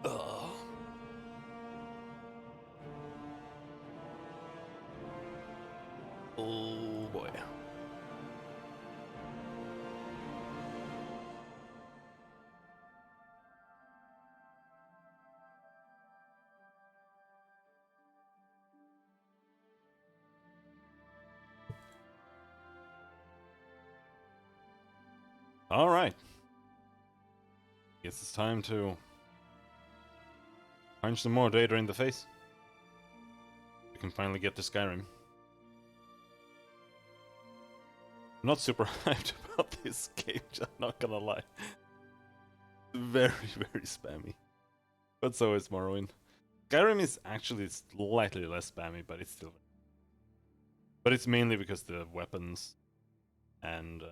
Ugh. Oh boy. All right. Guess it's time to punch some more Data in the face. We can finally get to Skyrim. I'm not super hyped about this game, I'm not gonna lie. Very, very spammy. But so is Morrowind. Skyrim is actually slightly less spammy, but it's still... But it's mainly because the weapons and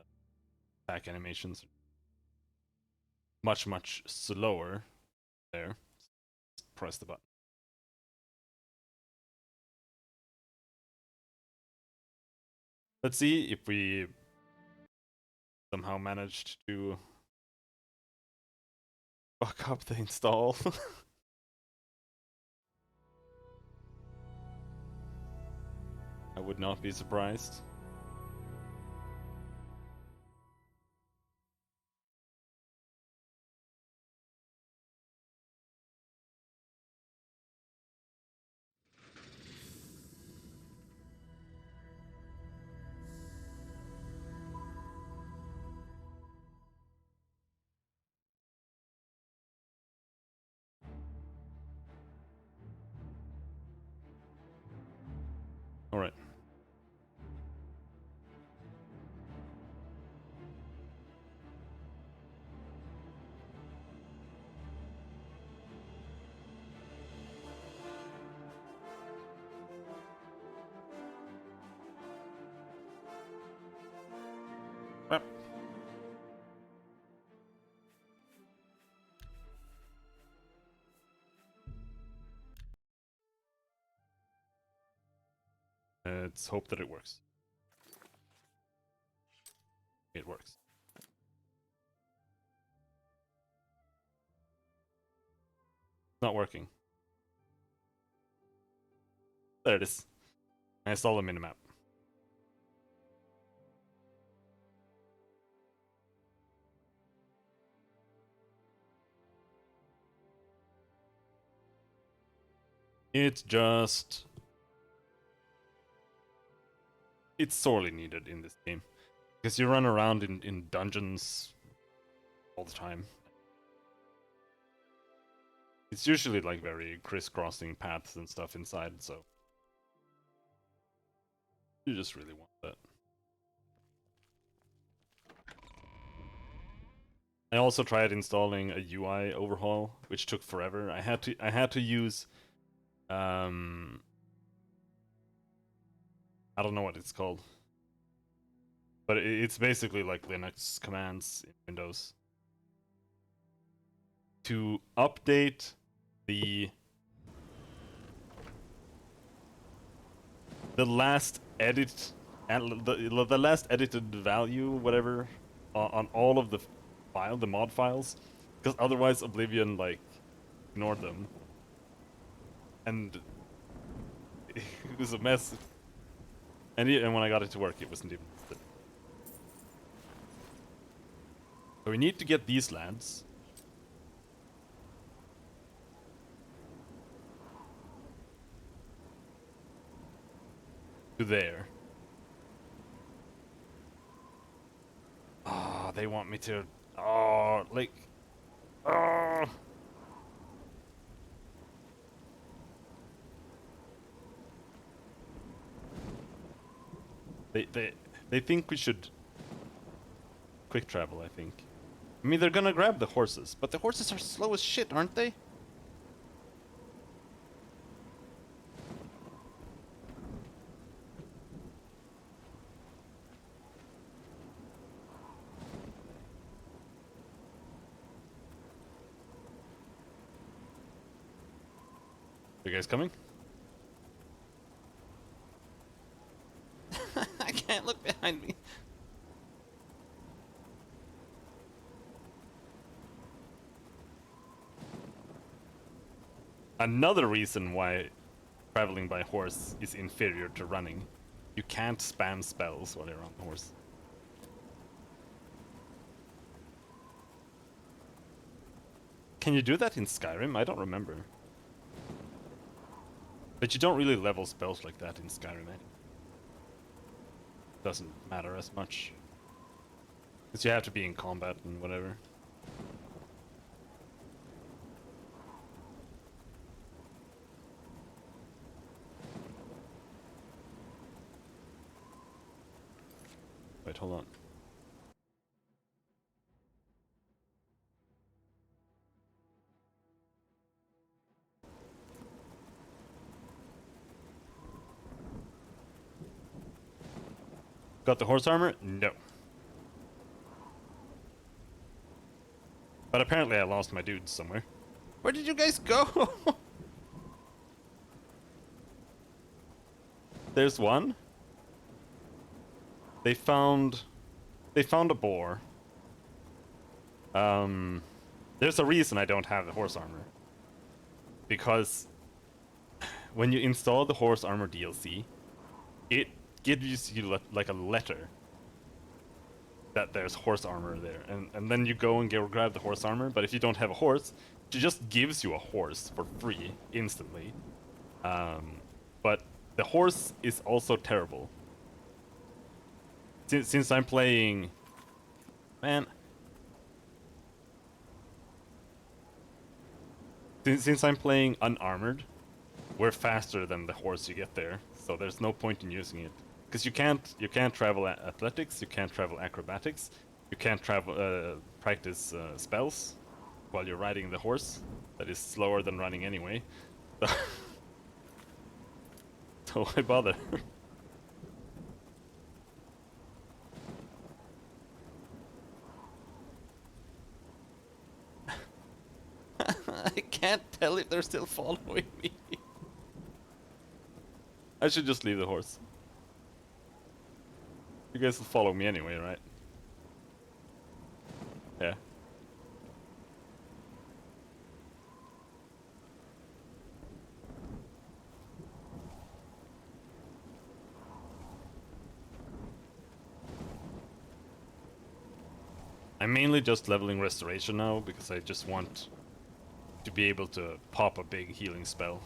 attack animations are much, much slower there. Just press the button. Let's see if we somehow managed to fuck up the install. I would not be surprised. Alright. Well. Let's hope that it works. It works. Not working. There it is. I installed a minimap. It's just... It's sorely needed in this game. Because you run around in dungeons all the time. It's usually like very crisscrossing paths and stuff inside, so... You just really want that. I also tried installing a UI overhaul, which took forever. I had to use I don't know what it's called. But it's basically like Linux commands in Windows to update the last edit and the last edited value, whatever, on all of the the mod files, because otherwise Oblivion like ignored them, and it was a mess. And when I got it to work, it wasn't even. So we need to get these lands. To there. Oh, they want me to... Oh, like... Oh! They think we should... quick travel, I think. I mean, they're gonna grab the horses, but the horses are slow as shit, aren't they? You guys coming? I can't look behind me. Another reason why traveling by horse is inferior to running. You can't spam spells while you're on the horse. Can you do that in Skyrim? I don't remember. But you don't really level spells like that in Skyrim. Doesn't matter as much. Because you have to be in combat and whatever. Wait, hold on. Got the horse armor? No. But apparently I lost my dudes somewhere. Where did you guys go? There's one. They found a boar. There's a reason I don't have the horse armor. Because when you install the horse armor DLC, it gives you like a letter that there's horse armor there, and then you go and grab the horse armor. But if you don't have a horse, it just gives you a horse for free instantly. But the horse is also terrible. Since I'm playing, man. Since I'm playing unarmored, we're faster than the horse you get there, so there's no point in using it. Because you can't travel athletics, you can't travel acrobatics, you can't travel practice spells while you're riding the horse. That is slower than running anyway. So why bother? I can't tell if they're still following me. I should just leave the horse. You guys will follow me anyway, right? Yeah. I'm mainly just leveling restoration now because I just want to be able to pop a big healing spell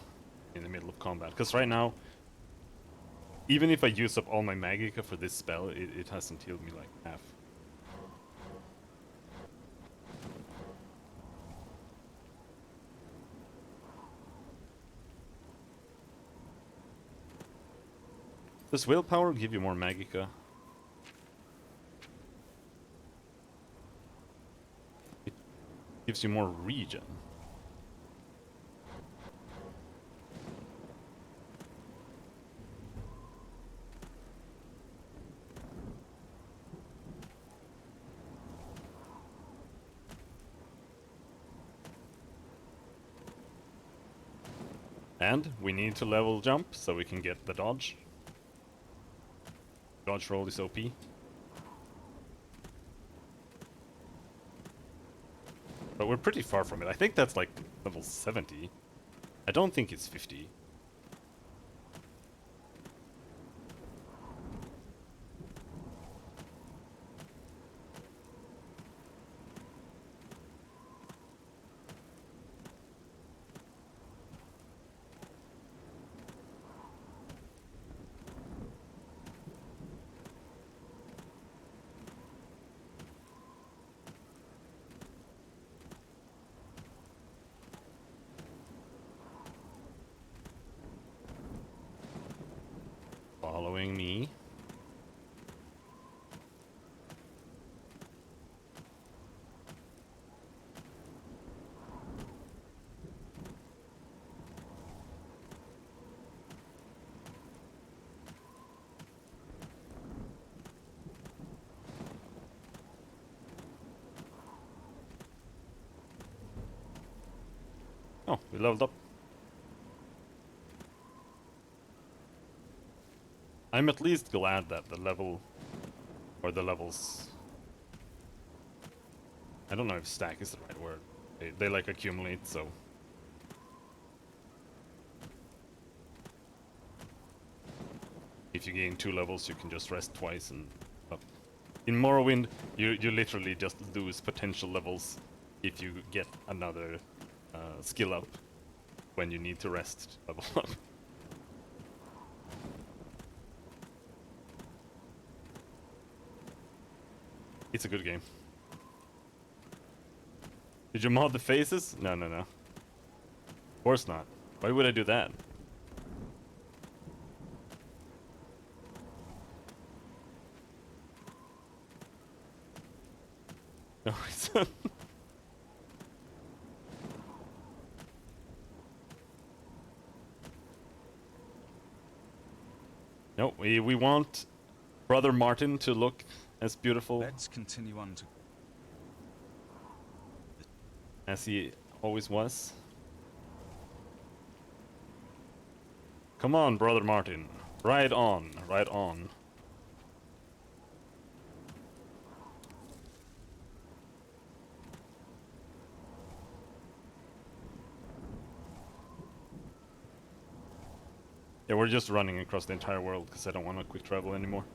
in the middle of combat. Because right now, even if I use up all my Magica for this spell, it hasn't healed me like half. Does willpower give you more Magica? It gives you more regen. And we need to level jump so we can get the dodge. Dodge roll is OP. But we're pretty far from it. I think that's like level 70. I don't think it's 50. Following me. Oh, we leveled up. I'm at least glad that the level, or the levels, I don't know if stack is the right word. They like accumulate, so if you gain 2 levels, you can just rest twice and up. In Morrowind, you literally just lose potential levels if you get another skill up when you need to rest to level up. It's a good game. Did you mod the faces? No, no, no. Of course not. Why would I do that? No reason. No, we want Brother Martin to look as beautiful. Let's continue on to as he always was. Come on, Brother Martin. Right on, right on. Yeah, we're just running across the entire world because I don't want to quick travel anymore.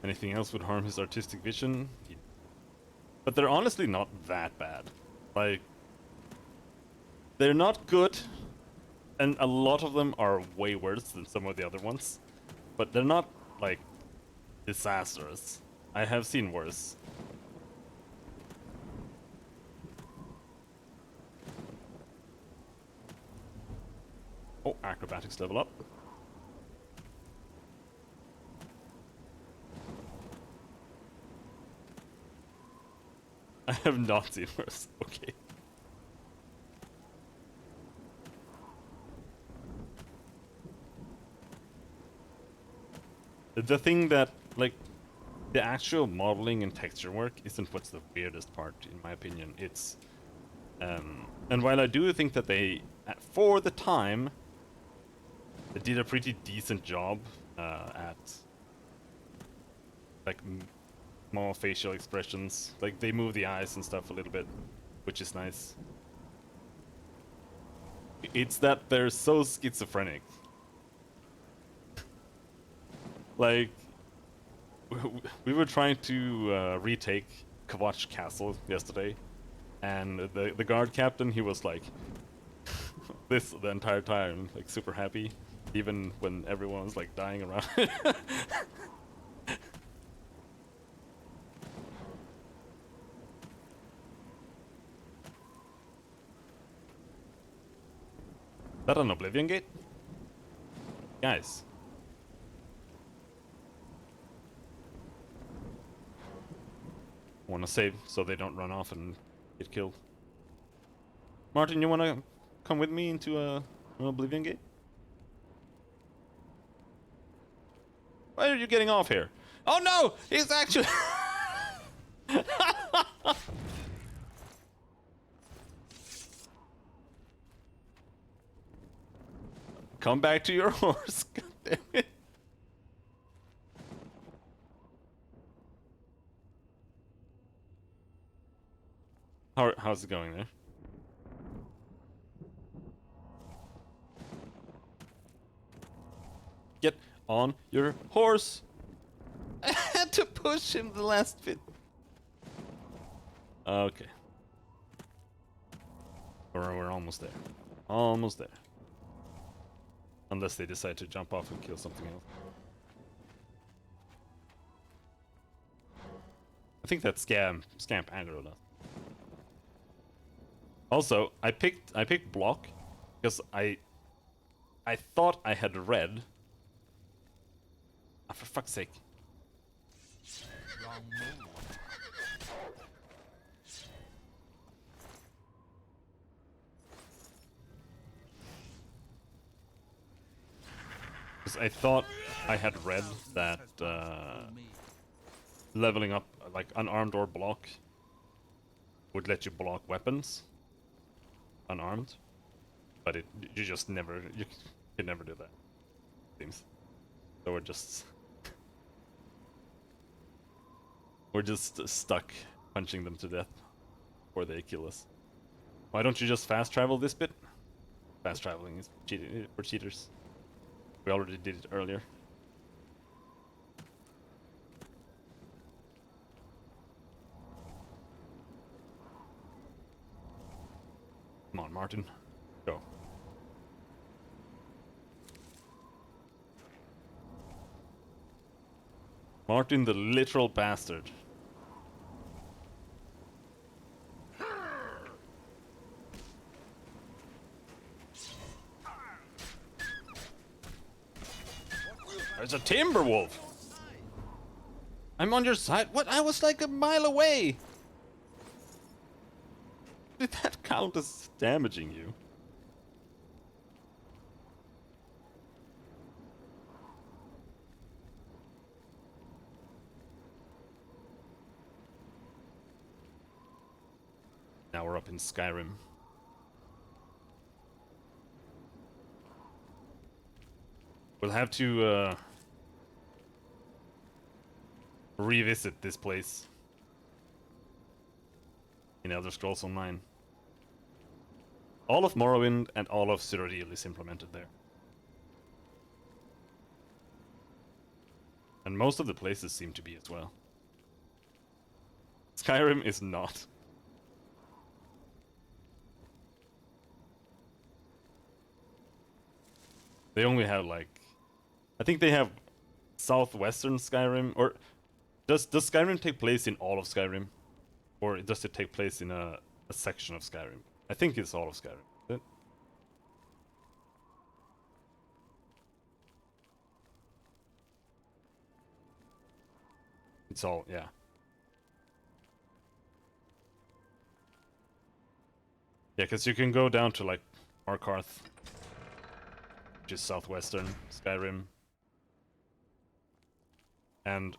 Anything else would harm his artistic vision. Yeah. But they're honestly not that bad. Like, they're not good, and a lot of them are way worse than some of the other ones. But they're not, like, disastrous. I have seen worse. Oh, acrobatics level up. I have not seen worse. Okay. The thing that, like, the actual modeling and texture work isn't what's the weirdest part, in my opinion. It's, and while I do think that they, for the time, they did a pretty decent job at, like, more facial expressions. Like, they move the eyes and stuff a little bit, which is nice. It's that they're so schizophrenic. Like, we were trying to retake Kvatch Castle yesterday, and the guard captain, he was like this the entire time, like super happy, even when everyone was like dying around. That an Oblivion gate? Guys. Want to save so they don't run off and get killed. Martin, you want to come with me into an Oblivion gate? Why are you getting off here? Oh no! He's actually... Come back to your horse, God damn it. How's it going there? Get on your horse! I had to push him the last bit. Okay. We're almost there. Almost there. Unless they decide to jump off and kill something else. I think that scamp aggroed us. Also, I picked block because I thought I had red. Ah, for fuck's sake. Because I thought I had read that leveling up like unarmed or block would let you block weapons unarmed, but you just never you can never do that. Seems so we're just We're just stuck punching them to death before they kill us. Why don't you just fast travel this bit? Fast traveling is for cheaters. We already did it earlier. Come on, Martin. Go. Martin the literal bastard. There's a timber wolf. I'm on your side. What? I was like a mile away. Did that count as damaging you? Now we're up in Skyrim. We'll have to revisit this place in Elder Scrolls Online. All of Morrowind and all of Cyrodiil is implemented there. And most of the places seem to be as well. Skyrim is not. They only have like... I think they have southwestern Skyrim, or... Does Skyrim take place in all of Skyrim? Or does it take place in a section of Skyrim? I think it's all of Skyrim. Is it? It's all, yeah. Yeah, because you can go down to like Markarth, which is southwestern Skyrim, and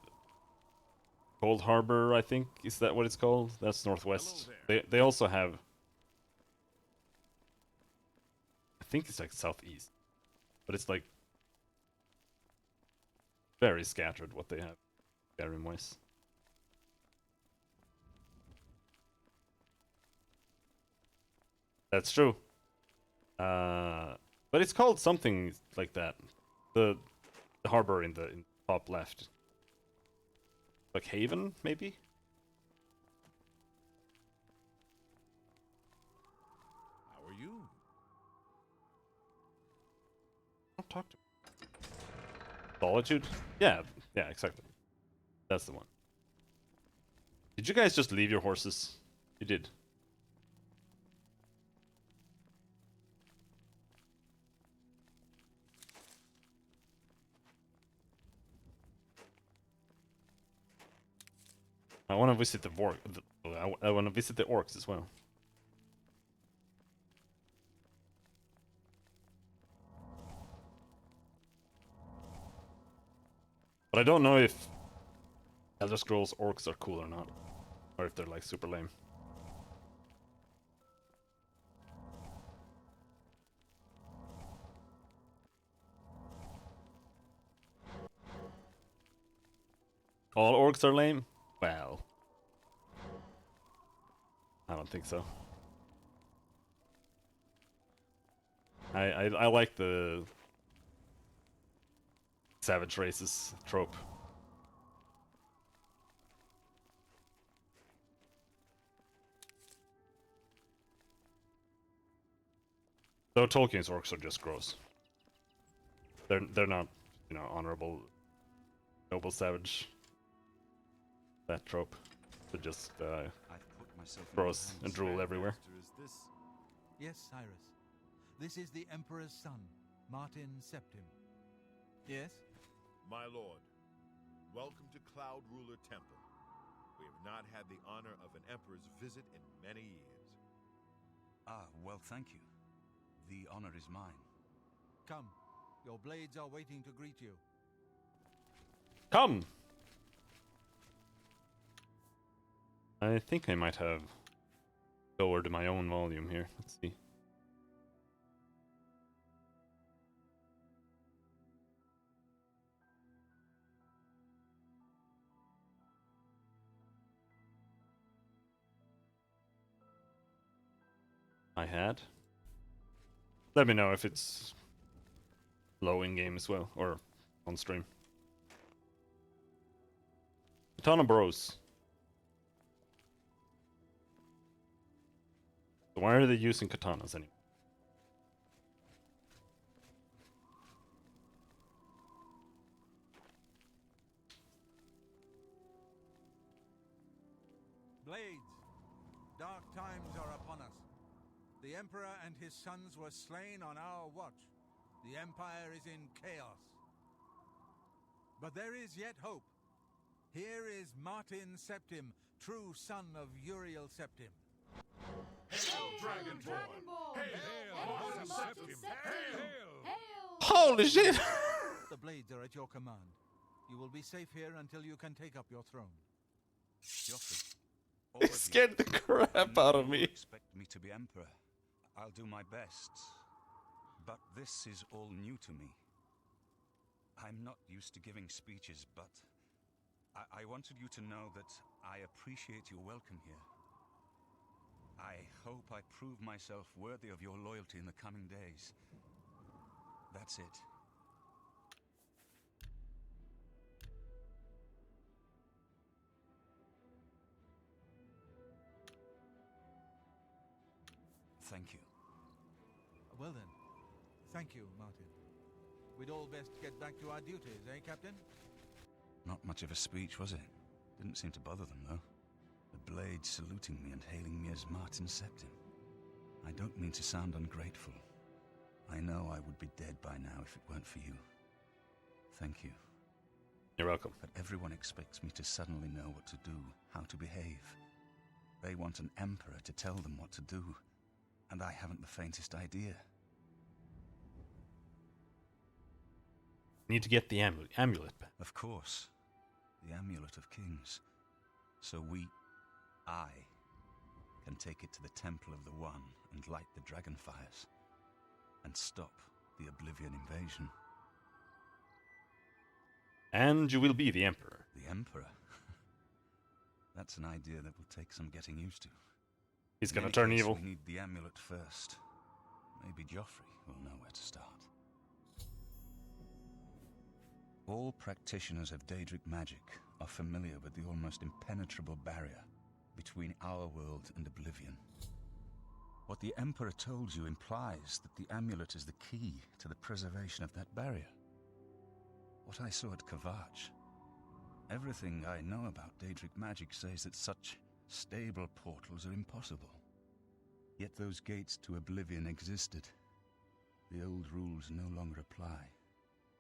Cold Harbor, I think, is that what it's called? That's northwest. They also have, I think it's like southeast, but it's like very scattered what they have Skyrim wise. That's true. But it's called something like that. The harbor in the top left. Like Haven, maybe? How are you? Don't talk to me. Solitude? Yeah, exactly. That's the one. Did you guys just leave your horses? You did. I want to visit the I want to visit the orcs as well. But I don't know if Elder Scrolls orcs are cool or not, or if they're like super lame. All orcs are lame? Well, I don't think so. I like the savage races trope. Though Tolkien's orcs are just gross. They're not, you know, honorable, noble savage. That trope. They're just gross and drool everywhere. Yes, Cyrus. This is the Emperor's son, Martin Septim. Yes? My lord, welcome to Cloud Ruler Temple. We have not had the honor of an emperor's visit in many years. Ah, well, thank you. The honor is mine. Come, your blades are waiting to greet you. Come! I think I might have lowered my own volume here. Let's see. I had. Let me know if it's low in game as well, or on stream. Katana Bros. So why are they using katanas anyway? Blades, dark times are upon us. The Emperor and his sons were slain on our watch. The Empire is in chaos. But there is yet hope. Here is Martin Septim, true son of Uriel Septim. Hail, Dragonborn! Hail, Martin Septim! Hail! Holy shit! The blades are at your command. You will be safe here until you can take up your throne. Joffrey, all It of you, scared the crap out of you me. expect me to be emperor. I'll do my best. But this is all new to me. I'm not used to giving speeches, but I wanted you to know that I appreciate your welcome here. I hope I prove myself worthy of your loyalty in the coming days. That's it. Thank you. Well then, thank you, Martin. We'd all best get back to our duties, eh, Captain? Not much of a speech, was it? Didn't seem to bother them, though. The blades saluting me and hailing me as Martin Septim. I don't mean to sound ungrateful. I know I would be dead by now if it weren't for you. Thank you. You're welcome. But everyone expects me to suddenly know what to do, how to behave. They want an emperor to tell them what to do, and I haven't the faintest idea. Need to get the amulet back. Of course, the Amulet of Kings. So I, can take it to the Temple of the One and light the dragon fires, and stop the Oblivion invasion. And you will be the Emperor. The Emperor? That's an idea that will take some getting used to. He's In gonna any turn case, evil. We need the amulet first. Maybe Joffrey will know where to start. All practitioners of Daedric magic are familiar with the almost impenetrable barrier between our world and Oblivion. What the Emperor told you implies that the amulet is the key to the preservation of that barrier. What I saw at Kvatch. Everything I know about Daedric magic says that such stable portals are impossible. Yet those gates to Oblivion existed. The old rules no longer apply.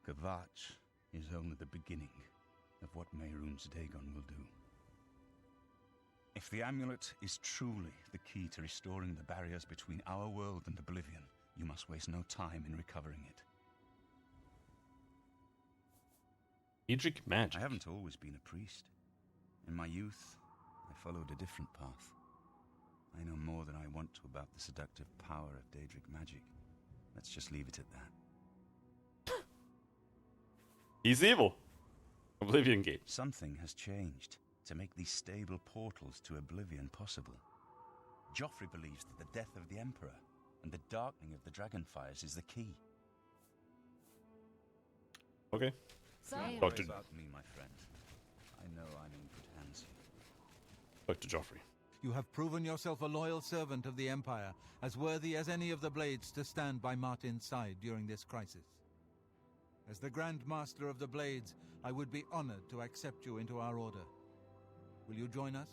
Kvatch is only the beginning of what Mehrunes Dagon will do. If the amulet is truly the key to restoring the barriers between our world and Oblivion, you must waste no time in recovering it. Daedric magic. I haven't always been a priest. In my youth, I followed a different path. I know more than I want to about the seductive power of Daedric magic. Let's just leave it at that. He's evil. Oblivion Gate. Something has changed to make these stable portals to Oblivion possible. Joffrey believes that the death of the Emperor and the darkening of the Dragonfires is the key. Okay. Don't Talk to- worry about me, my friend. I know I'm in good hands here. Talk to Joffrey. You have proven yourself a loyal servant of the Empire, as worthy as any of the Blades to stand by Martin's side during this crisis. As the Grand Master of the Blades, I would be honored to accept you into our order. Will you join us?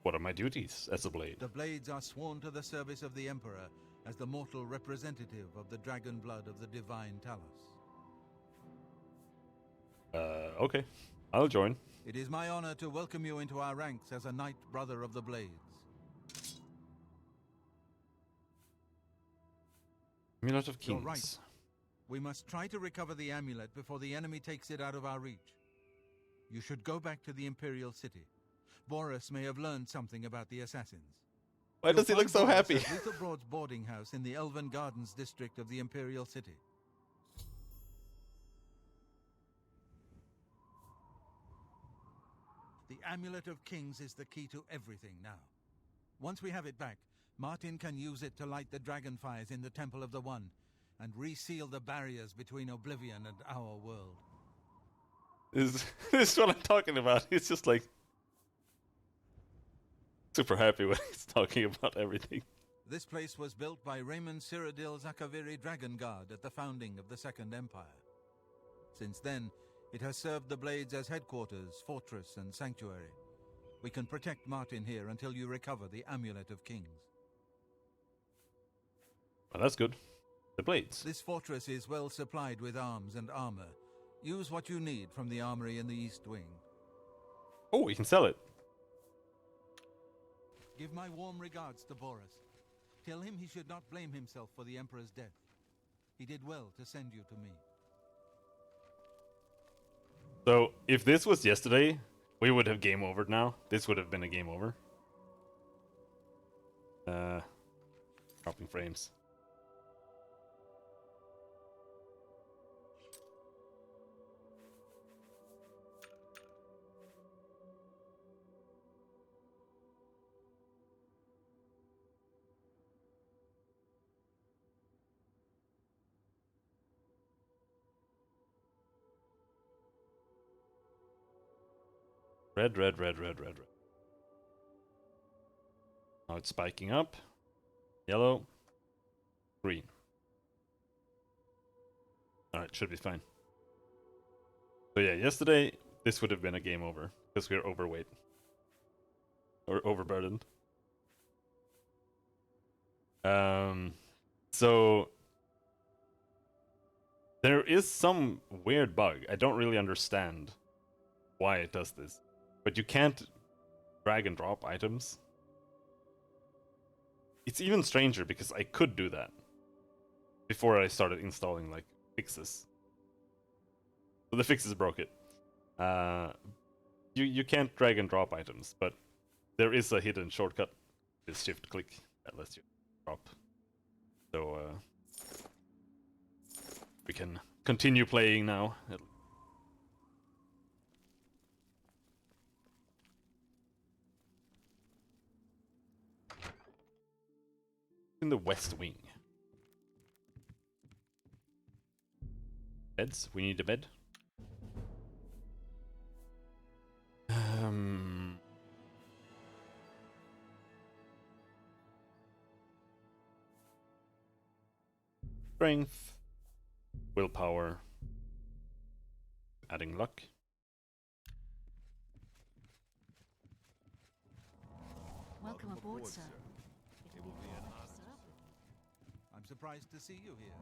What are my duties as a blade? The Blades are sworn to the service of the Emperor as the mortal representative of the dragon blood of the divine Talos. Okay. I'll join. It is my honor to welcome you into our ranks as a Knight Brother of the Blades. Amulet of Kings. You're right. We must try to recover the amulet before the enemy takes it out of our reach. You should go back to the Imperial City. Boris may have learned something about the assassins. Why does he You'll look so find Boris happy? at Luther Broad's boarding house in the Elven Gardens district of the Imperial City. The Amulet of Kings is the key to everything now. Once we have it back, Martin can use it to light the dragonfires in the Temple of the One, and reseal the barriers between Oblivion and our world. This is what I'm talking about. He's just like super happy when he's talking about everything. This place was built by Raymond Cyrodiil Zakaviri Dragon Guard at the founding of the Second Empire. Since then, it has served the Blades as headquarters, fortress, and sanctuary. We can protect Martin here until you recover the Amulet of Kings. Well, that's good. The Blades. This fortress is well supplied with arms and armor. Use what you need from the armory in the East Wing. Oh, we can sell it. Give my warm regards to Boris. Tell him he should not blame himself for the Emperor's death. He did well to send you to me. So, if this was yesterday, we would have game overed now. This would have been a game over. Dropping frames. Red, red, red, red, red, red. Now it's spiking up. Yellow. Green. Alright, should be fine. So yeah, yesterday this would have been a game over because we're overweight. Or overburdened. So there is some weird bug. I don't really understand why it does this. But you can't drag and drop items. It's even stranger because I could do that before I started installing like fixes. So the fixes broke it. You can't drag and drop items, but there is a hidden shortcut. It's shift click that lets you drop. So we can continue playing now. In the West Wing. Beds? We need a bed. Strength. Willpower. Adding luck. Welcome aboard, sir. It will be an honor. I'm surprised to see you here.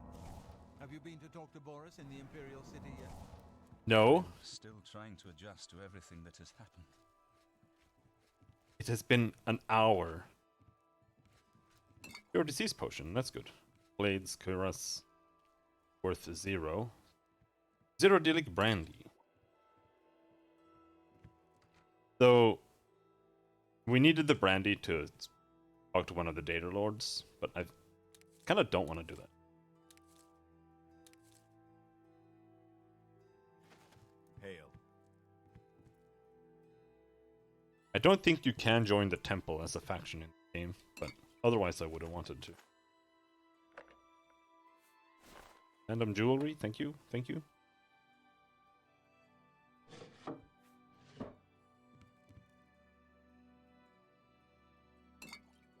Have you been to talk to Boris in the Imperial City yet? No. Still trying to adjust to everything that has happened. It has been an hour. Your disease potion, that's good. Blades, cuirass, worth 0. Zerodilic brandy. So, we needed the brandy to talk to one of the data lords, but I kind of don't want to do that. Hail. I don't think you can join the temple as a faction in the game, but otherwise I would have wanted to. Random jewelry, thank you, thank you.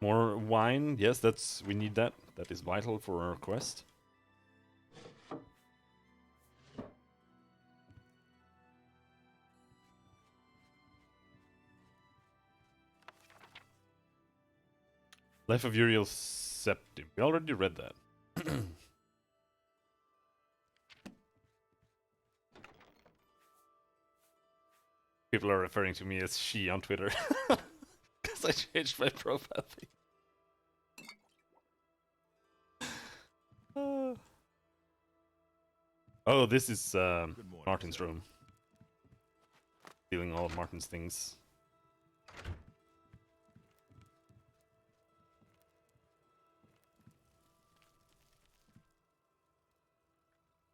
More wine, yes, we need that. That is vital for our quest. Life of Uriel Septim. We already read that. People are referring to me as she on Twitter. Because I changed my profile pic. Oh, this is Good morning, Martin's sir. room. Stealing all of Martin's things.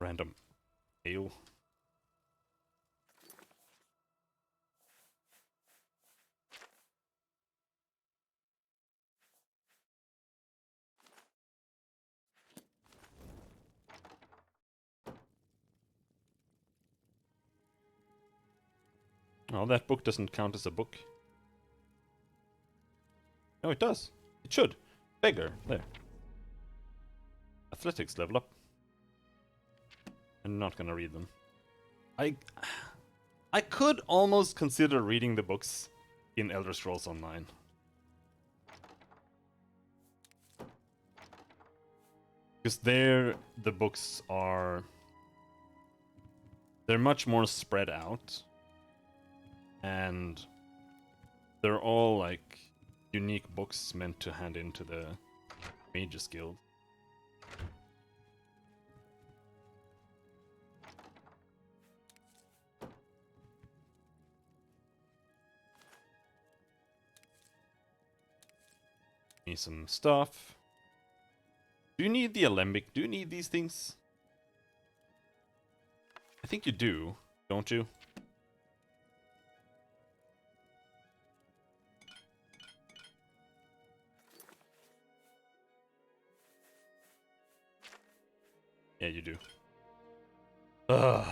Random ale. Well, that book doesn't count as a book. No, it does. It should. Beggar. There. Athletics level up. I'm not gonna read them. I could almost consider reading the books in Elder Scrolls Online. Because there, the books are... They're much more spread out. And they're all, like, unique books meant to hand into the Mages Guild. Need some stuff. Do you need the alembic? Do you need these things? I think you do, don't you? Yeah, you do. Ugh.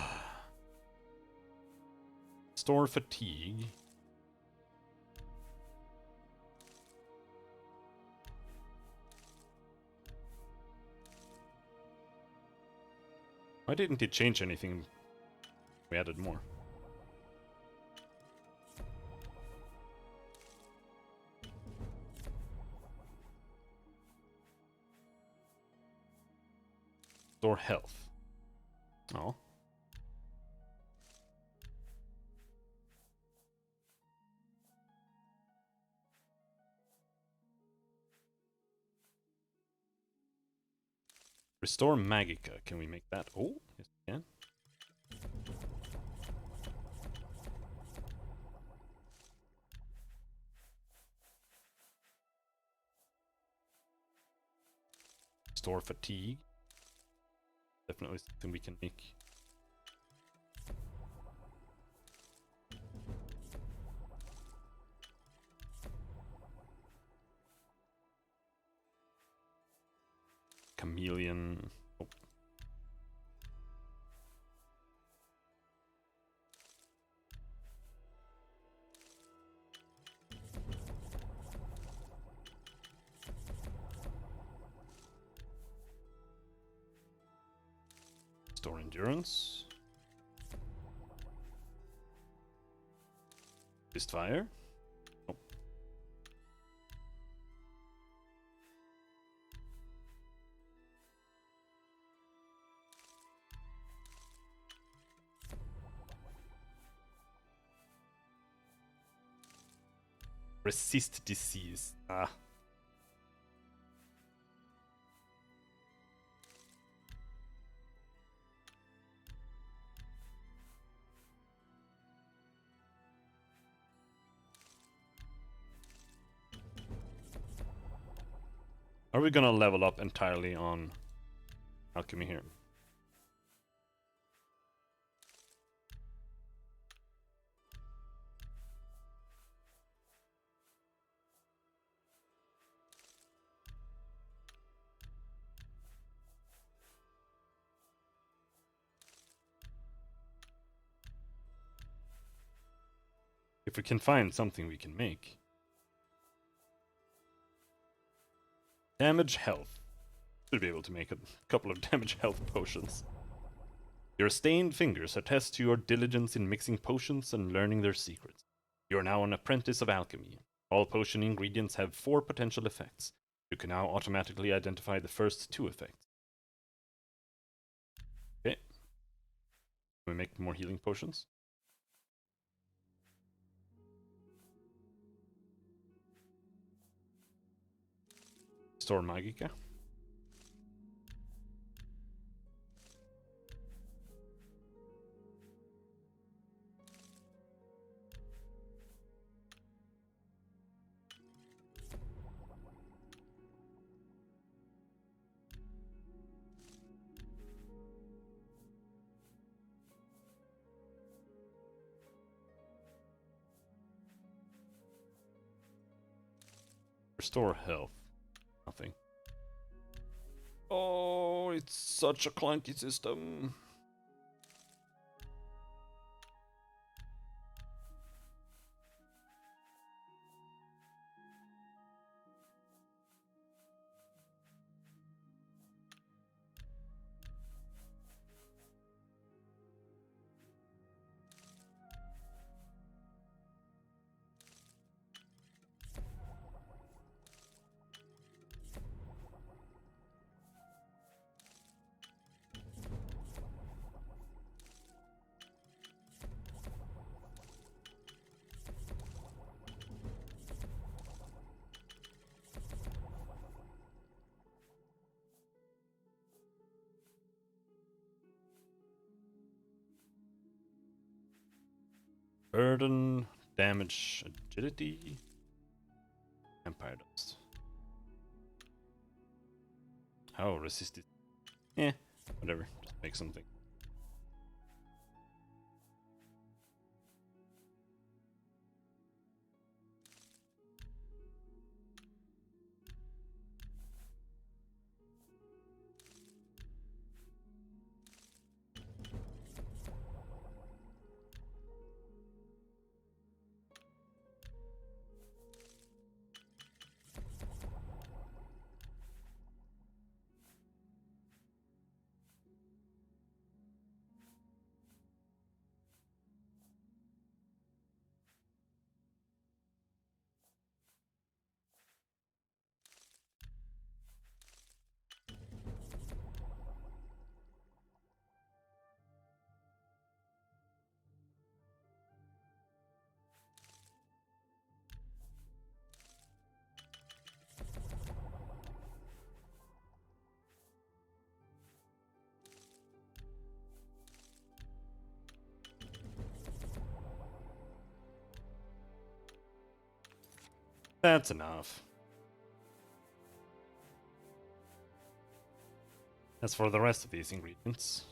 Store fatigue. Why didn't it change anything? We added more. Store health. Oh. Restore Magica. Can we make that? Oh, yes we can. Restore fatigue. Definitely something we can make. Chameleon. Oh. Store endurance. Fist fire. Oh. Resist disease. Ah. Are we gonna level up entirely on alchemy here? If we can find something we can make. Damage health. Should be able to make a couple of damage health potions. Your stained fingers attest to your diligence in mixing potions and learning their secrets. You are now an apprentice of alchemy. All potion ingredients have 4 potential effects. You can now automatically identify the first 2 effects. Okay. Can we make more healing potions? Store Magica. Restore health. Nothing. Oh, it's such a clunky system. Burden, damage, agility, Empire Dust. Oh, resist it. Eh, whatever. Just make something. That's enough. As for the rest of these ingredients,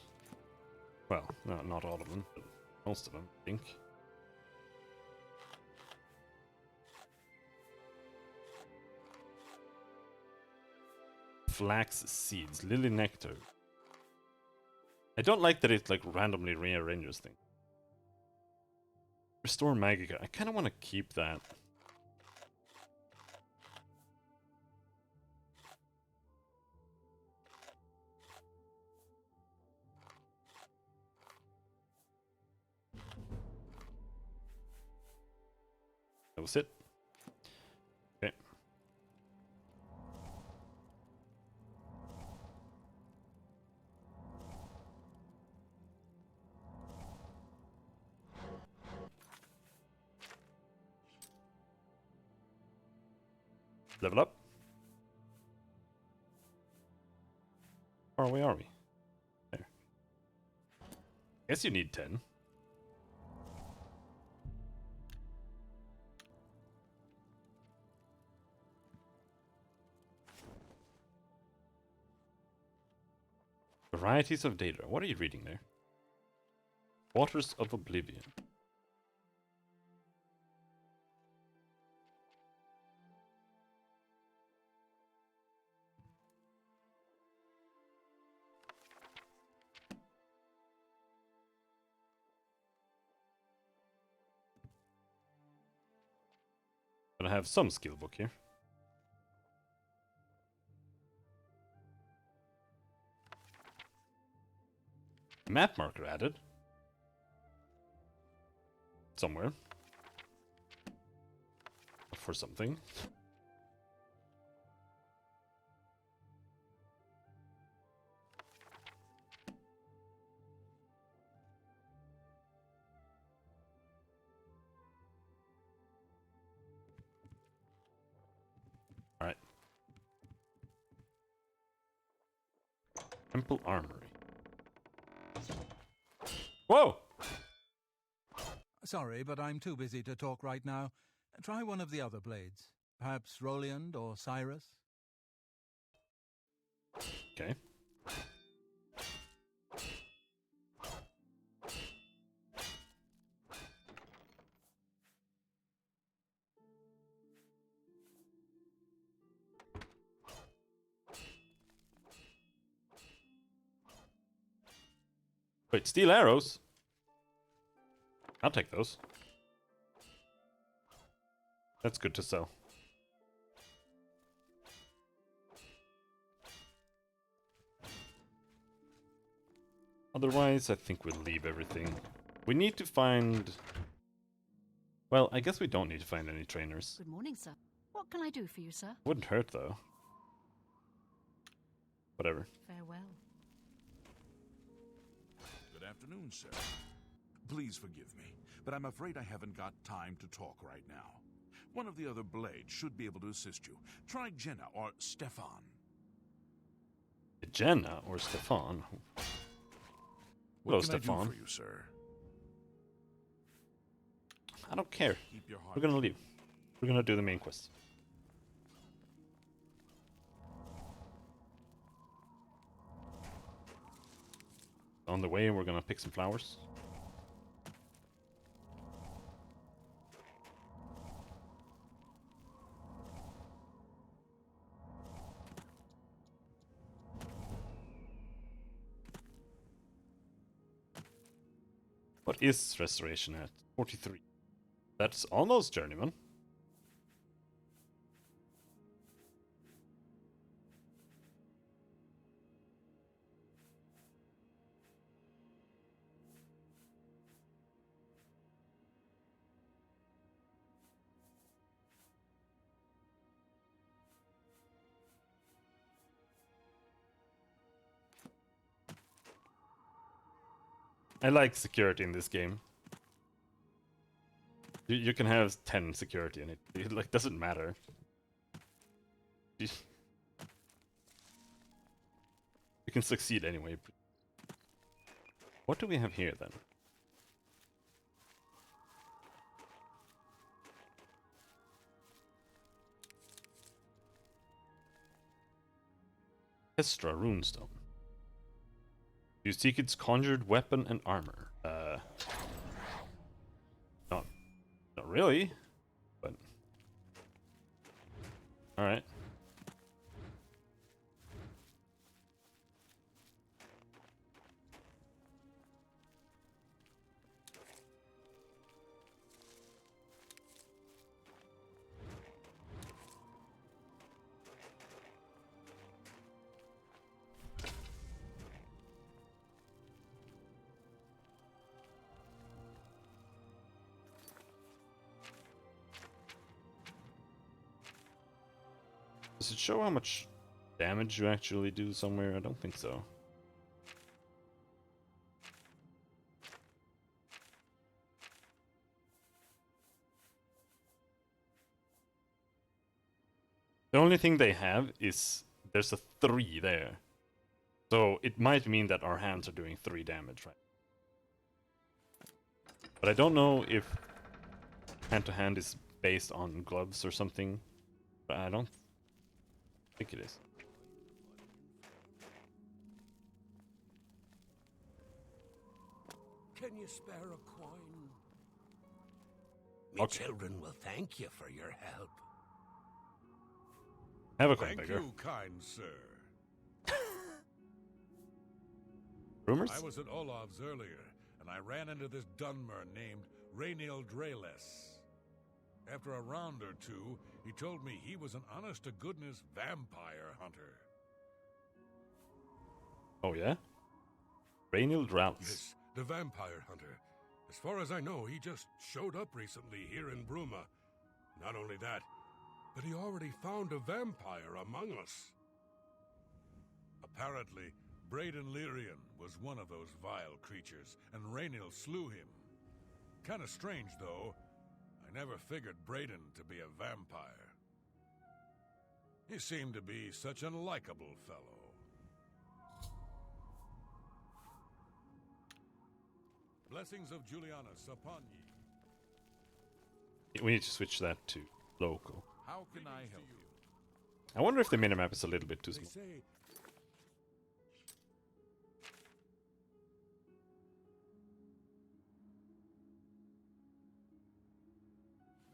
well, no, not all of them, but most of them, I think. Flax seeds, lily nectar. I don't like that it like randomly rearranges things. Restore Magica. I kind of want to keep that. That was it. Okay. Level up. How far away are we? There. Guess you need 10. Varieties of data. What are you reading there? Waters of Oblivion. Gonna have some skill book here. Map marker added. Somewhere. For something. Alright. Temple Armory. Whoa! Sorry, but I'm too busy to talk right now. Try one of the other blades. Perhaps Roliand or Cyrus? Okay. Wait, steel arrows? I'll take those. That's good to sell. Otherwise, I think we'll leave everything. We need to find... Well, I guess we don't need to find any trainers. Good morning, sir. What can I do for you, sir? Wouldn't hurt, though. Whatever. Farewell. Good afternoon, sir. Please forgive me, but I'm afraid I haven't got time to talk right now. One of the other blades should be able to assist you. Try Jenna or Stefan. Jenna or Stefan? What Hello, can Stefan. I do for you, sir? I don't care. Keep your heart. We're gonna leave. We're gonna do the main quest. On the way, we're gonna pick some flowers. What is restoration at? 43. That's almost journeyman. I like security in this game. You can have 10 security and it like doesn't matter. You can succeed anyway. What do we have here then? Kestra runestone. You seek its conjured weapon and armor. Not really, but all right. Does it show how much damage you actually do somewhere? I don't think so. The only thing they have is there's a 3 there. So it might mean that our hands are doing 3 damage, right? But I don't know if hand-to-hand is based on gloves or something. But I don't think it is. Can you spare a coin? Okay. My children will thank you for your help. Have a coin, Thank beggar. you, kind sir. Rumors? I was at Olav's earlier, and I ran into this Dunmer named Rainiel Dreles. After a round or two, he told me he was an honest-to-goodness vampire hunter. Oh yeah? Rainiel Dreles. Yes, the vampire hunter. As far as I know, he just showed up recently here in Bruma. Not only that, but he already found a vampire among us. Apparently, Braden Lyrian was one of those vile creatures, and Rainiel slew him. Kinda strange, though. I never figured Braden to be a vampire. He seemed to be such an likable fellow. Blessings of Julianus upon ye. We need to switch that to local. How can I help you? I wonder if the minimap is a little bit too They small. say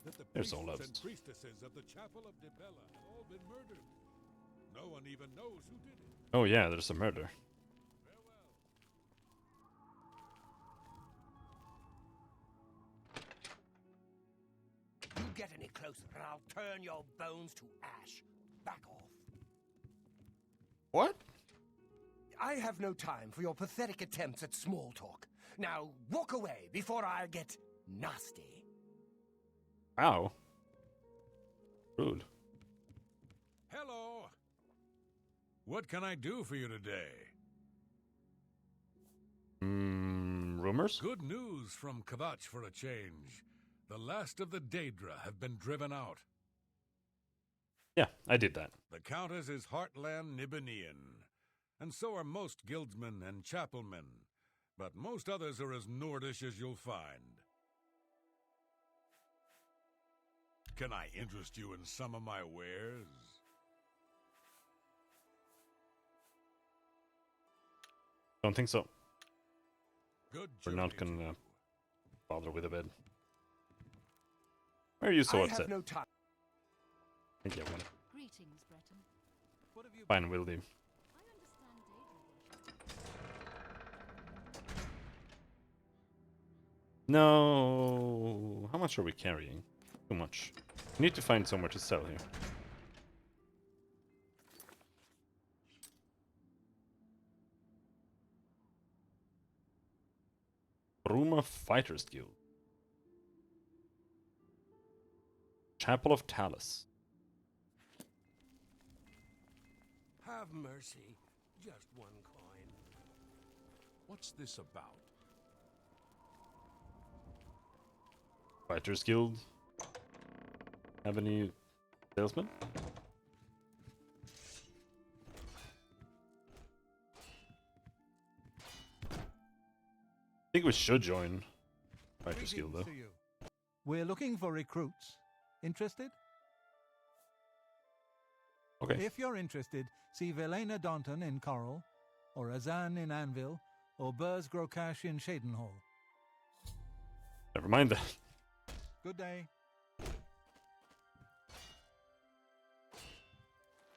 that the There's priests all of and us. priestesses of the Chapel of Dibella have all been murdered. No one even knows who did it. Oh yeah, there's a murder. Farewell. You get any closer and I'll turn your bones to ash. Back off. What? I have no time for your pathetic attempts at small talk. Now walk away before I get nasty. Ow. Rude. Hello. What can I do for you today? Rumors? Good news from Kvatch for a change. The last of the Daedra have been driven out. Yeah, I did that. The Countess is Heartland Nibenian, and so are most guildsmen and chapelmen, but most others are as Nordish as you'll find. Can I interest you in some of my wares? Don't think so. Good We're journey not to gonna you. bother with a bed. Why are you so I upset? have no time. I think I want it. Greetings, Breton. What have you Fine, will do. I understand Daedra wishes. No. How much are we carrying? Too much. We need to find somewhere to sell here. Bruma Fighters Guild. Chapel of Talus. Have mercy. Just one coin. What's this about? Fighters Guild. Have any salesmen? I think we should join Fighters Guild though. to you. We're looking for recruits. Interested? Okay. If you're interested, see Velena Daunton in Coral, or Azan in Anvil, or Burz Grokash in Shadenhall. Never mind that. Good day.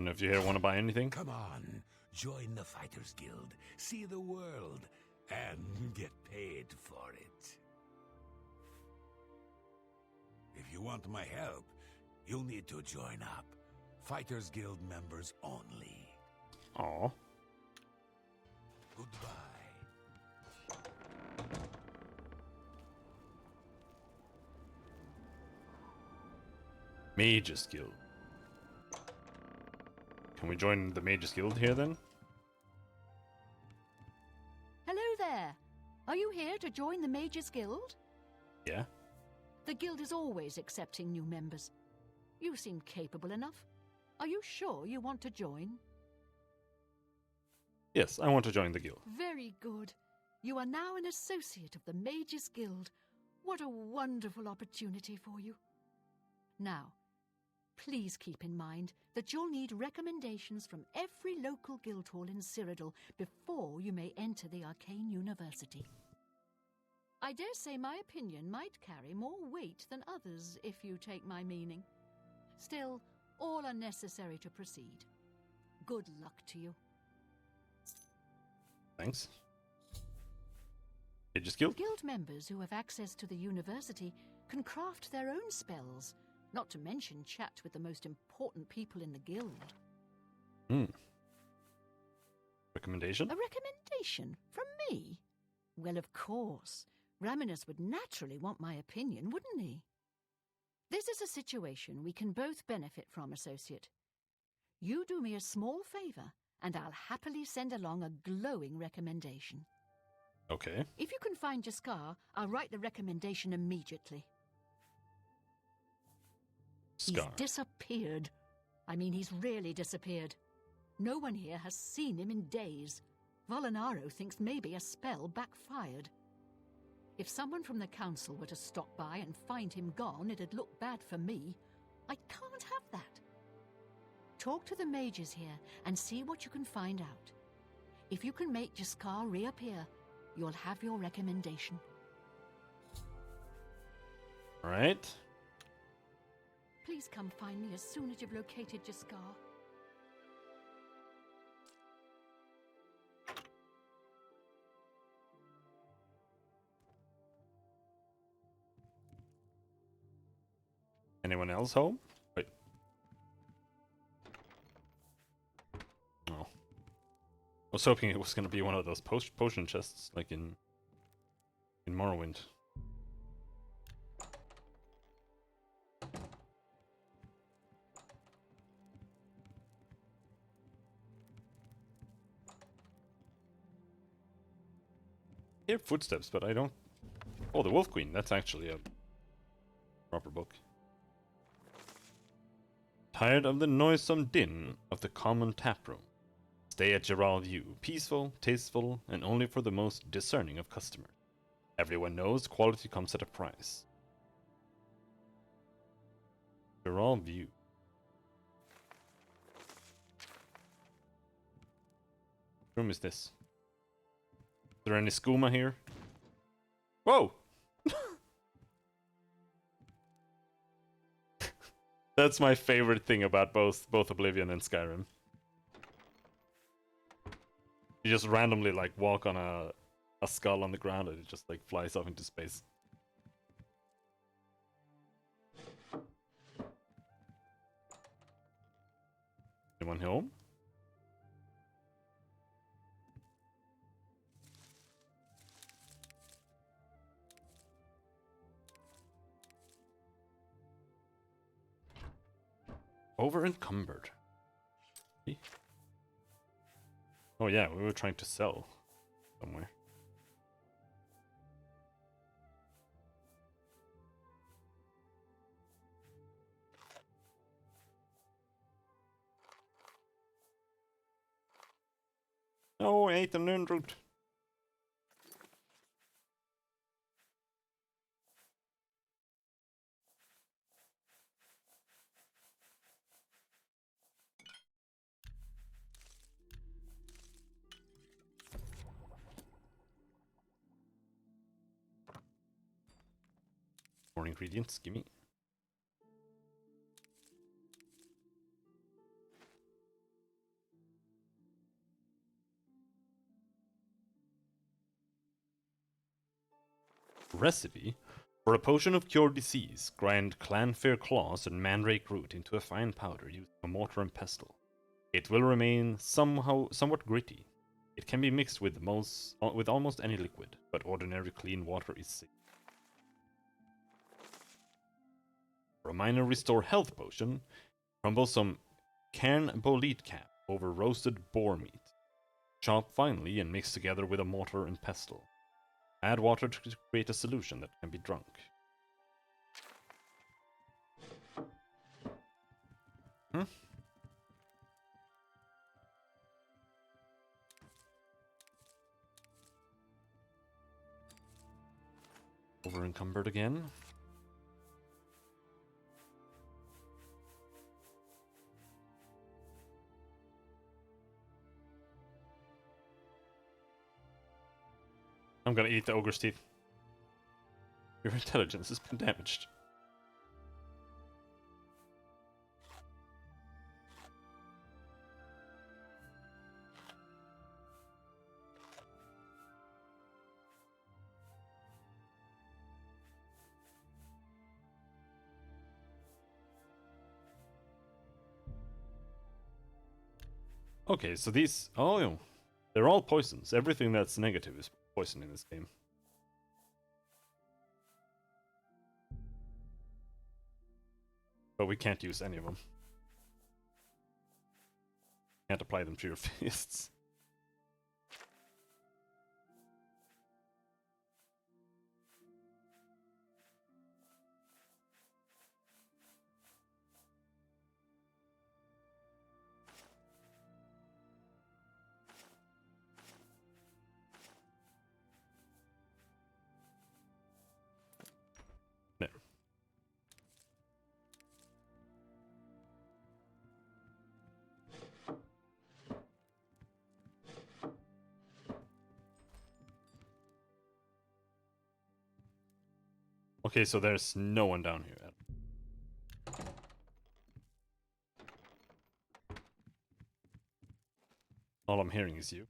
And if you here want to buy anything, Come on, join the Fighters Guild, see the world, and get paid for it. If you want my help, you'll need to join up. Fighters Guild members only. aw, Goodbye. Mages Guild. Can we join the Mages Guild here then? Hello there. Are you here to join the Mages Guild? Yeah. The guild is always accepting new members. You seem capable enough. Are you sure you want to join? Yes, I want to join the guild. Very good. You are now an associate of the Mages Guild. What a wonderful opportunity for you. Now, please keep in mind that you'll need recommendations from every local guild hall in Cyrodiil before you may enter the Arcane University. I dare say my opinion might carry more weight than others, if you take my meaning. Still, all are necessary to proceed. Good luck to you. Thanks. Mages Guild? Guild members who have access to the university can craft their own spells, not to mention chat with the most important people in the guild. Recommendation? A recommendation from me? Well, of course. Raminus would naturally want my opinion, wouldn't he? This is a situation we can both benefit from, associate. You do me a small favor, and I'll happily send along a glowing recommendation. Okay. If you can find Jaskar, I'll write the recommendation immediately. Scar. He's disappeared. I mean, he's really disappeared. No one here has seen him in days. Volinaro thinks maybe a spell backfired. If someone from the council were to stop by and find him gone, it'd look bad for me. I can't have that. Talk to the mages here and see what you can find out. If you can make Jaskar reappear, you'll have your recommendation. Alright. Please come find me as soon as you've located Jaskar. Anyone else home? Wait. Oh. I was hoping it was going to be one of those potion chests, like in Morrowind. I hear footsteps, but I don't... Oh, the Wolf Queen. That's actually a proper book. Tired of the noisome din of the common taproom? Stay at Gerald View, peaceful, tasteful, and only for the most discerning of customers. Everyone knows quality comes at a price. They're all view. What room is this? Is there any skooma here? Whoa! That's my favorite thing about both Oblivion and Skyrim. You just randomly like walk on a skull on the ground and it just like flies off into space. Anyone home? Over encumbered. Oh yeah, we were trying to sell somewhere. Oh, 1800. More ingredients, gimme. Recipe for a potion of cure disease. Grind clanfare claws and mandrake root into a fine powder using a mortar and pestle. It will remain somewhat gritty. It can be mixed with almost any liquid, but ordinary clean water is safe. For a minor restore health potion, crumble some cairn bolete cap over roasted boar meat. Chop finely and mix together with a mortar and pestle. Add water to create a solution that can be drunk. Over encumbered again. I'm gonna eat the ogre's teeth. Your intelligence has been damaged. Okay, so these... Oh, they're all poisons. Everything that's negative is poison in this game. But we can't use any of them. Can't apply them to your fists. There. Okay, so there's no one down here yet. All I'm hearing is you.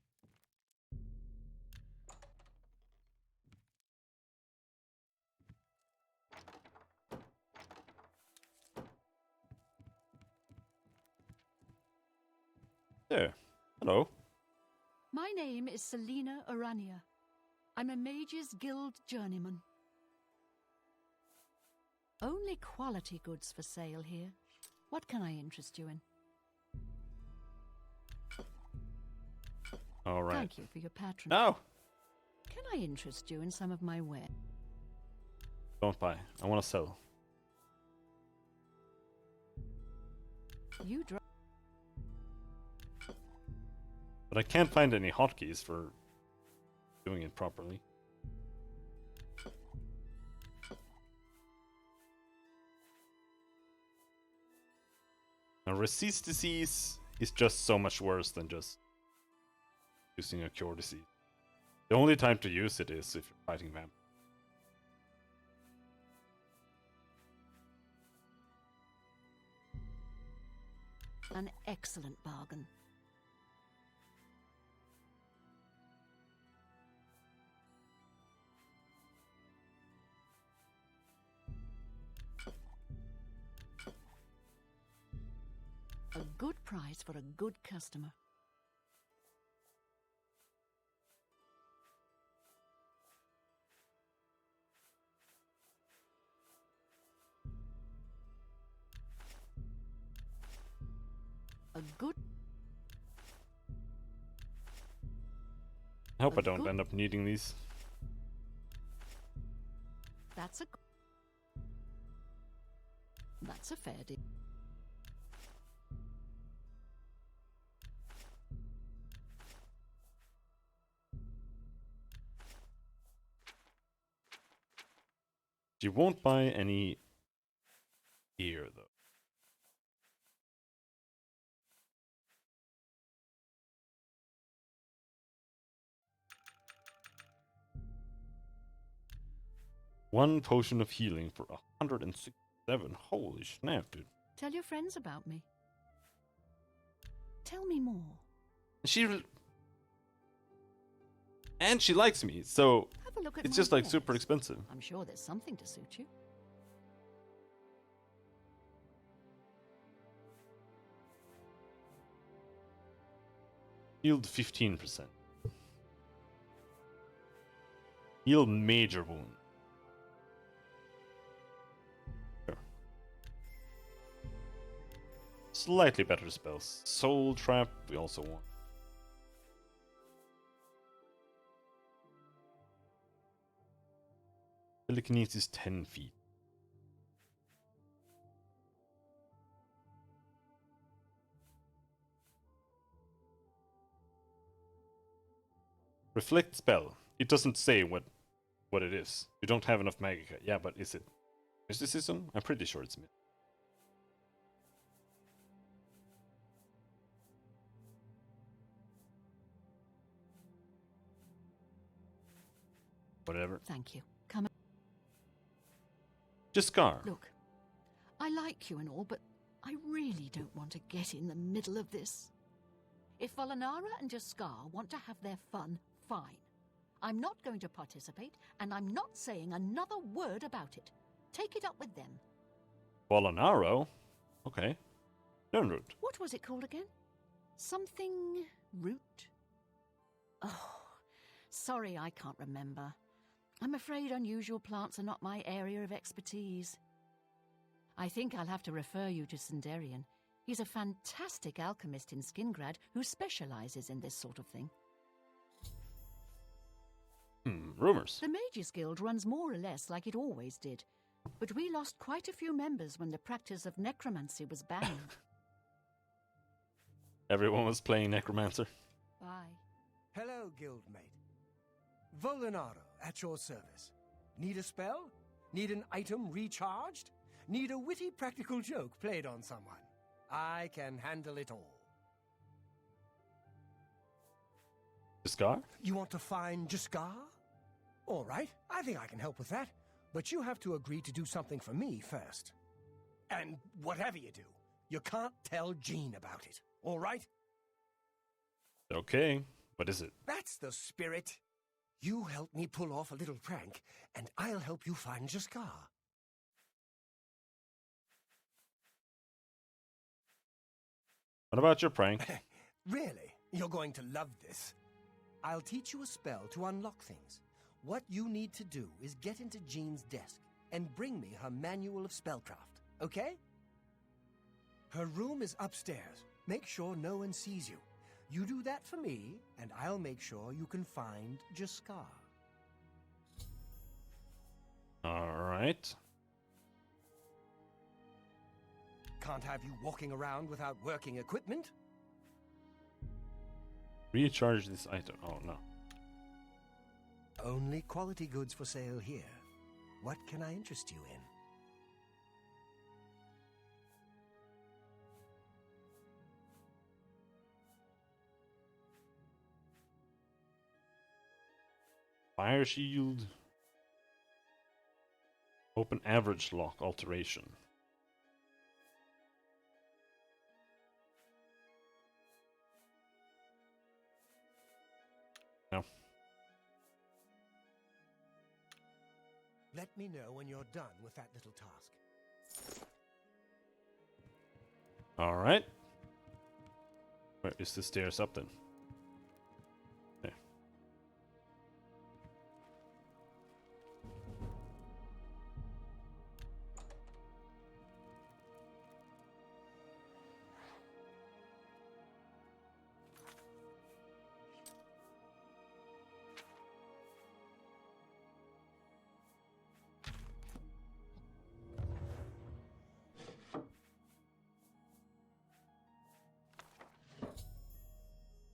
There. Hello. My name is Selena Arania. I'm a Mage's Guild journeyman. Only quality goods for sale here. What can I interest you in? All right. Thank you for your patronage. No! Can I interest you in some of my wares? Don't buy. I want to sell. You drive. But I can't find any hotkeys for doing it properly. Now, resist disease is just so much worse than just using a cure disease. The only time to use it is if you're fighting vampires. An excellent bargain. A good price for a good customer. A good... I hope I don't end up needing these. That's a fair deal. You won't buy any here, though. One potion of healing for 167. Holy snap, dude. Tell your friends about me. Tell me more. And she likes me, so Have a look at it's my just like wares. super expensive. I'm sure there's something to suit you. Healed 15%. Heal major wound. Sure. Slightly better spells. Soul Trap, we also want. Telekinesis 10 feet. Reflect spell. It doesn't say what it is. You don't have enough Magica. Yeah, but is it mysticism? I'm pretty sure it's myth. Whatever. Thank you. Come on. Just Scar. Look, I like you and all, but I really don't want to get in the middle of this. If Volanara and Jaskar want to have their fun, fine. I'm not going to participate, and I'm not saying another word about it. Take it up with them. Volanaro? Okay. Nernroot. What was it called again? Something root? Oh, sorry, I can't remember. I'm afraid unusual plants are not my area of expertise. I think I'll have to refer you to Sindarian. He's a fantastic alchemist in Skingrad who specializes in this sort of thing. Rumors. The Mages Guild runs more or less like it always did, but we lost quite a few members when the practice of necromancy was banned. Everyone was playing Necromancer. Bye. Hello, guildmate. Volanaro, at your service. Need a spell? Need an item recharged? Need a witty practical joke played on someone? I can handle it all. Scar? You want to find Jaskar? All right, I think I can help with that. But you have to agree to do something for me first. And whatever you do, you can't tell Jean about it. All right? Okay. What is it? That's the spirit. You help me pull off a little prank, and I'll help you find Jaskar. What about your prank? Really? You're going to love this. I'll teach you a spell to unlock things. What you need to do is get into Jean's desk and bring me her manual of spellcraft, okay? Her room is upstairs. Make sure no one sees you. You do that for me, and I'll make sure you can find Jaskar. Alright. Can't have you walking around without working equipment. Recharge this item. Oh no. Only quality goods for sale here. What can I interest you in? Fire shield. Open average lock alteration. No. Let me know when you're done with that little task. Alright. Where is the stairs up then? There.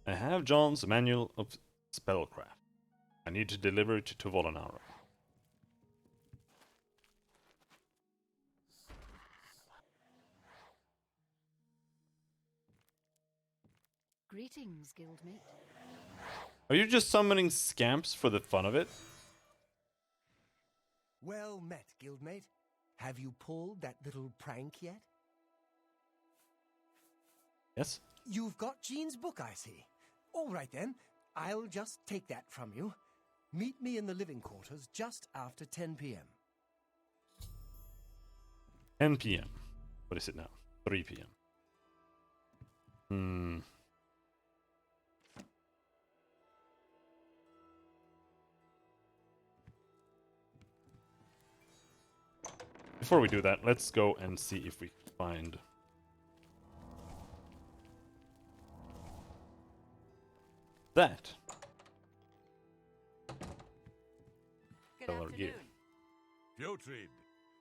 I have John's Manual of Spellcraft. I need to deliver it to Volanara. Greetings, guildmate. Are you just summoning scamps for the fun of it? Well met, guildmate. Have you pulled that little prank yet? Yes? You've got Jean's book, I see. All right then, I'll just take that from you. Meet me in the living quarters just after 10 p.m. 10 p.m. What is it now? 3 p.m. Before we do that, let's go and see if we can find that. Good Stellar gear. afternoon. Putrid,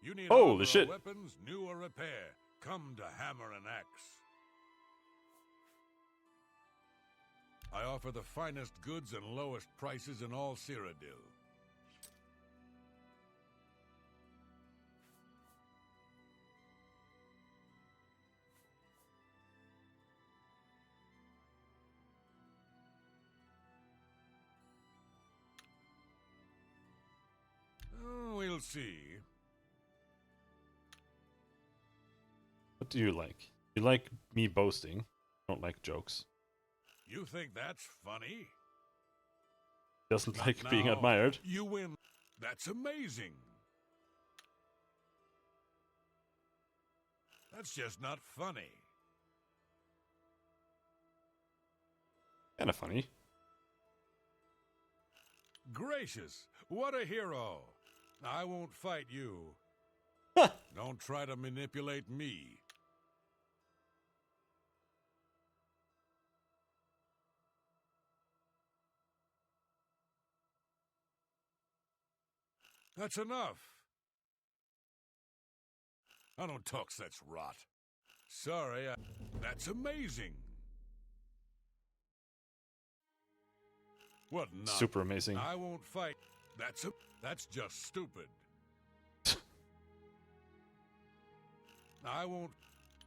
you need Holy armor or shit. weapons, new or repair. Come to Hammer and Axe. I offer the finest goods and lowest prices in all Cyrodiil. We'll see. What do you like? You like me boasting. Don't like jokes. You think that's funny? Doesn't Not like being now. admired. You win. That's amazing. That's just not funny. Kinda funny. Gracious, what a hero. I won't fight you. Don't try to manipulate me. That's enough. I don't talk such rot. Sorry, that's amazing. What not? Super amazing. I won't fight. That's just stupid. I won't.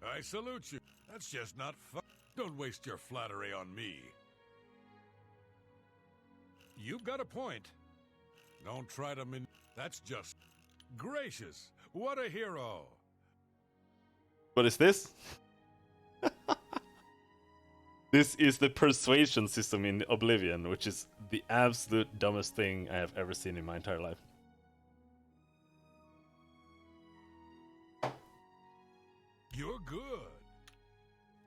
I salute you. That's just not fun. Don't waste your flattery on me. You've got a point. Don't try to That's just gracious. What a hero. What is this? This is the persuasion system in Oblivion, which is the absolute dumbest thing I have ever seen in my entire life. You're good.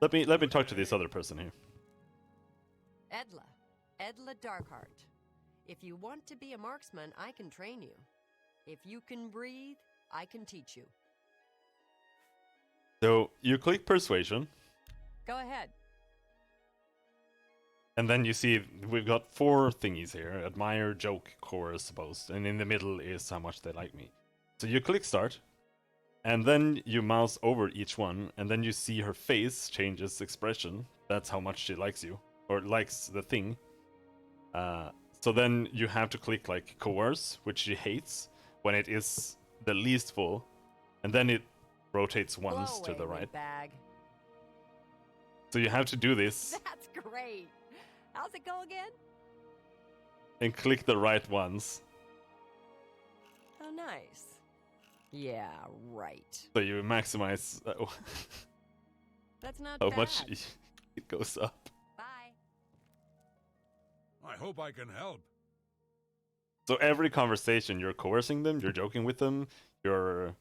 Let me talk to this other person here. Edla Darkheart. If you want to be a marksman, I can train you. If you can breathe, I can teach you. So you click persuasion, Go ahead. and then you see we've got 4 thingies here: admire, joke, chorus, boast, and in the middle is how much they like me. So you click start, and then you mouse over each one, and then you see her face changes expression. That's how much she likes you, or likes the thing. So then you have to click like coerce, which she hates when it is the least full, and then it rotates once Blow to the away, right. Bag. So you have to do this. That's great. How's it go again? and click the right ones. Oh, nice. Yeah, right. So you maximize That's not how bad. much it goes up. Bye. I hope I can help. So every conversation, you're coercing them, you're joking with them, you're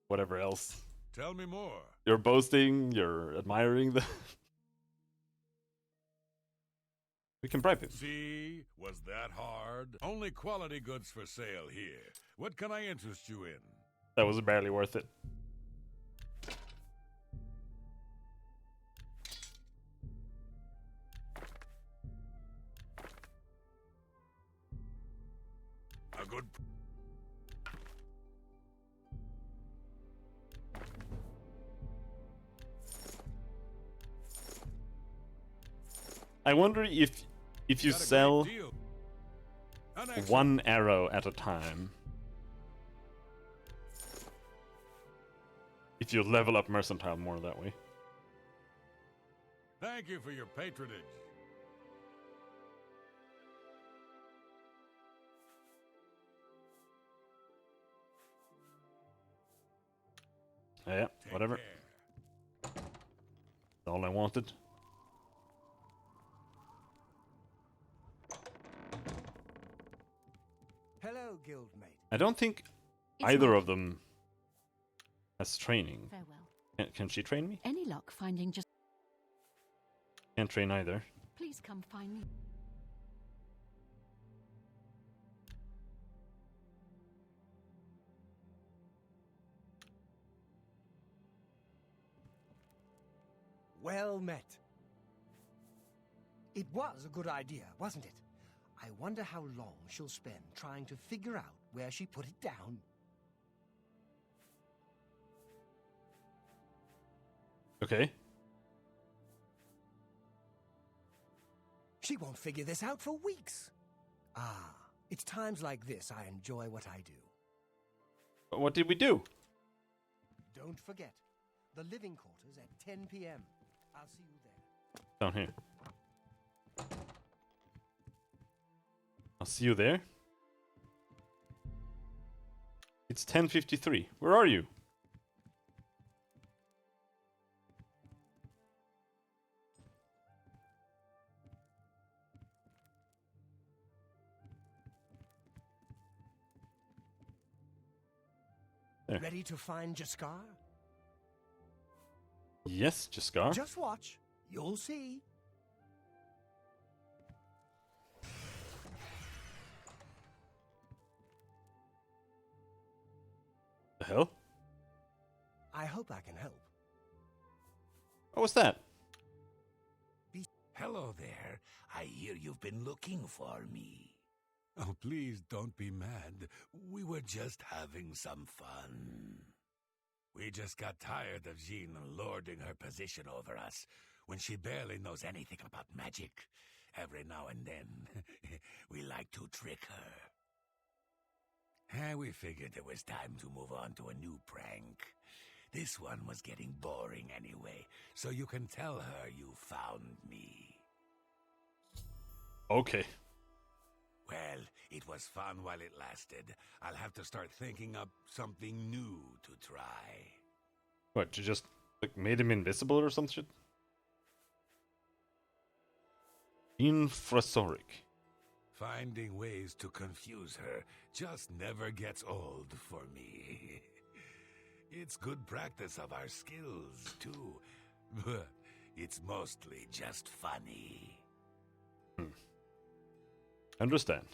whatever else. Tell me more. You're boasting, you're admiring them. We can bribe him. See, was that hard? Only quality goods for sale here. What can I interest you in? That was barely worth it. A good... I wonder if you Got a great sell deal. An excellent- one arrow at a time, if you level up mercantile more that way. Thank you for your patronage. Yeah, Take whatever. care. That's all I wanted. Hello, guildmate. I don't think It's either not- of them has training. Farewell. Can she train me? Any luck finding just... Can't train either. Please come find me. Well met. It was a good idea, wasn't it? I wonder how long she'll spend trying to figure out where she put it down. Okay. She won't figure this out for weeks. Ah, it's times like this I enjoy what I do. But what did we do? Don't forget, the living quarters at 10 p.m. I'll see you there. Down here. I'll see you there. It's 10:53. Where are you? There. Ready to find Jaskar? Yes, Jaskar. Just watch. You'll see. The hell? I hope I can help. What was that? Hello there. I hear you've been looking for me. Oh, please don't be mad. We were just having some fun. We just got tired of Jean lording her position over us when she barely knows anything about magic. Every now and then, we like to trick her. We figured it was time to move on to a new prank. This one was getting boring anyway, so you can tell her you found me. Okay. Well, it was fun while it lasted. I'll have to start thinking up something new to try. What, you just like made him invisible or some shit? Infrasoric. Finding ways to confuse her just never gets old for me. It's good practice of our skills, too. But it's mostly just funny. Understand.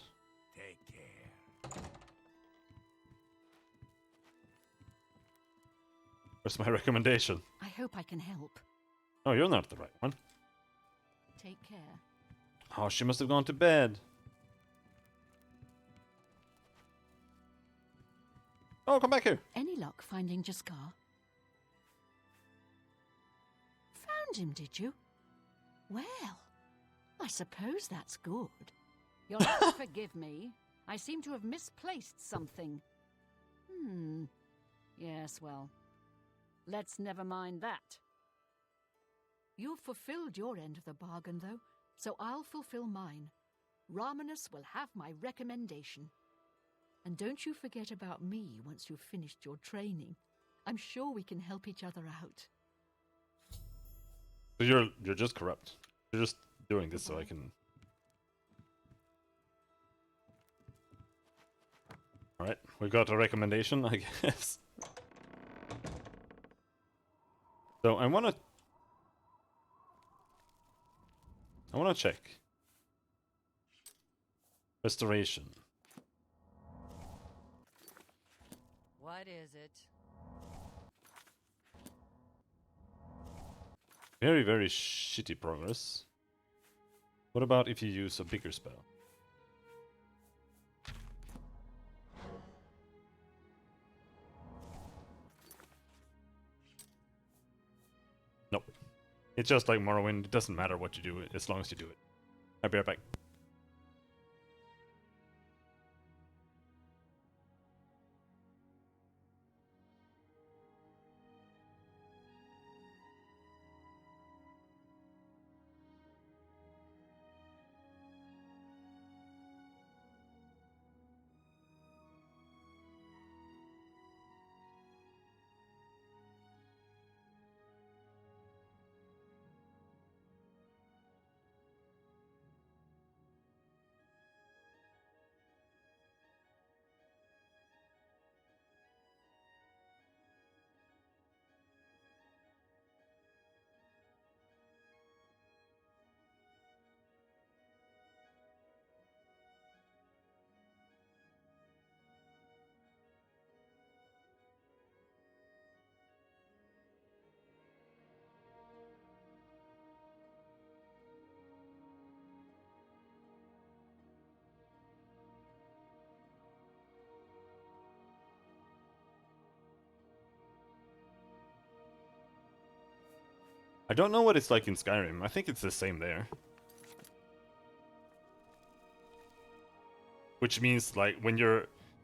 Take care. Where's my recommendation? I hope I can help. Oh, you're not the right one. Take care. Oh, she must have gone to bed. Oh, come back here. Any luck finding Jaskar? Found him, did you? Well, I suppose that's good. You'll have to forgive me. I seem to have misplaced something. Yes, well, let's never mind that. You've fulfilled your end of the bargain, though, so I'll fulfill mine. Ramanus will have my recommendation. And don't you forget about me once you've finished your training. I'm sure we can help each other out. So you're just corrupt. You're just doing this so I can... Alright, we got a recommendation, I guess. So I wanna check. Restoration. What is it? Very, very shitty progress. What about if you use a bigger spell? Nope. It's just like Morrowind, it doesn't matter what you do as long as you do it. I'll be right back. I don't know what it's like in Skyrim. I think it's the same there. Which means, like,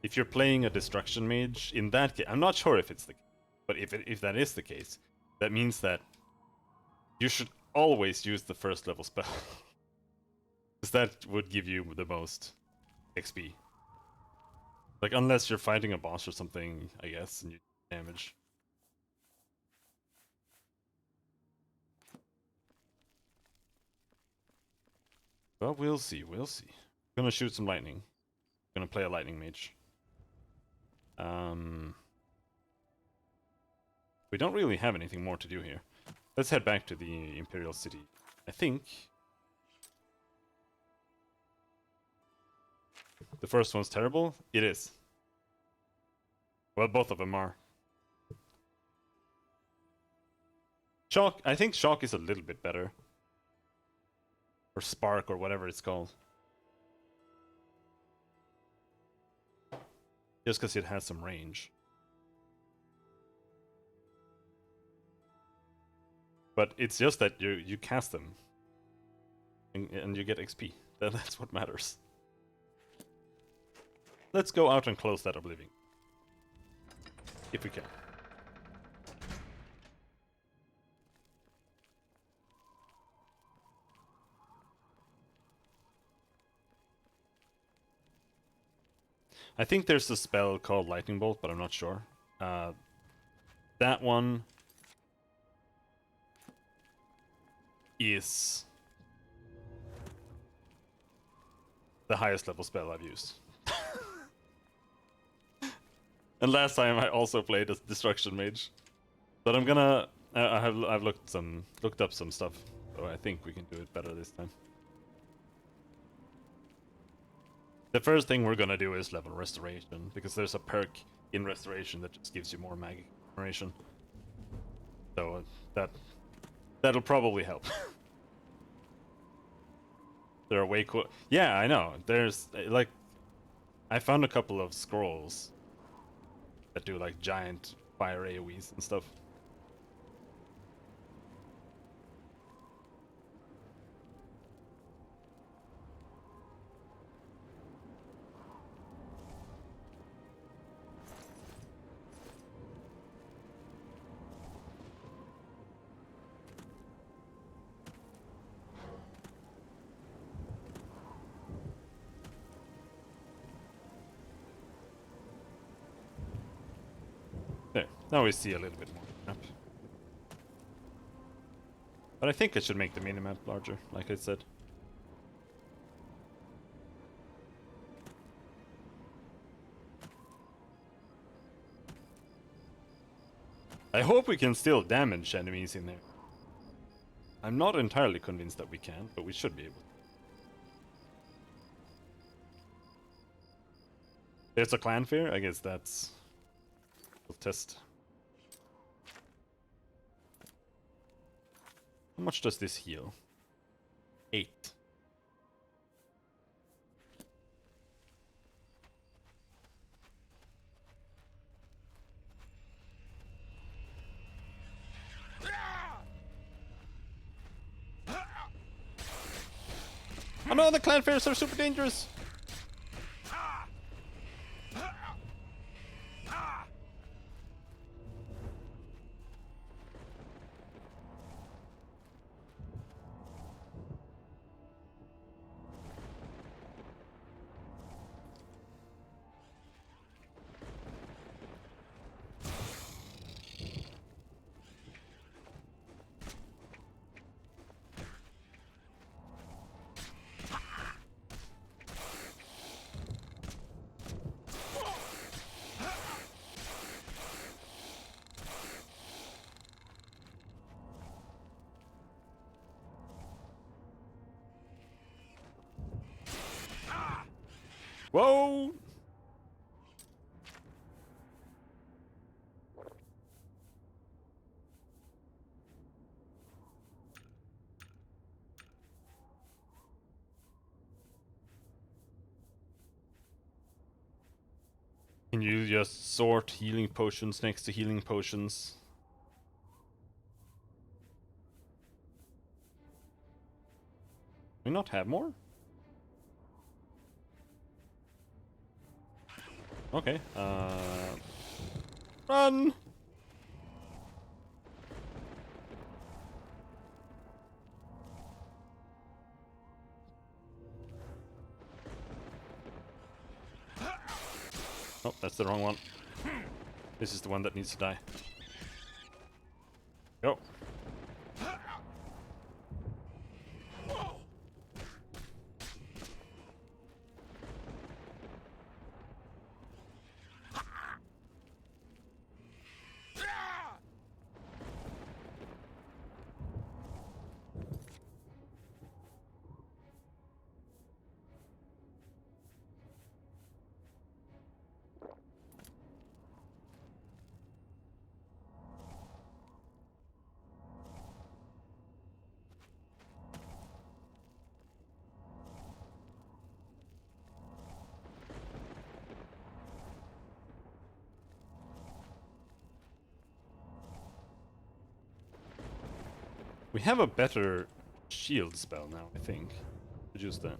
if you're playing a destruction mage, in that case, I'm not sure if it's the case, but if that is the case, that means that you should always use the first level spell. Because that would give you the most XP. Like, unless you're fighting a boss or something, I guess, and you damage. But we'll see, we'll see. Gonna shoot some lightning. Gonna play a lightning mage. We don't really have anything more to do here. Let's head back to the Imperial City. I think the first one's terrible. It is. Well, both of them are. Shock. I think Shock is a little bit better. Or Spark, or whatever it's called. Just because it has some range. But it's just that you cast them. And you get XP. That's what matters. Let's go out and close that Oblivion. If we can. I think there's a spell called Lightning Bolt, but I'm not sure. That one is the highest level spell I've used. And last time I also played as Destruction Mage. But I'm gonna... I've looked up some stuff, so I think we can do it better this time. The first thing we're gonna do is level Restoration, because there's a perk in Restoration that just gives you more magic restoration. So that'll probably help. There are way cool... Yeah, I know. There's, like... I found a couple of scrolls that do, like, giant fire AoEs and stuff. Now we see a little bit more map. But I think I should make the minimap larger, like I said. I hope we can still damage enemies in there. I'm not entirely convinced that we can, but we should be able to. There's a clan fair? I guess that's... We'll test. How much does this heal? 8. Oh no, the clan fairs are super dangerous! Whoa! Can you just sort healing potions next to healing potions? Do we not have more? Okay, run! Oh, that's the wrong one. This is the one that needs to die. Go. We have a better shield spell now, I think. Should use that.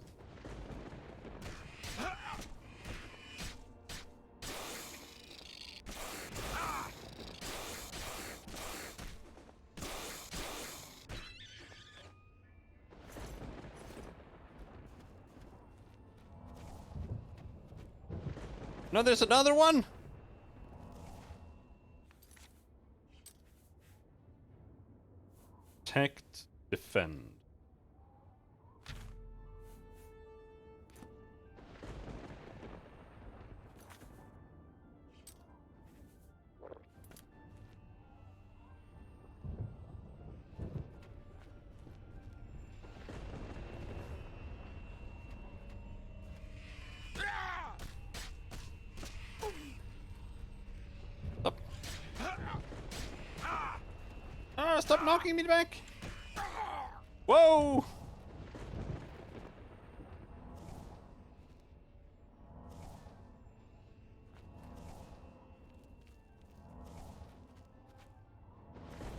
No, there's another one! Protect, defend. Stop. Ah, stop knocking me back! Whoa!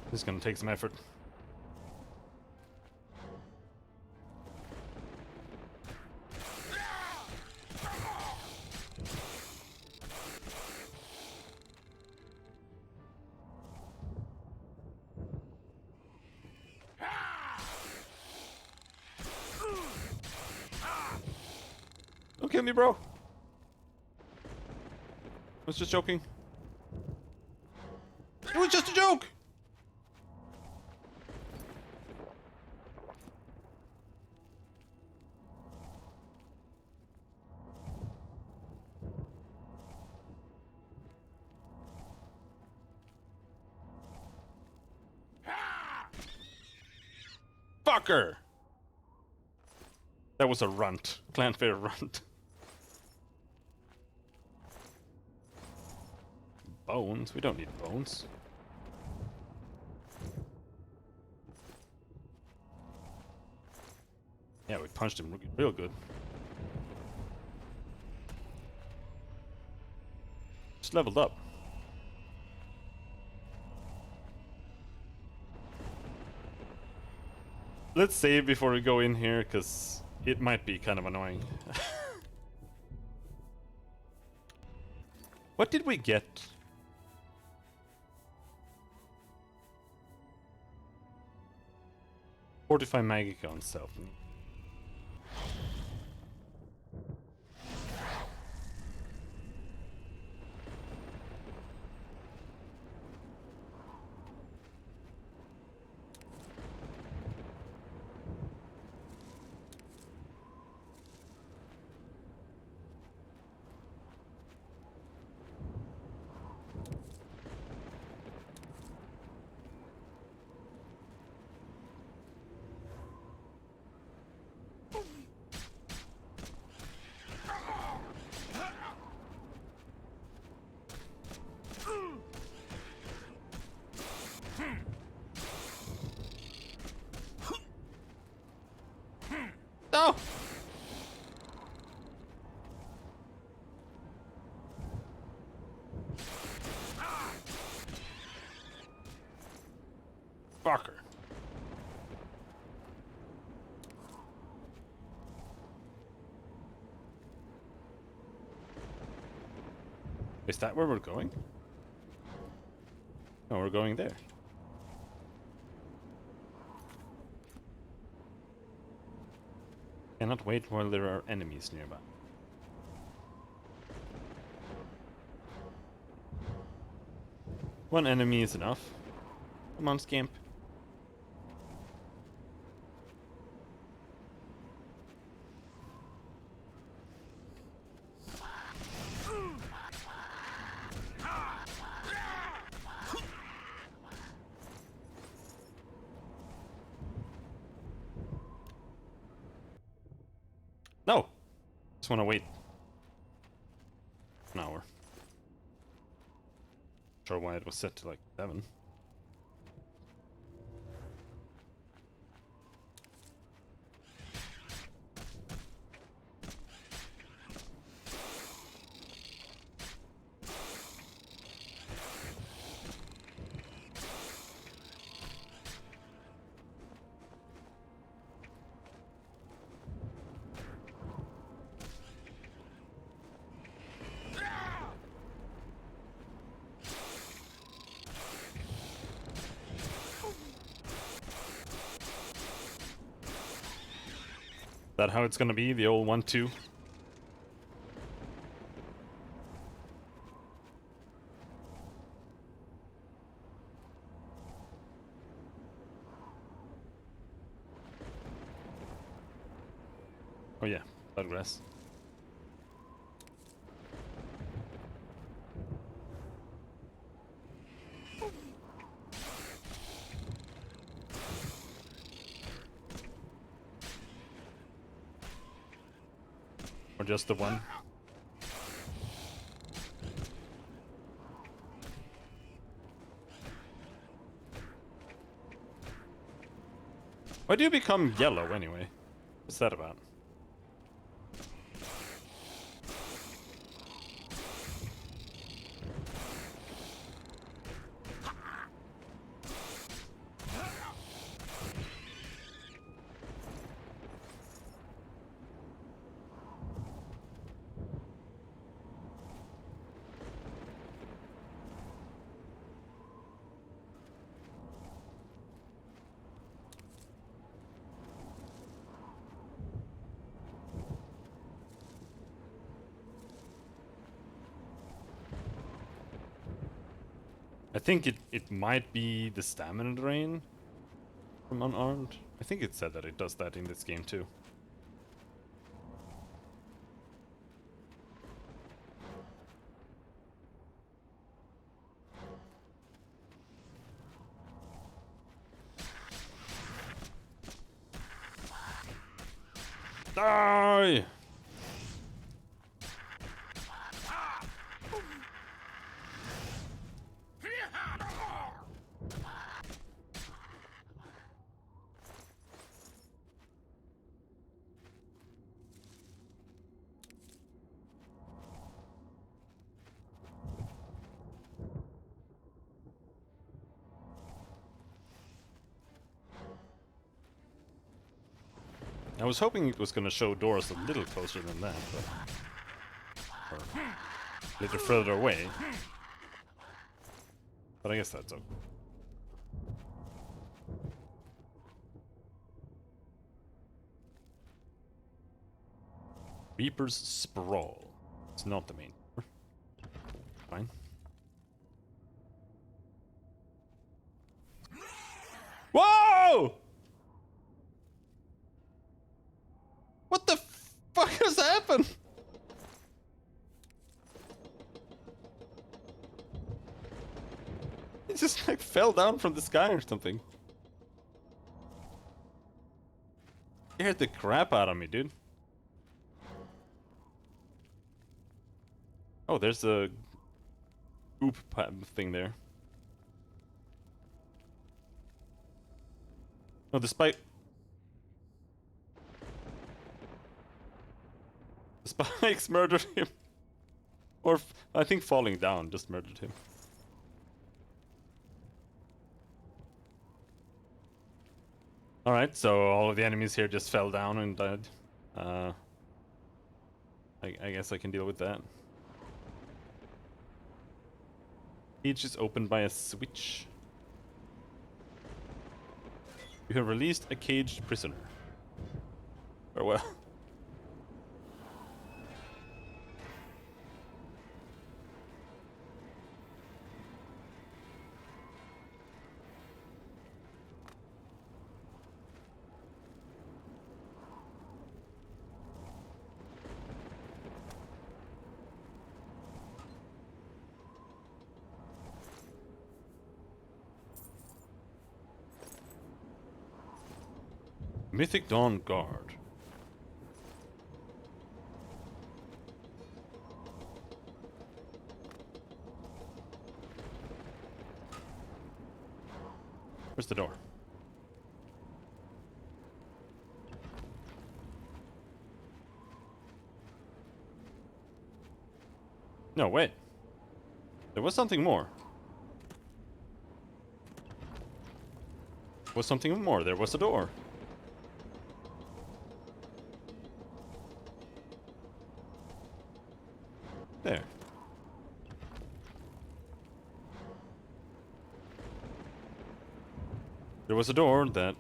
This is gonna take some effort. Don't kill me, bro. I was just joking. was just a joke! Fucker! That was a runt. Clanfair runt. Bones? We don't need bones. Yeah, we punched him real good. Just leveled up. Let's save before we go in here, because it might be kind of annoying. What did we get? Fortify Magica on self. No! Fucker. Is that where we're going? No, we're going there. Cannot wait while there are enemies nearby. One enemy is enough. Come on, scamp. No! Just want to wait an hour. Not sure why it was set to like 7. That how it's gonna be? The old 1-2? Oh yeah, bloodgrass. Or just the one? Why do you become yellow anyway? What's that about? I think it might be the stamina drain from unarmed. I think it said that it does that in this game too. Die! I was hoping it was gonna show doors a little closer than that, but... Or a little further away. But I guess that's okay. Reaper's Sprawl. It's not the main door. Fine. Whoa! What the fuck has happened? It just like fell down from the sky or something. Scared the crap out of me, dude. Oh, there's a goop thing there. Oh, the spikes murdered him. Or, I think falling down just murdered him. Alright, so all of the enemies here just fell down and died. I guess I can deal with that. Each is opened by a switch. You have released a caged prisoner. Farewell. Mythic Dawn Guard. Where's the door? No, wait. There was something more. There was something more. There was a door. There. There was a door that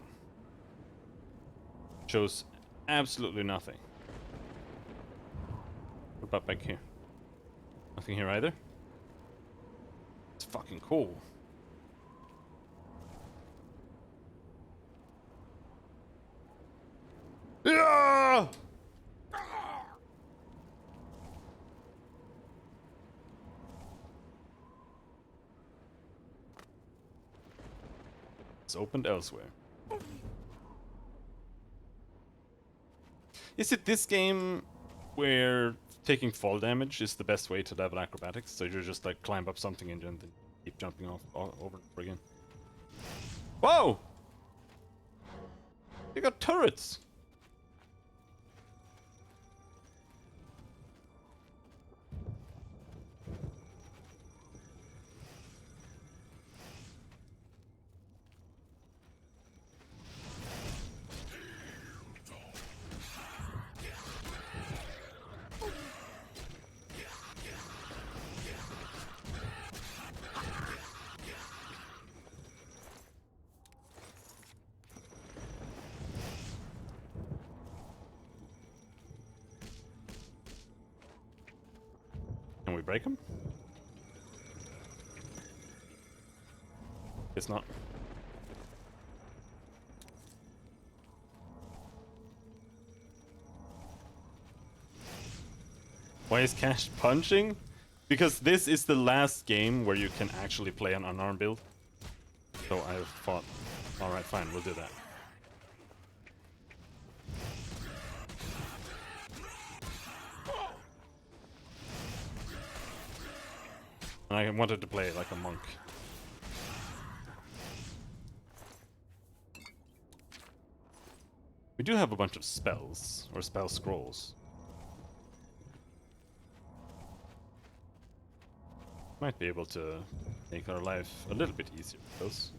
shows absolutely nothing. What about back here? Nothing here either? It's fucking cool. Yeah! It's opened elsewhere. Is it this game where taking fall damage is the best way to level acrobatics? So you just like climb up something and then keep jumping off over and over again. Whoa! You got turrets! Can we break them? It's not. Why is Cash punching? Because this is the last game where you can actually play an unarmed build. So I thought, alright, fine, we'll do that. And I wanted to play like a monk. We do have a bunch of spells, or spell scrolls. Might be able to make our life a little bit easier with those.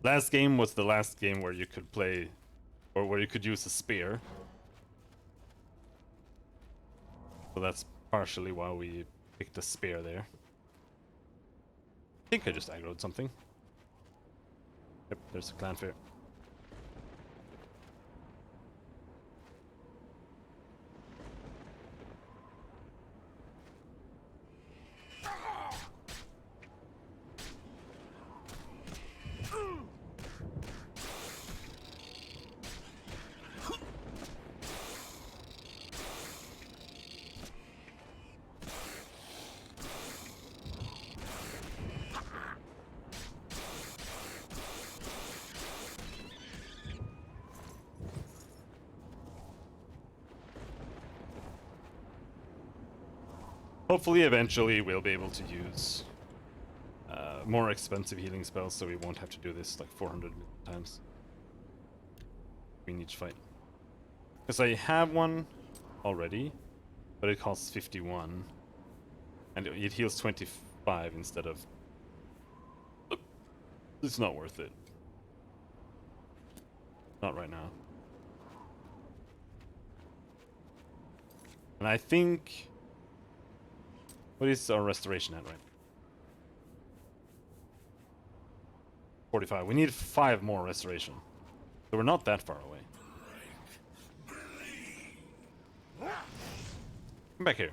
Last game was the last game where you could play, or where you could use a spear. So that's partially why we picked a spear there. I think I just aggroed something. Yep, there's a clan fair. Hopefully, eventually, we'll be able to use more expensive healing spells, so we won't have to do this like 400 times in each fight. Because I have one already, but it costs 51, and it heals 25 instead of... It's not worth it. Not right now. And I think... What is our restoration at right now? 45. We need 5 more restoration. So we're not that far away. Come back here.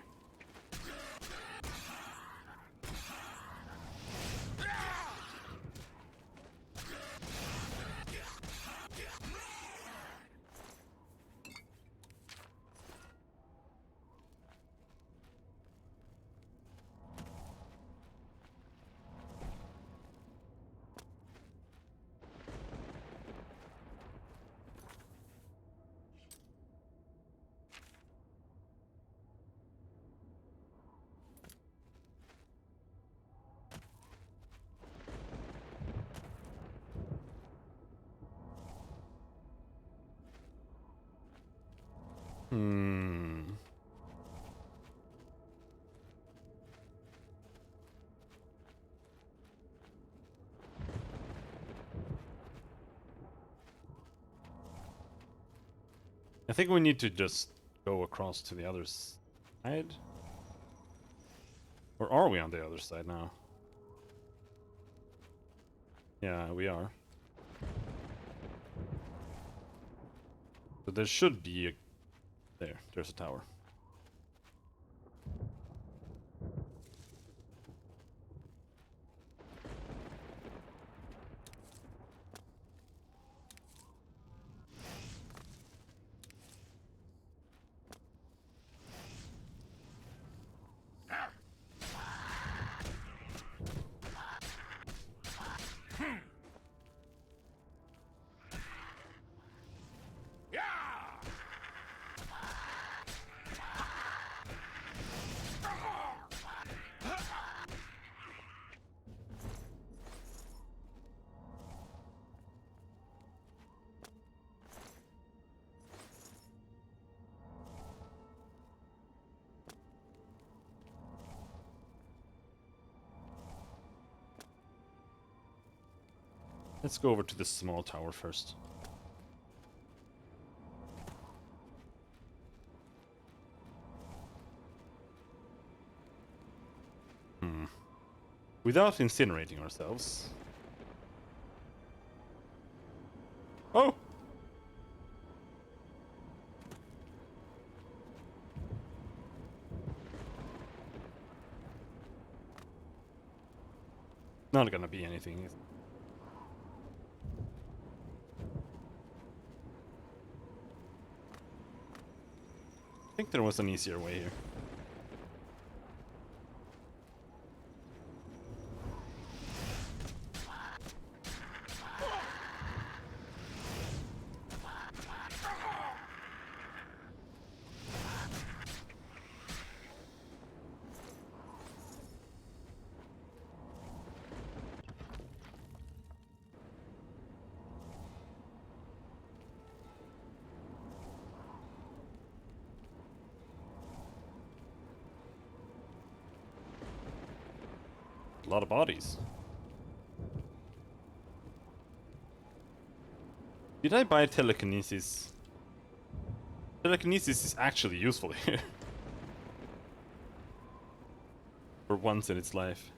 I think we need to just go across to the other side. Or are we on the other side now? Yeah, we are. So there should be a... There's a tower. Let's go over to this small tower first. Without incinerating ourselves. Oh! Not gonna be anything. I think there was an easier way here. A lot of bodies. Did I buy telekinesis? Telekinesis is actually useful here. For once in its life.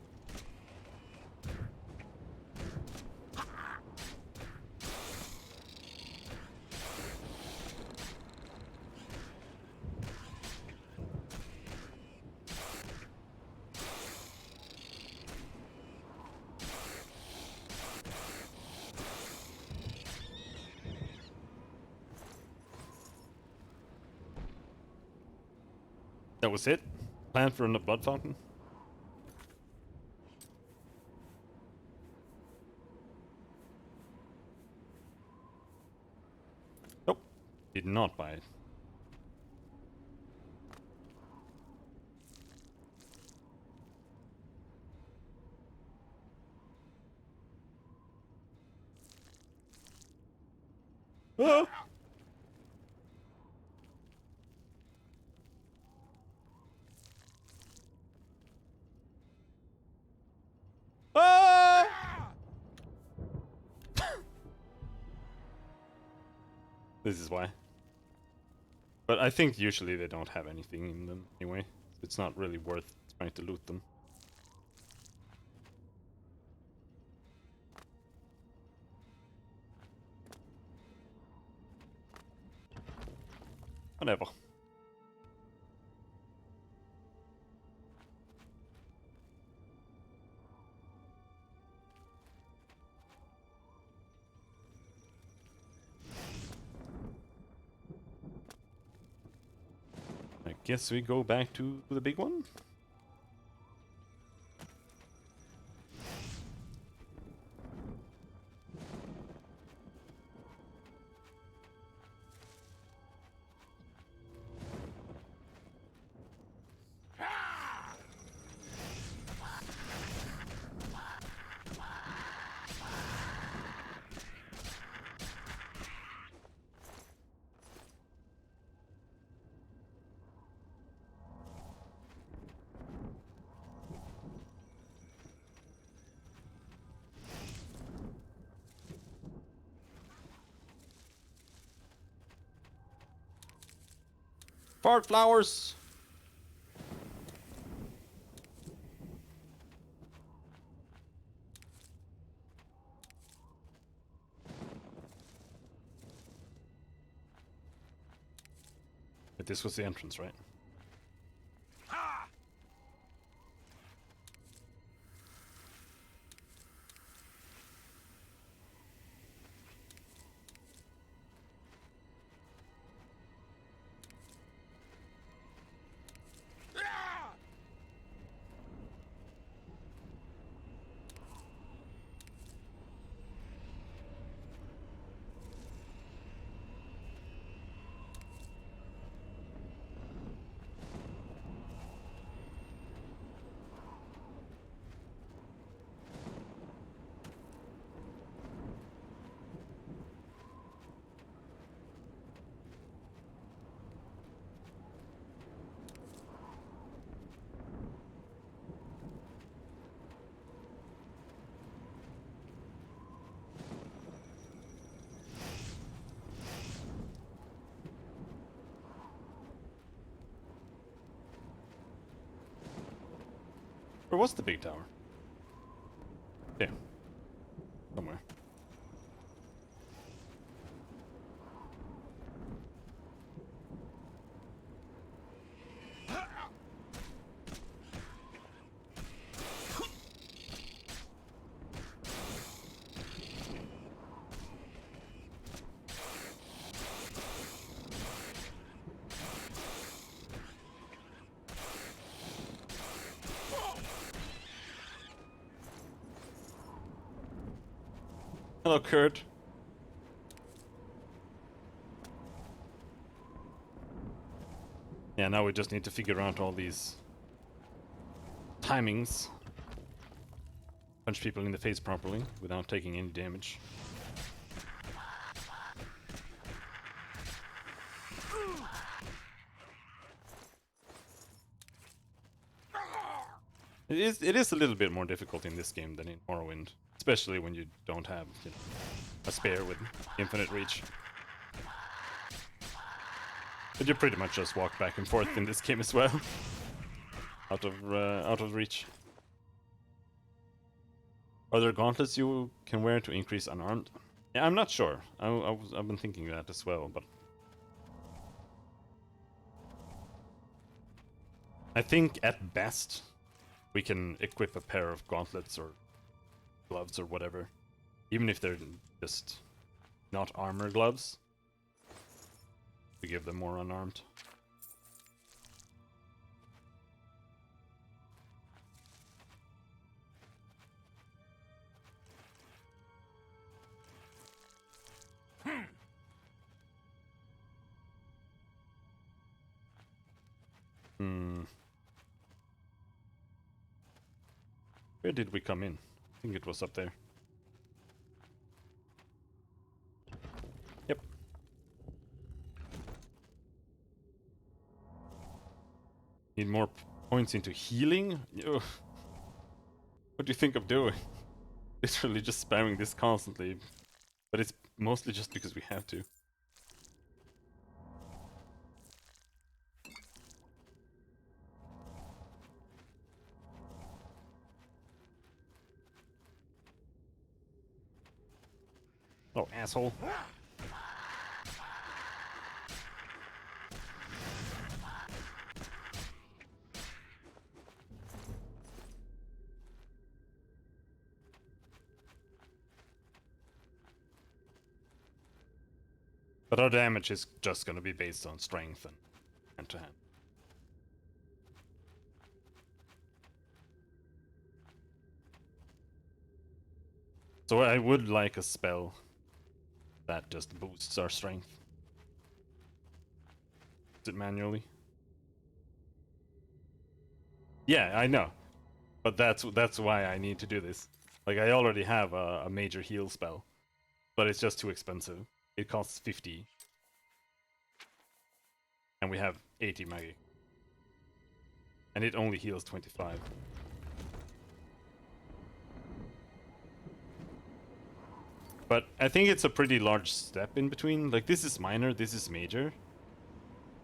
That was it? Plan for a blood fountain? Nope. Did not buy it. Ah! Ah! This is why. But I think usually they don't have anything in them anyway. It's not really worth trying to loot them. Whatever. I guess we go back to the big one. Fart flowers! But this was the entrance, right? Where was the big tower? Yeah. Somewhere. Hello, Kurt. Yeah, now we just need to figure out all these timings. Punch people in the face properly without taking any damage. It is a little bit more difficult in this game than in Morrowind, especially when you don't have, you know, a spear with infinite reach. But you pretty much just walk back and forth in this game as well, out of reach. Are there gauntlets you can wear to increase unarmed? Yeah, I'm not sure. I've been thinking that as well, but I think at best we can equip a pair of gauntlets or gloves or whatever, even if they're just not armor gloves, to give them more unarmed. Where did we come in? I think it was up there. Yep. Need more points into healing? Yo. What do you think of doing? Literally just spamming this constantly. But it's mostly just because we have to. Oh, asshole. But our damage is just gonna be based on strength and hand-to-hand. So I would like a spell that just boosts our strength. Is it manually? Yeah, I know. But that's why I need to do this. Like, I already have a major heal spell, but it's just too expensive. It costs 50. And we have 80 magic. And it only heals 25. But I think it's a pretty large step in between. Like, this is minor, this is major.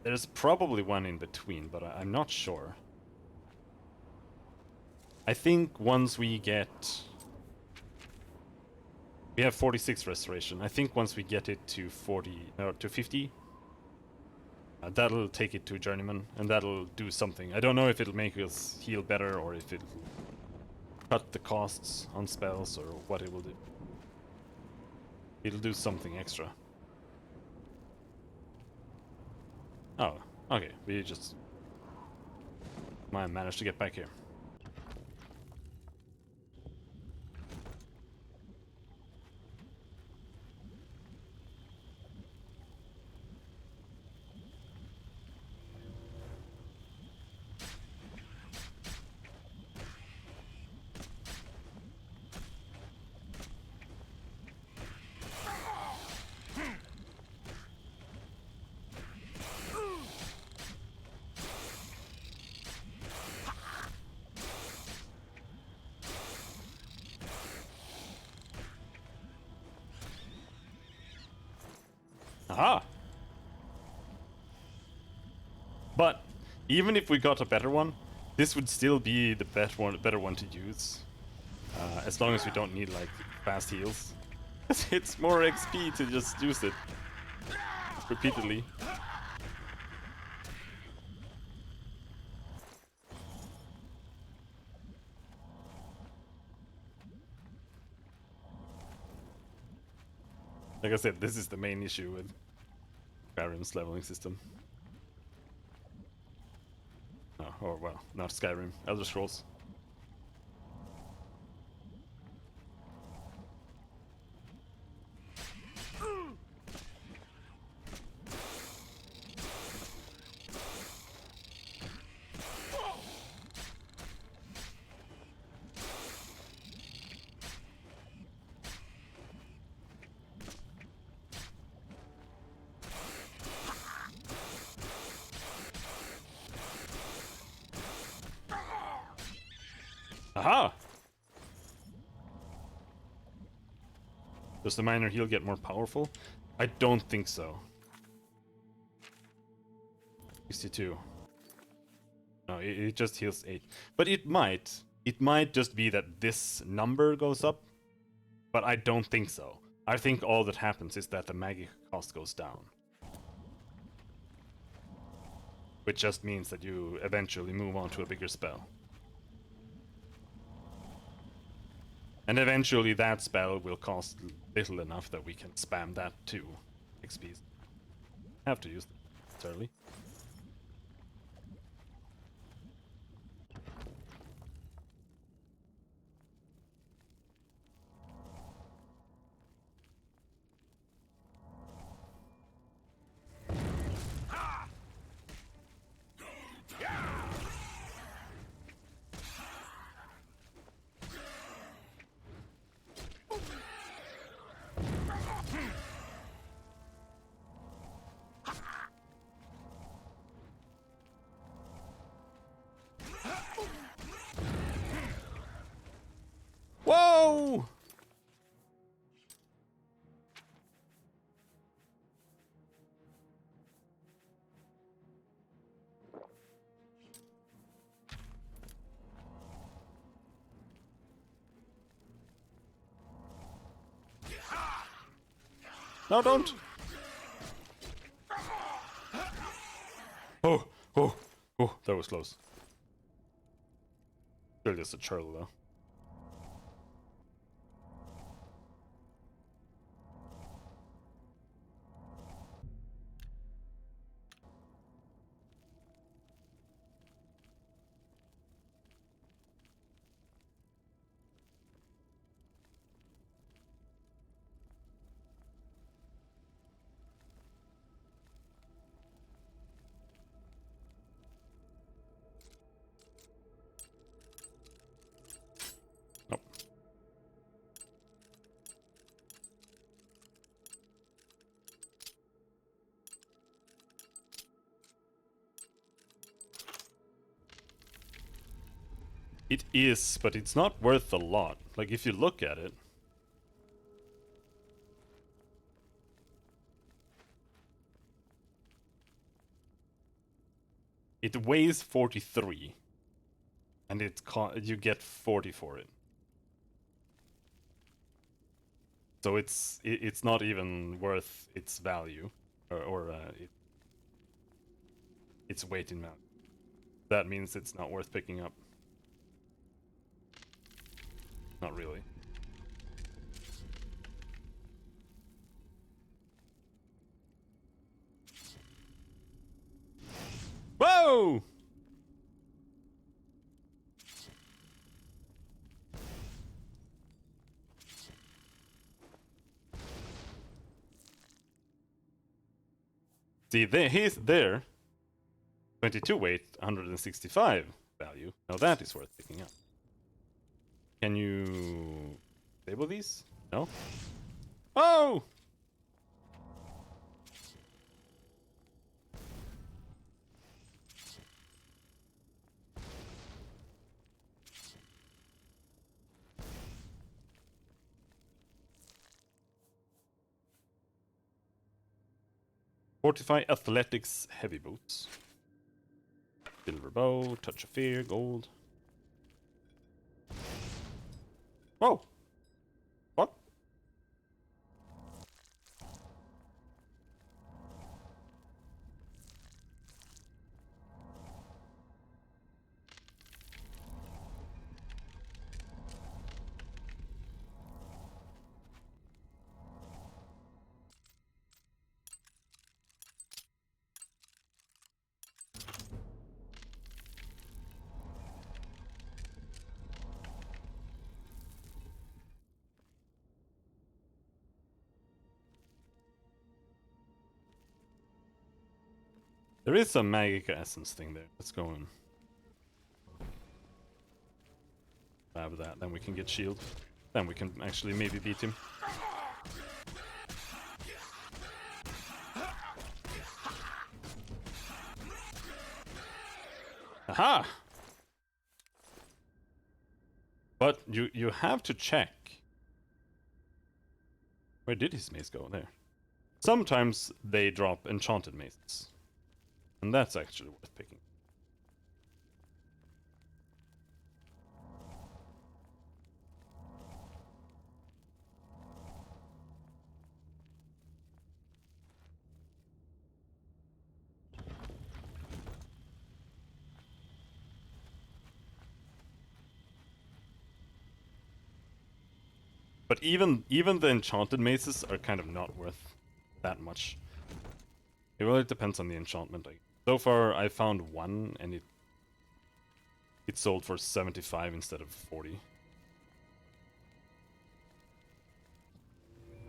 There's probably one in between, but I'm not sure. I think once we get... We have 46 restoration. I think once we get it to 40, or to 50, that'll take it to Journeyman, and that'll do something. I don't know if it'll make us heal better, or if it'll cut the costs on spells, or what it will do. It'll do something extra. Oh, okay. We just... managed to get back here. Aha! But even if we got a better one, this would still be the better one to use. As long as we don't need like fast heals. It's more XP to just use it repeatedly. Like I said, this is the main issue with Skyrim's leveling system. Oh, or well, not Skyrim, Elder Scrolls. Aha! Does the minor heal get more powerful? I don't think so. 62. No, it just heals 8. But it might. It might just be that this number goes up. But I don't think so. I think all that happens is that the magic cost goes down. Which just means that you eventually move on to a bigger spell. And eventually that spell will cost little enough that we can spam that too. XP. Have to use it necessarily. Whoa! No, don't! Oh, oh, oh, that was close. Still just a churl though. Nope. It is, but it's not worth a lot. Like, if you look at it. It weighs 43. And you get 40 for it. So it's not even worth its value. Or its weight in value. That means it's not worth picking up. Not really. Whoa! See, he's there. 22 weight, 165 value. Now that is worth picking up. Can you disable these? No? Oh! Fortify Athletics Heavy Boots. Silver Bow, Touch of Fear, Gold. Oh! What? There is some magic essence thing there. Let's go and grab that. Then we can get shield. Then we can actually maybe beat him. Aha! But you have to check. Where did his mace go? There. Sometimes they drop enchanted maces. And that's actually worth picking. But even the enchanted maces are kind of not worth that much. It really depends on the enchantment. So far, I found one, and it sold for 75 instead of 40,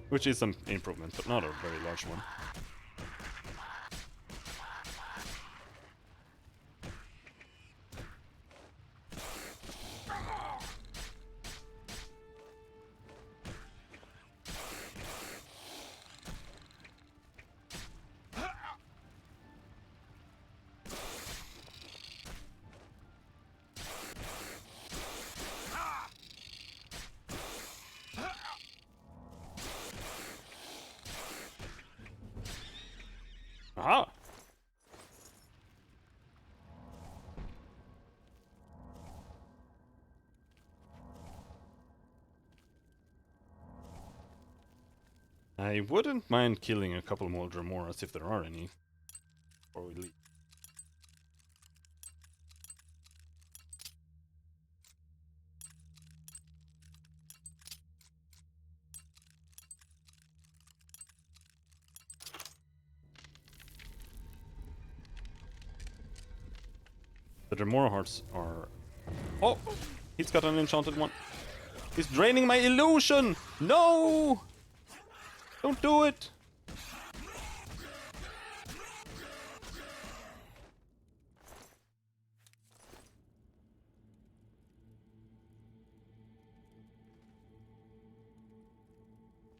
which is an improvement, but not a very large one. Aha! I wouldn't mind killing a couple more Dramoras if there are any, before we leave. The Dremora hearts are... Oh! He's got an enchanted one. He's draining my illusion! No! Don't do it!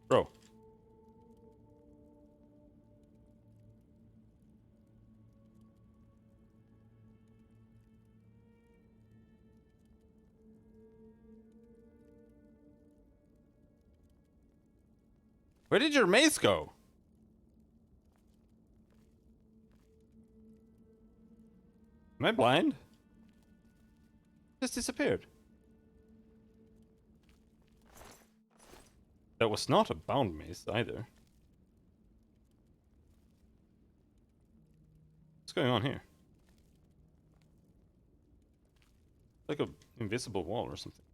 Bro. Where did your mace go? Am I blind? Just disappeared. That was not a bound mace either. What's going on here? Like an invisible wall or something.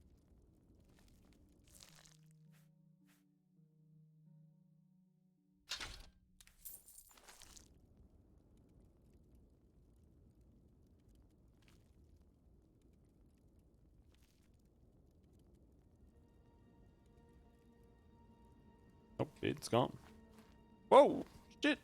Oh, it's gone. Whoa! Shit!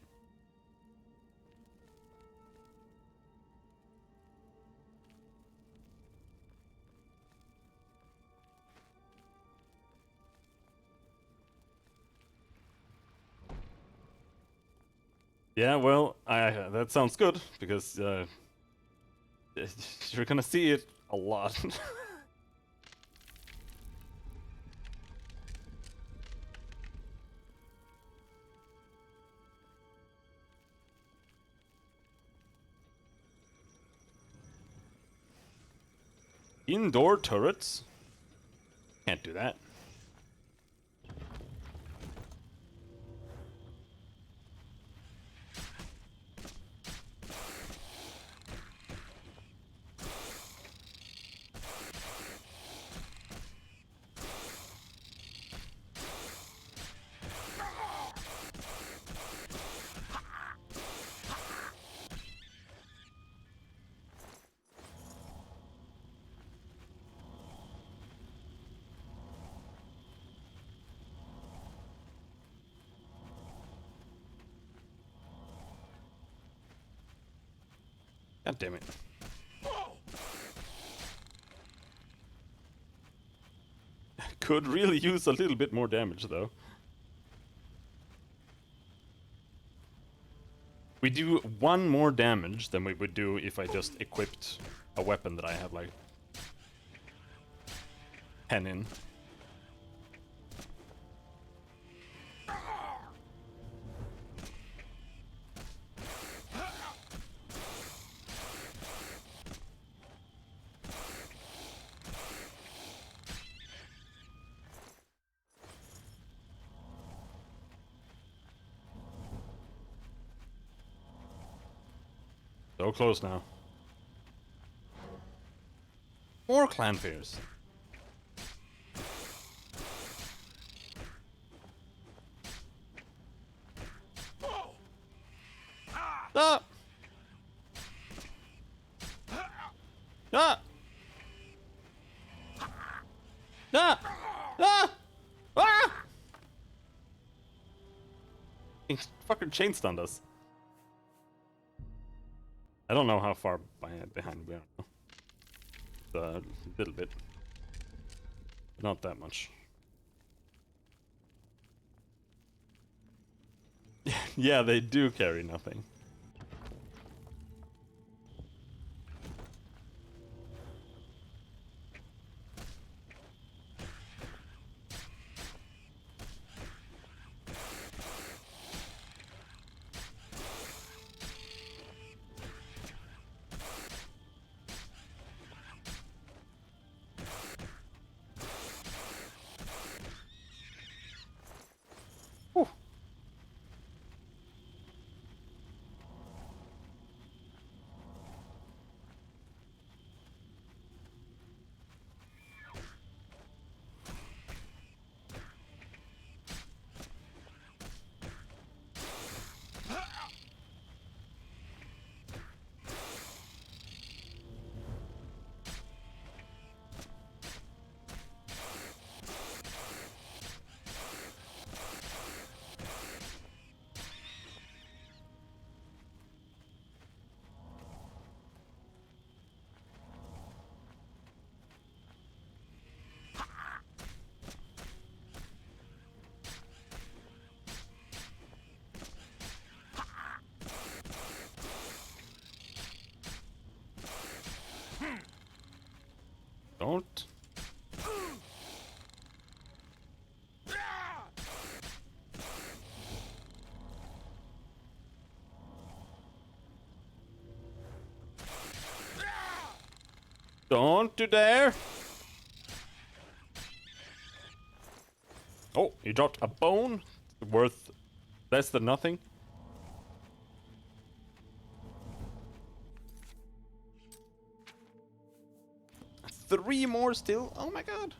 Yeah, well, that sounds good, because you're gonna see it a lot. Indoor turrets? Can't do that. God damn it. Could really use a little bit more damage, though. We do 1 more damage than we would do if I just equipped a weapon that I have, like, pen in. So close now. More clan fairs. Ah! Ah! Ah! Ah! Ah! He fucking chain stunned us. I don't know how far behind we are. A little bit. Not that much. Yeah, they do carry nothing. Whew. Don't. Don't you dare! Oh, you dropped a bone worth less than nothing. Three more still? Oh my god.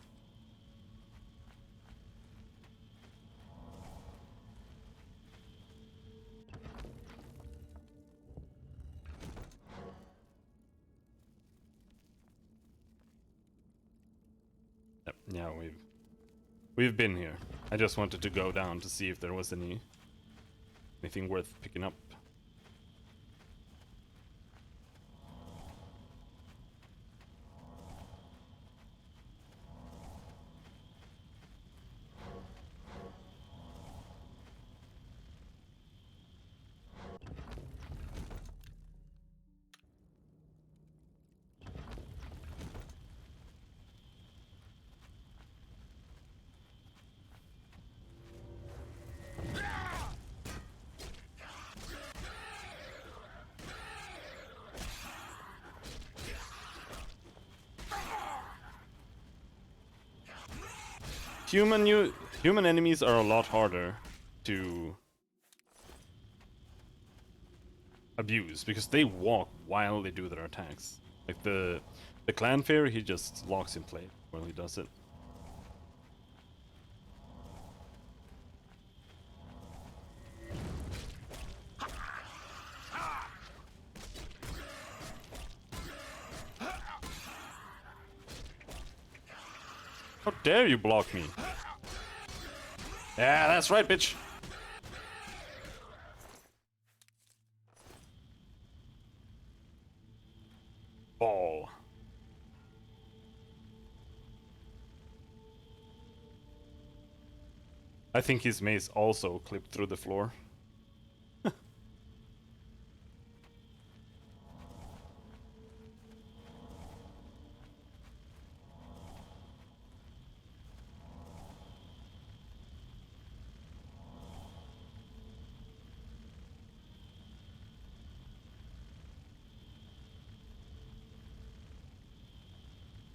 Yep, yeah, we've been here. I just wanted to go down to see if there was anything worth picking up. Human enemies are a lot harder to abuse because they walk while they do their attacks. Like the clan fairy, he just locks in place while he does it. How dare you block me? Yeah, that's right, bitch. Ball. I think his mace also clipped through the floor.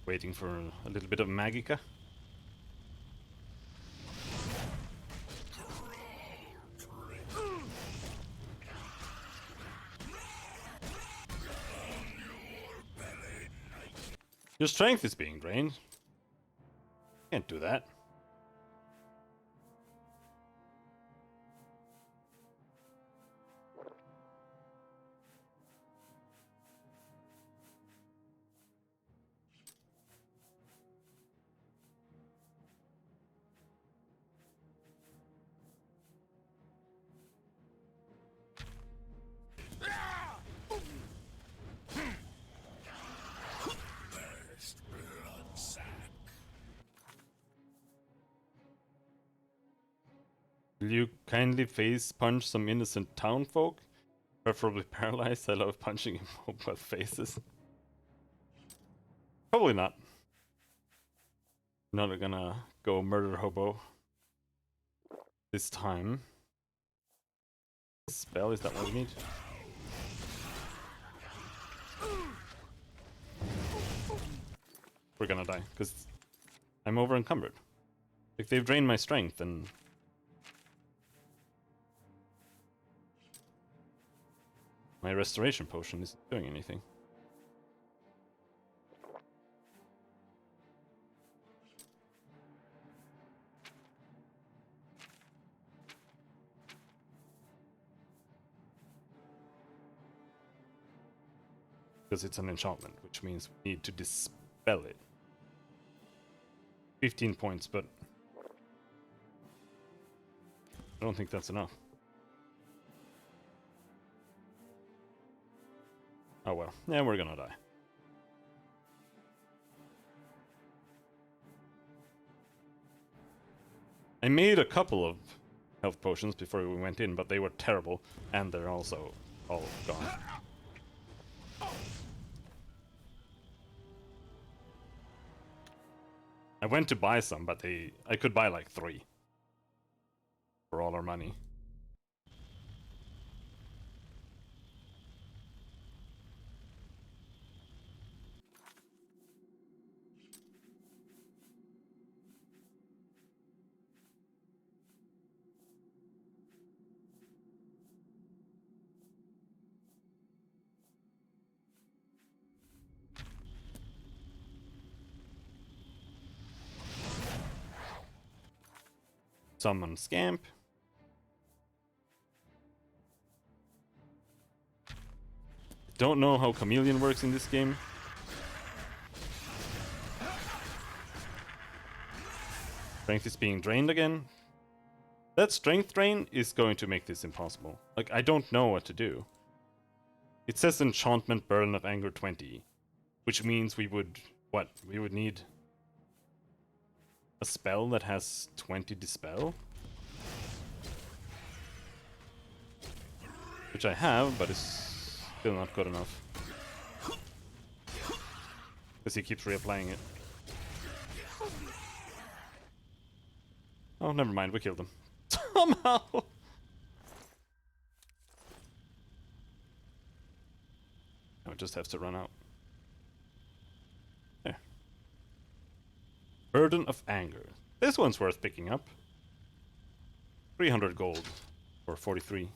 Waiting for a little bit of Magica. Your strength is being drained. Can't do that. Will you kindly face punch some innocent townfolk? Preferably paralyzed. I love punching immobile faces. Probably not. Not gonna go murder hobo this time. Spell, is that what we need? We're gonna die, because I'm over encumbered. If they've drained my strength, then my restoration potion isn't doing anything. Because it's an enchantment, which means we need to dispel it. 15 points, but I don't think that's enough. Oh well, yeah, we're gonna die. I made a couple of health potions before we went in, but they were terrible, and they're also all gone. I went to buy some, but I could buy like 3 for all our money. Summon Scamp. Don't know how Chameleon works in this game. Strength is being drained again. That strength drain is going to make this impossible. Like, I don't know what to do. It says enchantment burden of anger 20, which means we would, what? We would need a spell that has 20 dispel? Which I have, but it's still not good enough. Because he keeps reapplying it. Oh, never mind, we killed him. Somehow! I would just have to run out. There. Burden of Anger. This one's worth picking up. 300 gold for 43.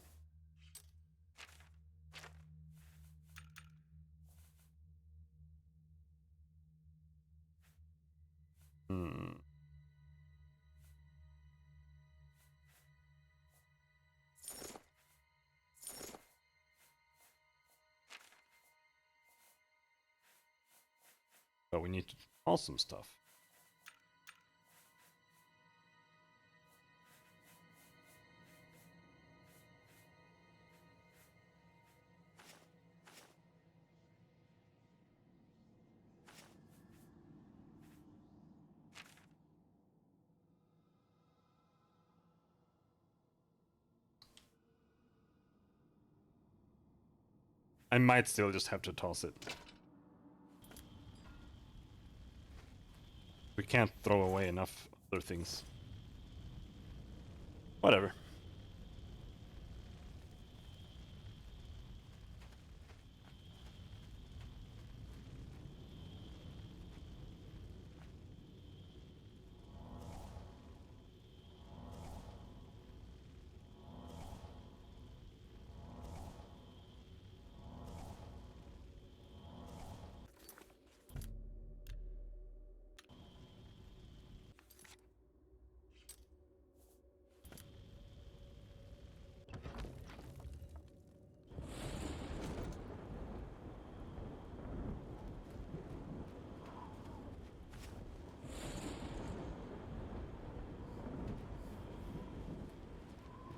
But we need to haul some stuff. I might still just have to toss it. We can't throw away enough other things. Whatever.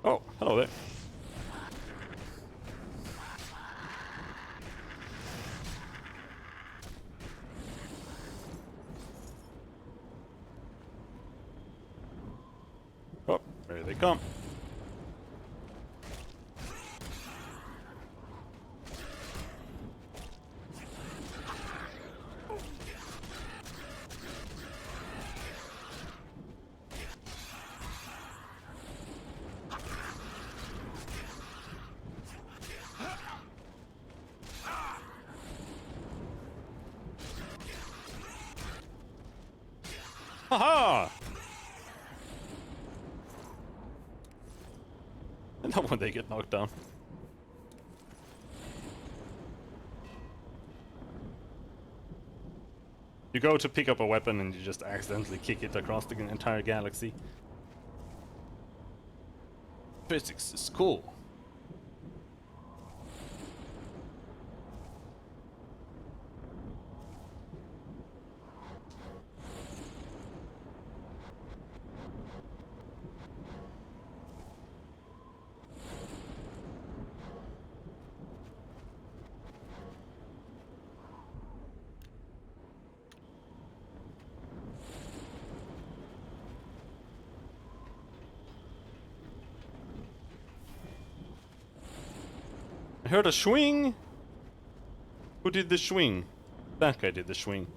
Oh, hello there. Oh, there they come. Haha! I love when they get knocked down. You go to pick up a weapon and you just accidentally kick it across the entire galaxy. Physics is cool. I heard a swing. Who did the swing? That guy did the swing.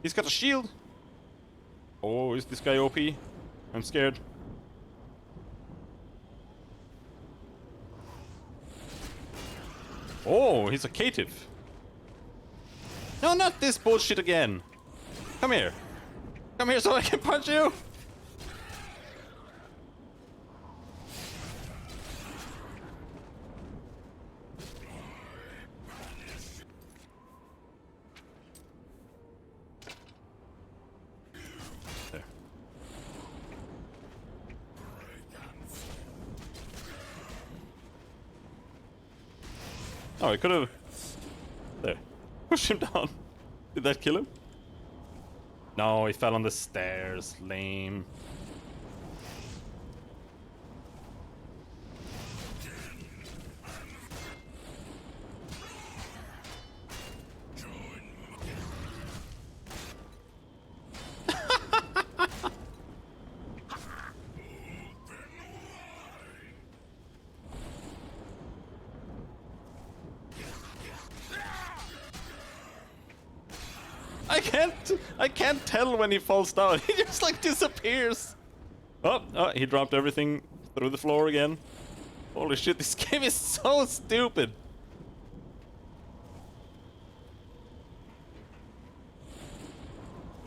He's got a shield. Oh, is this guy OP? I'm scared. Oh, he's a caitiff. No, not this bullshit again. Come here. Come here so I can punch you. There. Oh, I could have... There. Push him down. Did that kill him? No, he fell on the stairs. Lame. I can't tell when he falls down. He just like disappears. Oh, he dropped everything through the floor again. Holy shit, this game is so stupid.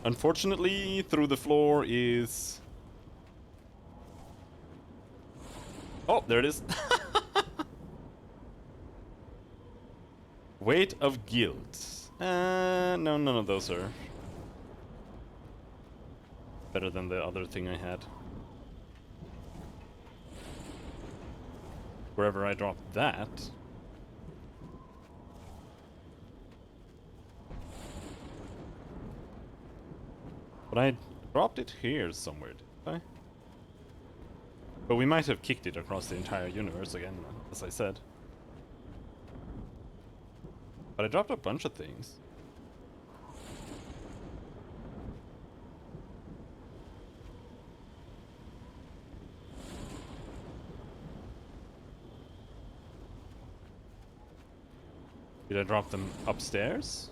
Unfortunately, through the floor is... Oh, there it is. Weight of Guilt. No, none of those are better than the other thing I had. Wherever I dropped that. But I dropped it here somewhere, did I? But we might have kicked it across the entire universe again, as I said. But I dropped a bunch of things. Did I drop them upstairs?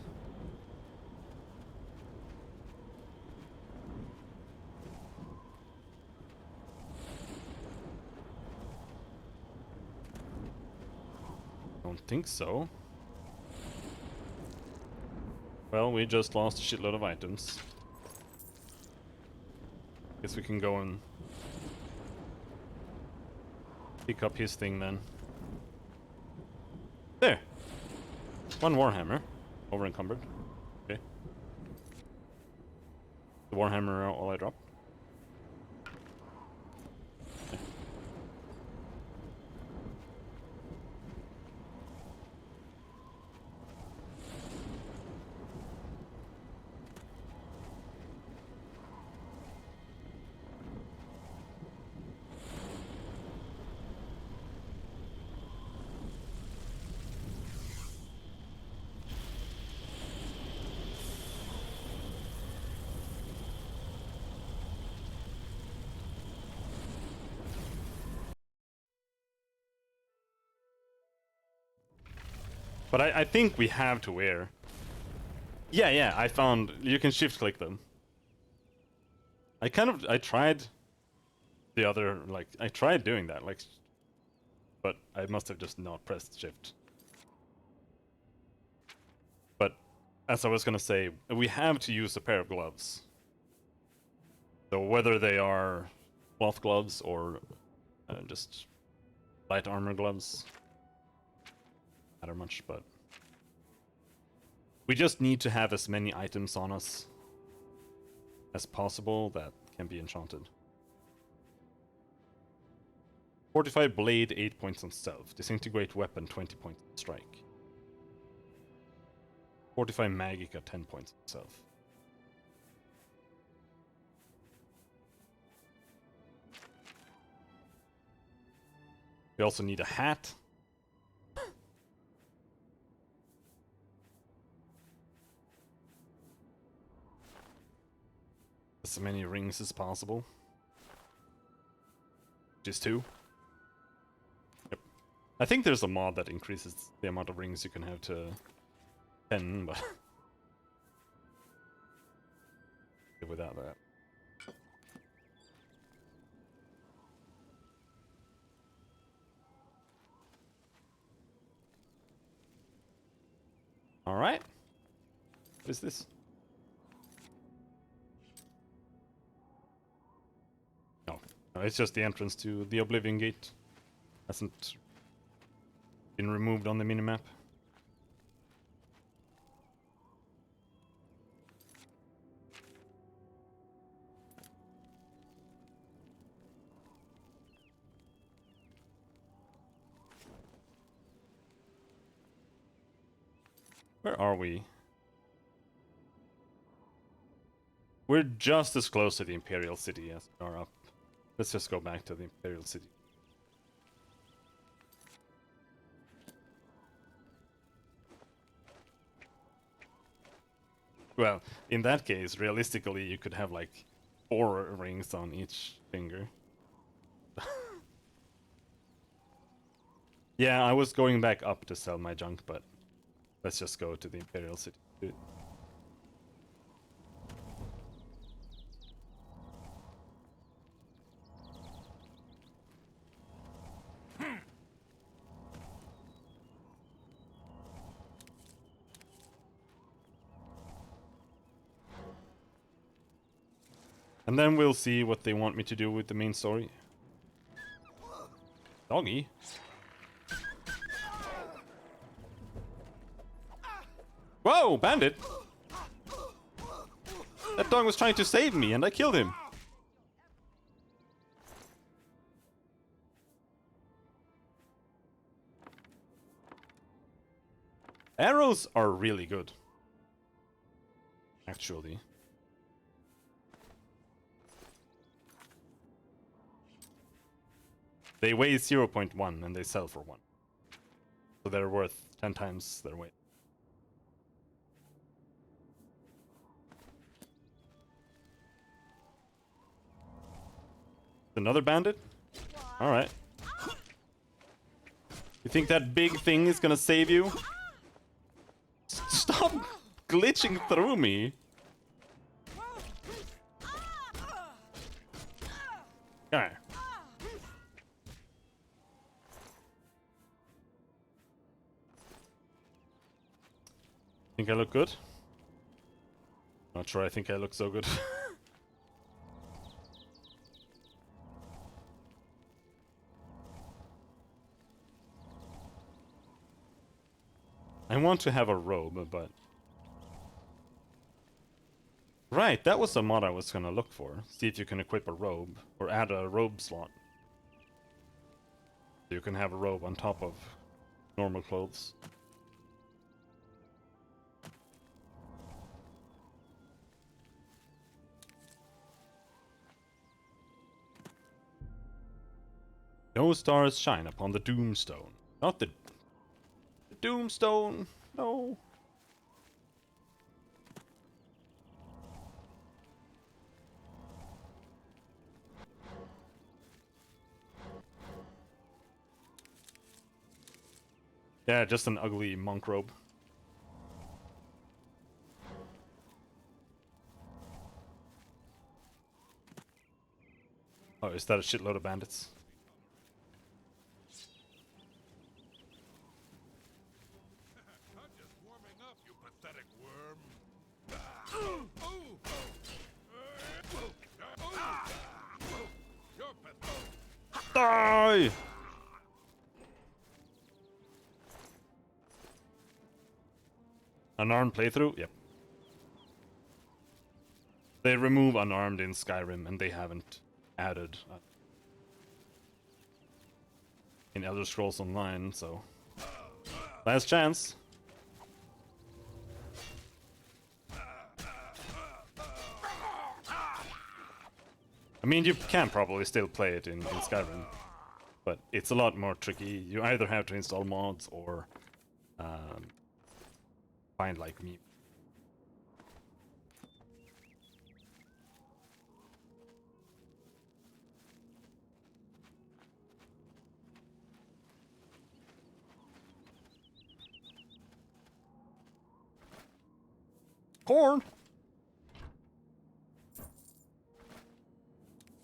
Don't think so. Well, we just lost a shitload of items. Guess we can go and pick up his thing then. There! One Warhammer. Over encumbered. Okay. The Warhammer all I dropped. Okay. But I think we have to wear. Yeah, I found you can shift click them. I tried the other, like, I tried doing that, like, but I must have just not pressed shift. But as I was gonna say, we have to use a pair of gloves. So whether they are cloth gloves or just light armor gloves, matter much, but we just need to have as many items on us as possible that can be enchanted. Fortified blade, 8 points on stealth. Disintegrate weapon, 20 points on strike. Fortified magica, 10 points on stealth. We also need a hat. As many rings as possible. Just 2. Yep. I think there's a mod that increases the amount of rings you can have to 10, but without that. Alright. What is this? No, it's just the entrance to the Oblivion gate. Hasn't been removed on the minimap. Where are we? We're just as close to the Imperial City as we are up. Let's just go back to the Imperial City. Well, in that case, realistically, you could have like 4 rings on each finger. Yeah, I was going back up to sell my junk, but let's just go to the Imperial City. And then we'll see what they want me to do with the main story. Doggy? Whoa, bandit! That dog was trying to save me and I killed him. Arrows are really good. Actually. They weigh 0.1 and they sell for 1. So they're worth 10 times their weight. Another bandit? Alright. You think that big thing is gonna save you? Stop glitching through me! Alright. Think I look good? Not sure I think I look so good. I want to have a robe, but... Right, that was the mod I was gonna look for. See if you can equip a robe, or add a robe slot. So you can have a robe on top of normal clothes. No stars shine upon the Doomstone. Not the Doomstone. No. Yeah, just an ugly monk robe. Oh, is that a shitload of bandits? I'm just warming up, you pathetic worm. You're pathetic. Die! Unarmed playthrough? Yep. They remove unarmed in Skyrim, and they haven't added in Elder Scrolls Online, so last chance. I mean, you can probably still play it in Skyrim, but it's a lot more tricky. You either have to install mods or find like me. Corn!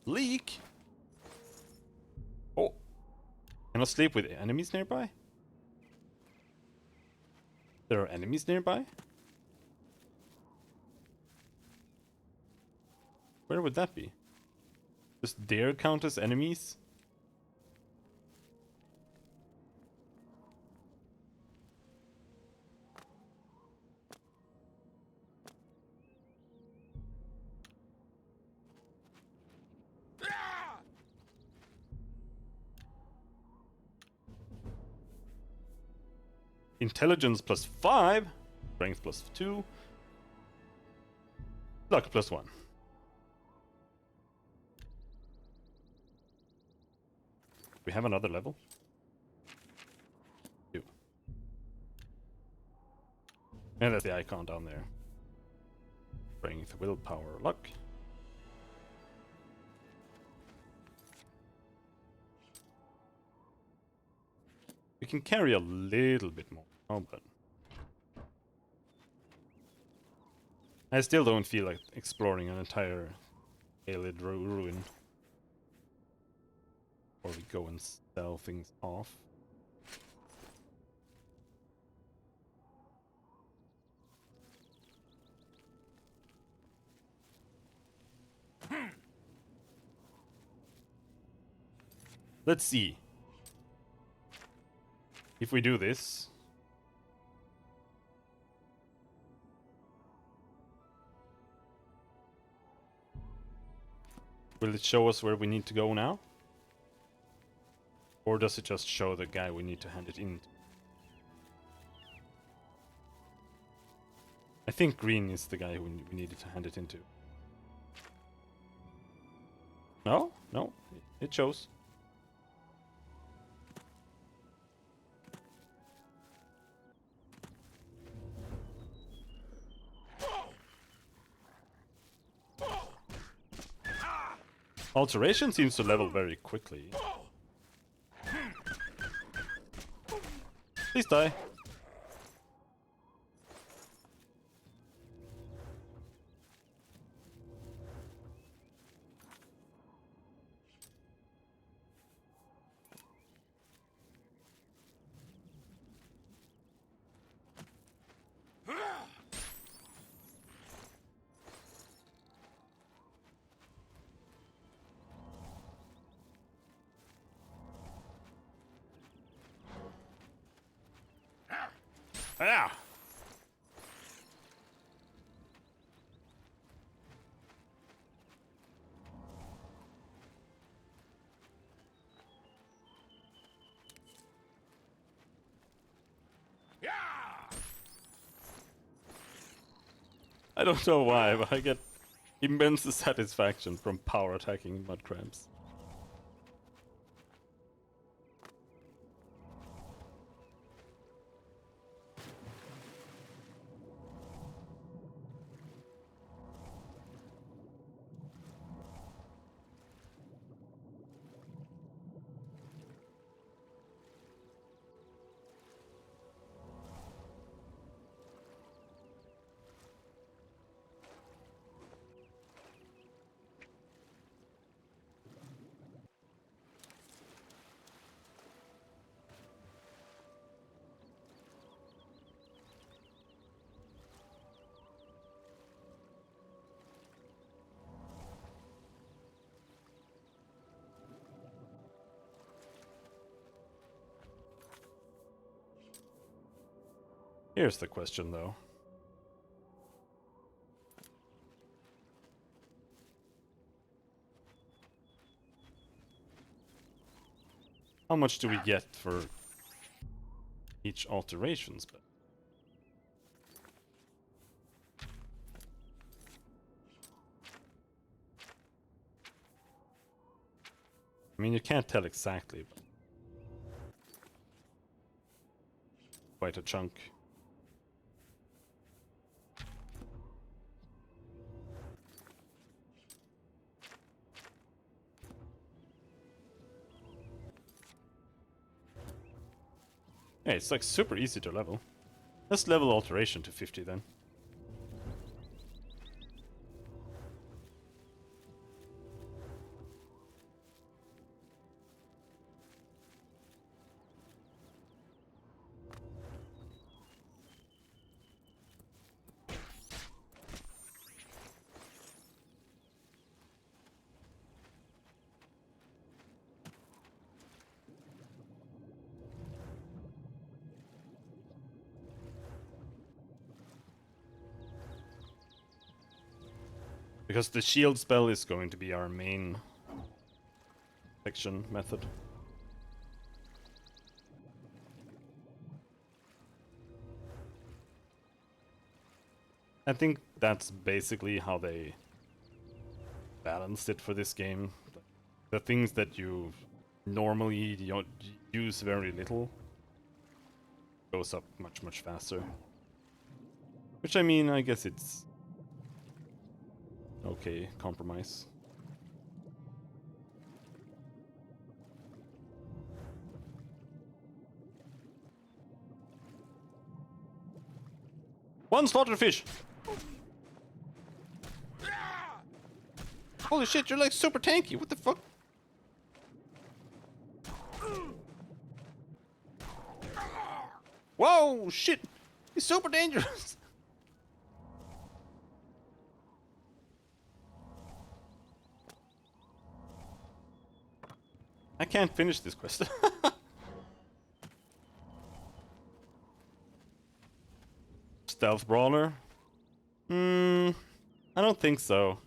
Leak! Oh! Can I sleep with enemies nearby? There are enemies nearby? Where would that be? Does deer count as enemies? Intelligence +5, strength +2, luck +1. We have another level. 2. And that's the icon down there. Strength, willpower, luck. We can carry a little bit more. Oh, but I still don't feel like exploring an entire Aelid ruin. Or we go and sell things off. Let's see. If we do this, will it show us where we need to go now? Or does it just show the guy we need to hand it in to? I think green is the guy who we needed to hand it into. No? No, it shows. Alteration seems to level very quickly. Please die. Ah! I don't know why, but I get immense satisfaction from power attacking mud crabs. Here's the question, though. How much do we get for each alteration spell? I mean, you can't tell exactly, but quite a chunk. Yeah, it's like super easy to level. Let's level alteration to 50 then. Because the shield spell is going to be our main section method. I think that's basically how they balanced it for this game. The things that you normally don't use very little goes up much faster. Which, I mean, I guess it's okay compromise. One slaughtered fish! Holy shit, you're like super tanky, what the fuck? Whoa, shit! He's super dangerous! I can't finish this quest. Stealth brawler? I don't think so.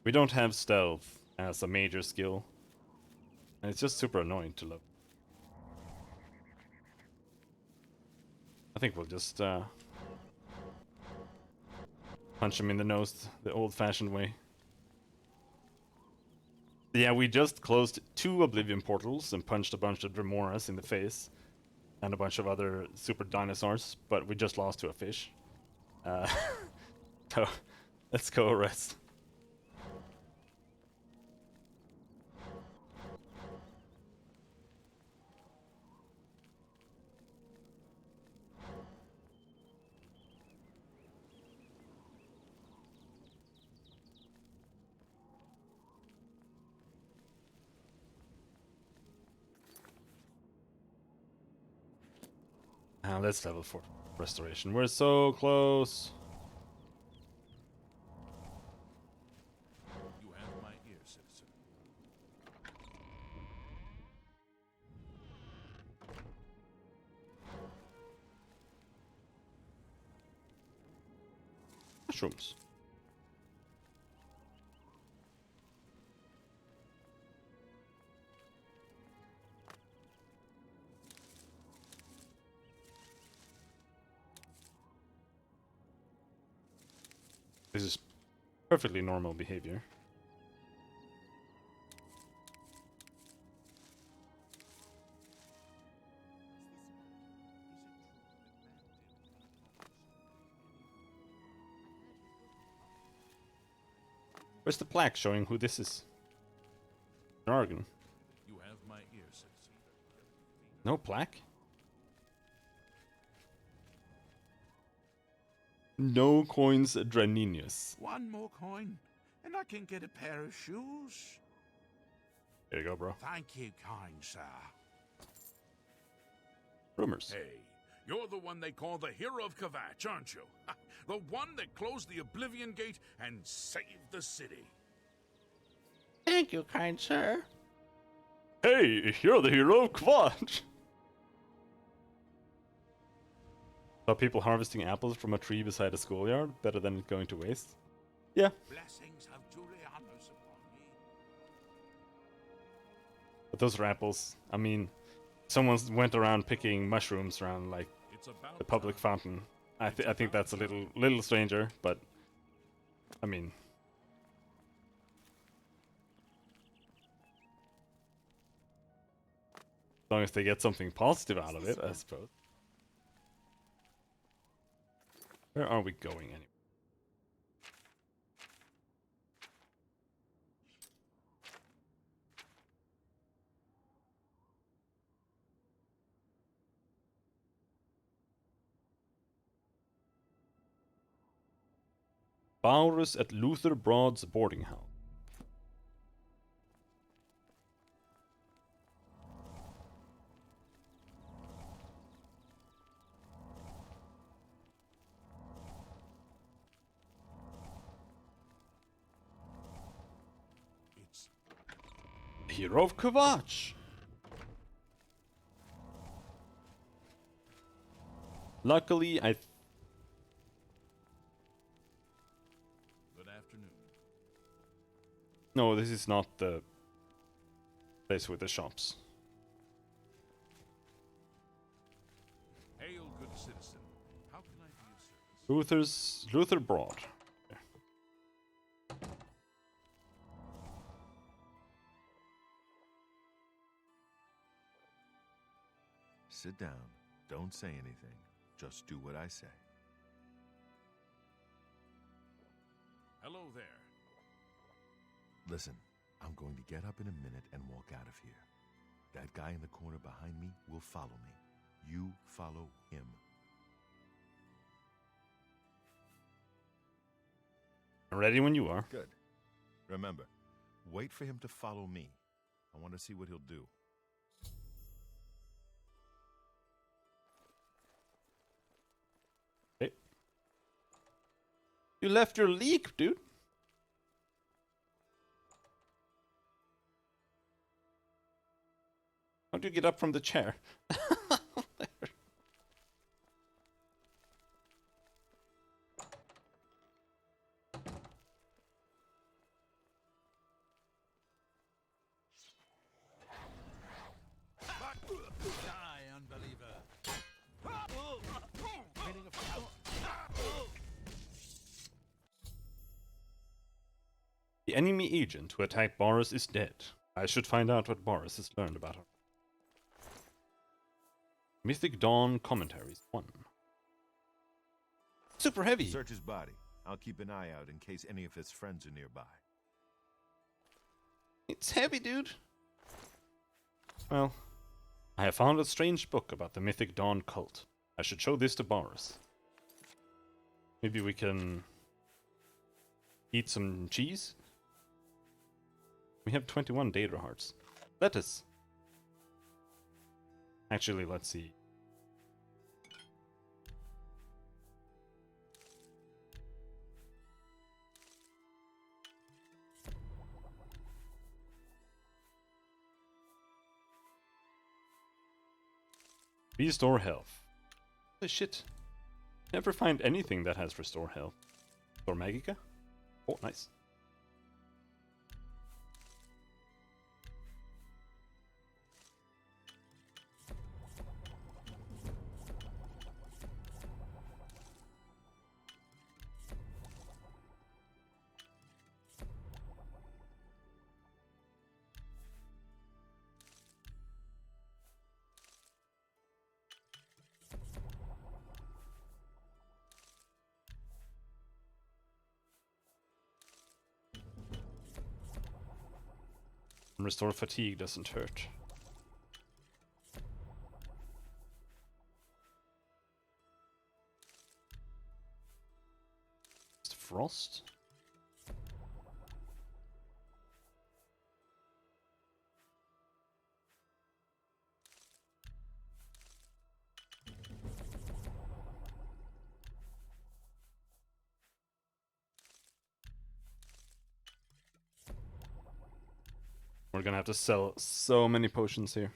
We don't have stealth as a major skill. And it's just super annoying to look. I think we'll just punch him in the nose the old-fashioned way. Yeah, we just closed 2 Oblivion portals and punched a bunch of Dremoras in the face. And a bunch of other super dinosaurs, but we just lost to a fish. So, let's go rest. Let's level 4 restoration. We're so close. You have my ear, citizen. Mushrooms. This is perfectly normal behavior. Where's the plaque showing who this is? Jargon. You have my ear, citizen. No plaque? No coins, Draninius. One more coin, and I can get a pair of shoes. There you go, bro. Thank you, kind sir. Rumors. Hey, you're the one they call the hero of Kvatch, aren't you? The one that closed the Oblivion Gate and saved the city. Thank you, kind sir. Hey, you're the hero of Kvatch. Are people harvesting apples from a tree beside a schoolyard better than it going to waste? Yeah. Blessings of Julianus upon ye. But those are apples. I mean, someone went around picking mushrooms around like It's about the public time. fountain. I think that's a little stranger, but I mean, as long as they get something positive out of it, I suppose. Where are we going anyway? Baurus at Luther Broad's boarding house. It's Hero of Kvatch. Luckily, good afternoon. no, this is not the place with the shops. Hail, good citizen. How can I be of service? Luther Broad. Sit down. Don't say anything. Just do what I say. Hello there. Listen, I'm going to get up in a minute and walk out of here. That guy in the corner behind me will follow me. You follow him. Ready when you are. Good. Remember, wait for him to follow me. I want to see what he'll do. Hey. You left your leak, dude. How'd you get up from the chair? Die, unbeliever! The enemy agent who attacked Boris is dead. I should find out what Boris has learned about her. Mythic Dawn Commentaries 1. Super heavy! Search his body. I'll keep an eye out in case any of his friends are nearby. It's heavy, dude! Well, I have found a strange book about the Mythic Dawn cult. I should show this to Boris. Maybe we can eat some cheese? We have 21 data hearts. Lettuce! Actually, let's see. Restore health. Holy shit. Never find anything that has restore health. Restore Magica? Oh, nice. Restore fatigue doesn't hurt. Frost? We're gonna have to sell so many potions here.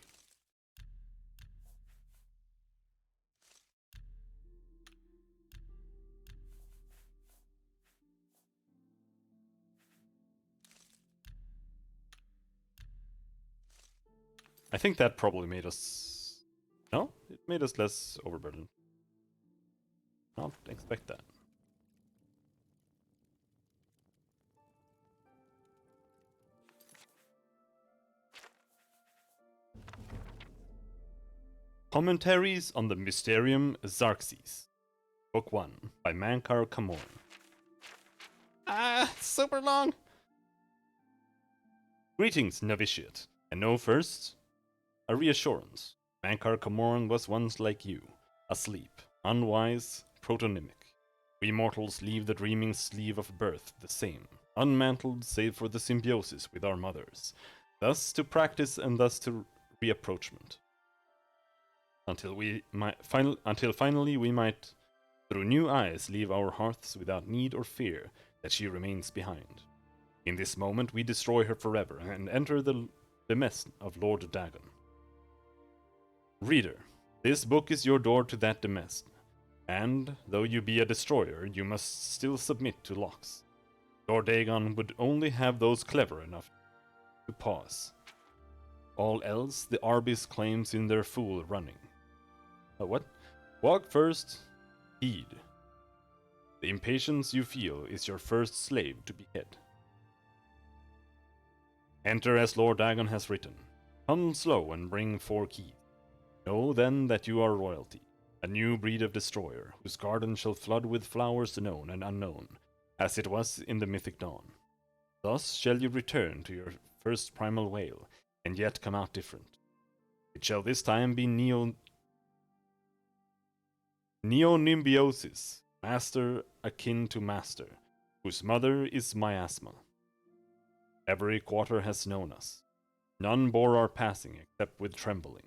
I think that probably made us... No? It made us less overburdened. Not expect that. Commentaries on the Mysterium Xarxes. Book 1 by Mankar Kamorn. Super long! Greetings, novitiate. And know first, a reassurance. Mankar Kamorn was once like you, asleep, unwise, protonymic. We mortals leave the dreaming sleeve of birth the same, unmantled save for the symbiosis with our mothers, thus to practice and thus to reapproachment. Until finally we might, through new eyes, leave our hearths without need or fear that she remains behind. In this moment we destroy her forever and enter the mess of Lord Dagon. Reader, this book is your door to that demest, and, though you be a destroyer, you must still submit to locks. Lord Dagon would only have those clever enough to pause. All else the Arbis claims in their fool running. What? Walk first, heed. The impatience you feel is your first slave to behead. Enter as Lord Dagon has written. Come slow and bring 4 keys. Know then that you are royalty, a new breed of destroyer, whose garden shall flood with flowers known and unknown, as it was in the mythic dawn. Thus shall you return to your first primal wail, and yet come out different. It shall this time be Neonimbiosis, master akin to master, whose mother is miasma. Every quarter has known us. None bore our passing except with trembling.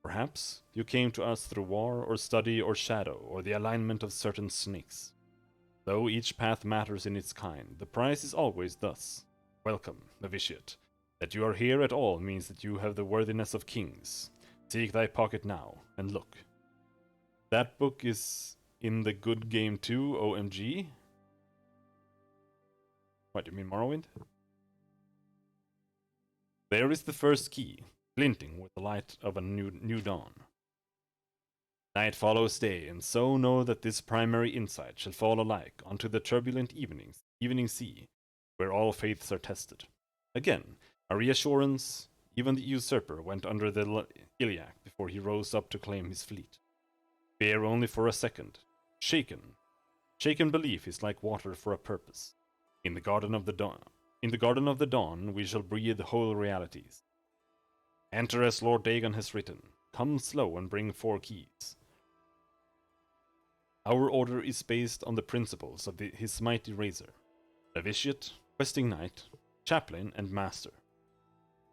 Perhaps you came to us through war or study or shadow or the alignment of certain snakes. Though each path matters in its kind, the price is always thus. Welcome, novitiate. That you are here at all means that you have the worthiness of kings. Seek thy pocket now, and look. That book is in the good game too, OMG. What, do you mean Morrowind? There is the first key, glinting with the light of a new dawn. Night follows day, and so know that this primary insight shall fall alike onto the turbulent evening sea, where all faiths are tested. Again, a reassurance, even the usurper went under the iliac before he rose up to claim his fleet. Fear only for a second. Shaken belief is like water for a purpose. In the garden of the dawn, we shall breathe whole realities. Enter as Lord Dagon has written. Come slow and bring 4 keys. Our order is based on the principles of his mighty razor. Novitiate, questing knight, chaplain, and master.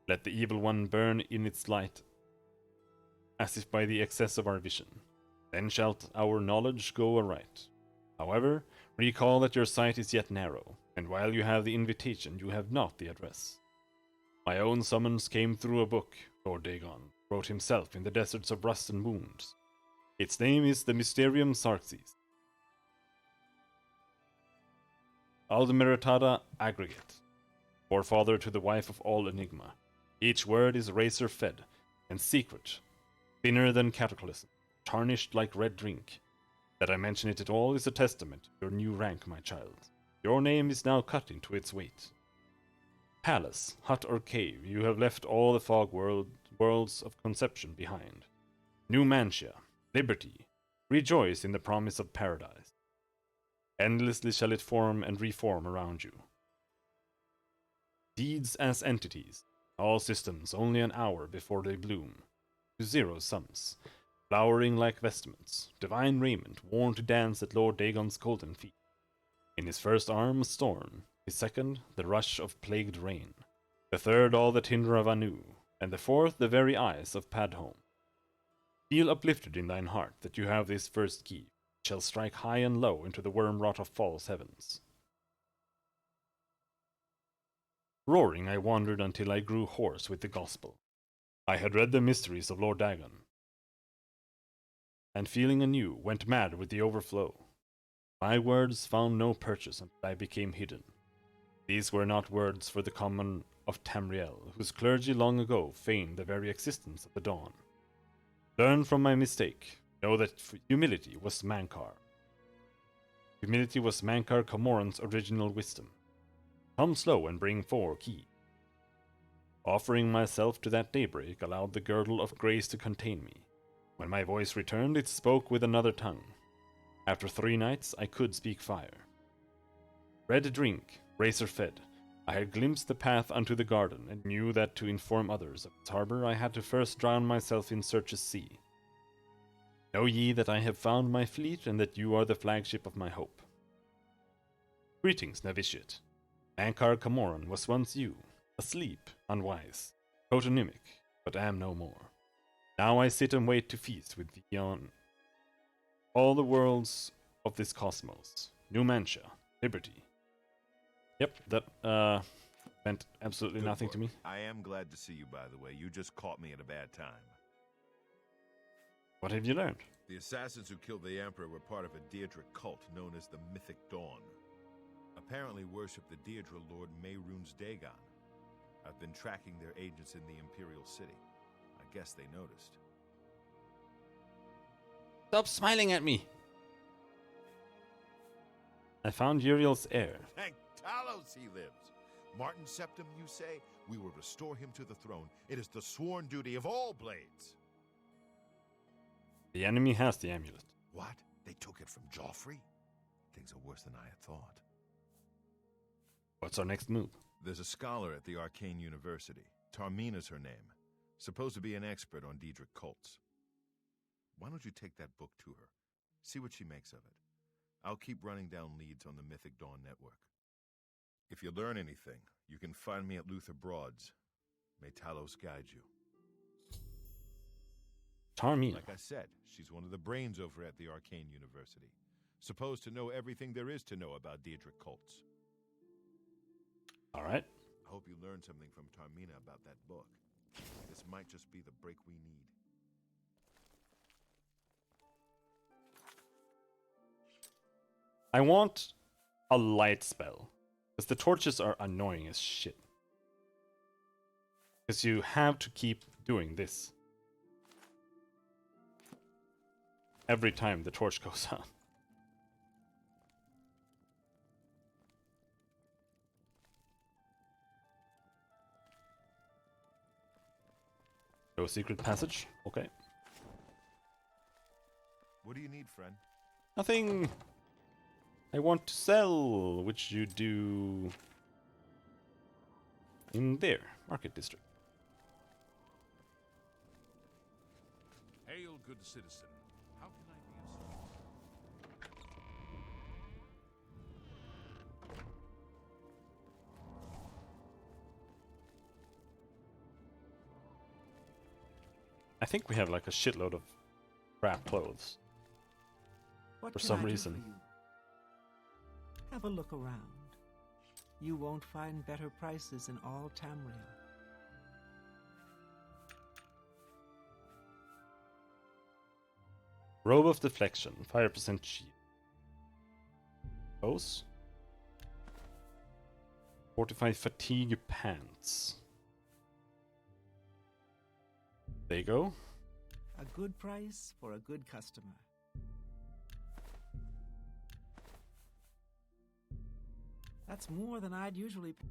Let the evil one burn in its light, as if by the excess of our vision. Then shalt our knowledge go aright. However, recall that your sight is yet narrow, and while you have the invitation, you have not the address. My own summons came through a book Lord Dagon wrote himself in the deserts of rust and wounds. Its name is the Mysterium Xarxes. Aldemeritada Aggregate, forefather to the wife of all enigma. Each word is razor-fed and secret, thinner than cataclysm, tarnished like red drink. That I mention it at all is a testament to your new rank, my child. Your name is now cut into its weight. Palace, hut or cave, you have left all the fog worlds of conception behind. New Mantia, liberty, rejoice in the promise of paradise. Endlessly shall it form and reform around you. Deeds as entities, all systems only an hour before they bloom, to zero sums, flowering like vestments, divine raiment worn to dance at Lord Dagon's golden feet. In his first arm a storm, his second the rush of plagued rain, the third all the tinder of Anu, and the fourth the very eyes of Padhome. Feel uplifted in thine heart that you have this first key, which shall strike high and low into the worm-rot of false heavens. Roaring I wandered until I grew hoarse with the gospel. I had read the mysteries of Lord Dagon, and feeling anew, went mad with the overflow. My words found no purchase until I became hidden. These were not words for the common of Tamriel, whose clergy long ago feigned the very existence of the dawn. Learn from my mistake. Know that humility was Mankar. Humility was Mankar Camoran's original wisdom. Come slow and bring 4 key. Offering myself to that daybreak allowed the girdle of grace to contain me. When my voice returned, it spoke with another tongue. After 3 nights, I could speak fire. Red drink, razor fed, I had glimpsed the path unto the garden, and knew that to inform others of its harbor, I had to first drown myself in Search's sea. Know ye that I have found my fleet, and that you are the flagship of my hope. Greetings, novitiate. Mankar Camoran was once you, asleep, unwise, totonymic, but am no more. Now I sit and wait to feast with thee on all the worlds of this cosmos. Numantia, liberty. Yep, that meant absolutely Good nothing work. to me. I am glad to see you, by the way. You just caught me at a bad time. What have you learned? The assassins who killed the Emperor were part of a Deirdre cult known as the Mythic Dawn. Apparently worship the Deirdre Lord Mehrunes Dagon. I've been tracking their agents in the Imperial City. I guess they noticed. Stop smiling at me! I found Uriel's heir. Thank Talos he lives. Martin Septim, you say? We will restore him to the throne. It is the sworn duty of all blades. The enemy has the amulet. What? They took it from Joffrey? Things are worse than I had thought. What's our next move? There's a scholar at the Arcane University. Tarmina's her name. Supposed to be an expert on Daedric cults. Why don't you take that book to her? See what she makes of it. I'll keep running down leads on the Mythic Dawn network. If you learn anything, you can find me at Luther Broad's. May Talos guide you. Tarmina. Like I said, she's one of the brains over at the Arcane University. Supposed to know everything there is to know about Daedric cults. Alright. I hope you learned something from Tarmina about that book. This might just be the break we need. I want a light spell. Because the torches are annoying as shit. Because you have to keep doing this. Every time the torch goes on. No secret passage? Okay. What do you need, friend? Nothing. I want to sell, which you do in there, market district. Hail, good citizen. How can I be of service? I think we have like a shitload of crap clothes. What For can some I do reason. for you? Have a look around. You won't find better prices in all Tamriel. Robe of Deflection, 5% shield. Those. Fortified Fatigue Pants. There you go. A good price for a good customer. That's more than I'd usually pay.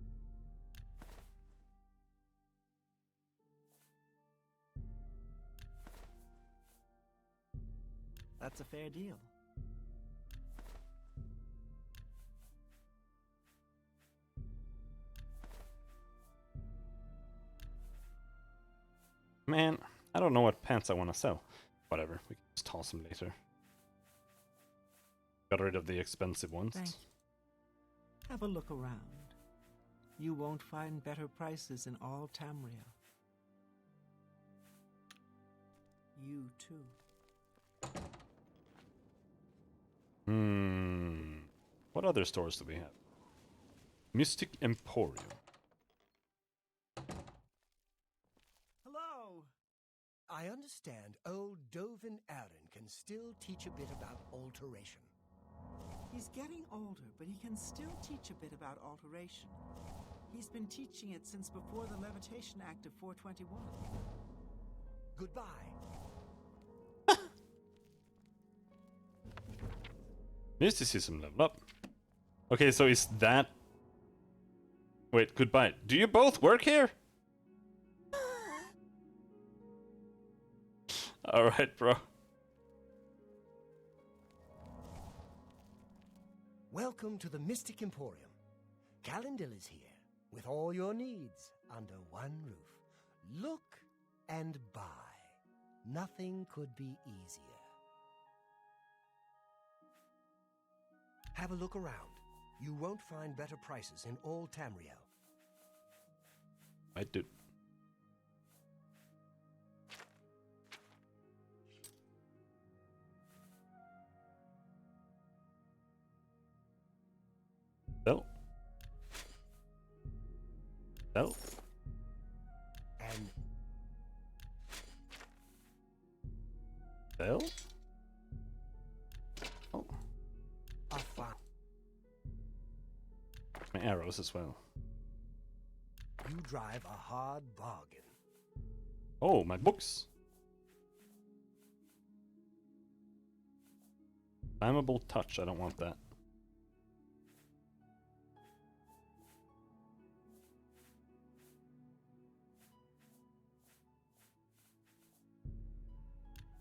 That's a fair deal. Man, I don't know what pants I want to sell. Whatever, we can just toss them later. Got rid of the expensive ones. Thank you. Have a look around. You won't find better prices in all Tamriel. You too. What other stores do we have? Mystic Emporium. Hello! I understand old Dovin Aaron can still teach a bit about alteration. He's getting older, but he can still teach a bit about alteration. He's been teaching it since before the Levitation Act of 421. Goodbye. Mysticism level up. Okay, so is that... Wait, goodbye. Do you both work here? Alright, bro. Welcome to the Mystic Emporium. Calendil is here, with all your needs under one roof. Look and buy. Nothing could be easier. Have a look around. You won't find better prices in all Tamriel. I do. Sell. Sell. And Sell. Oh, a fine. my arrows as well. You drive a hard bargain. Oh, my books. Flammable touch. I don't want that.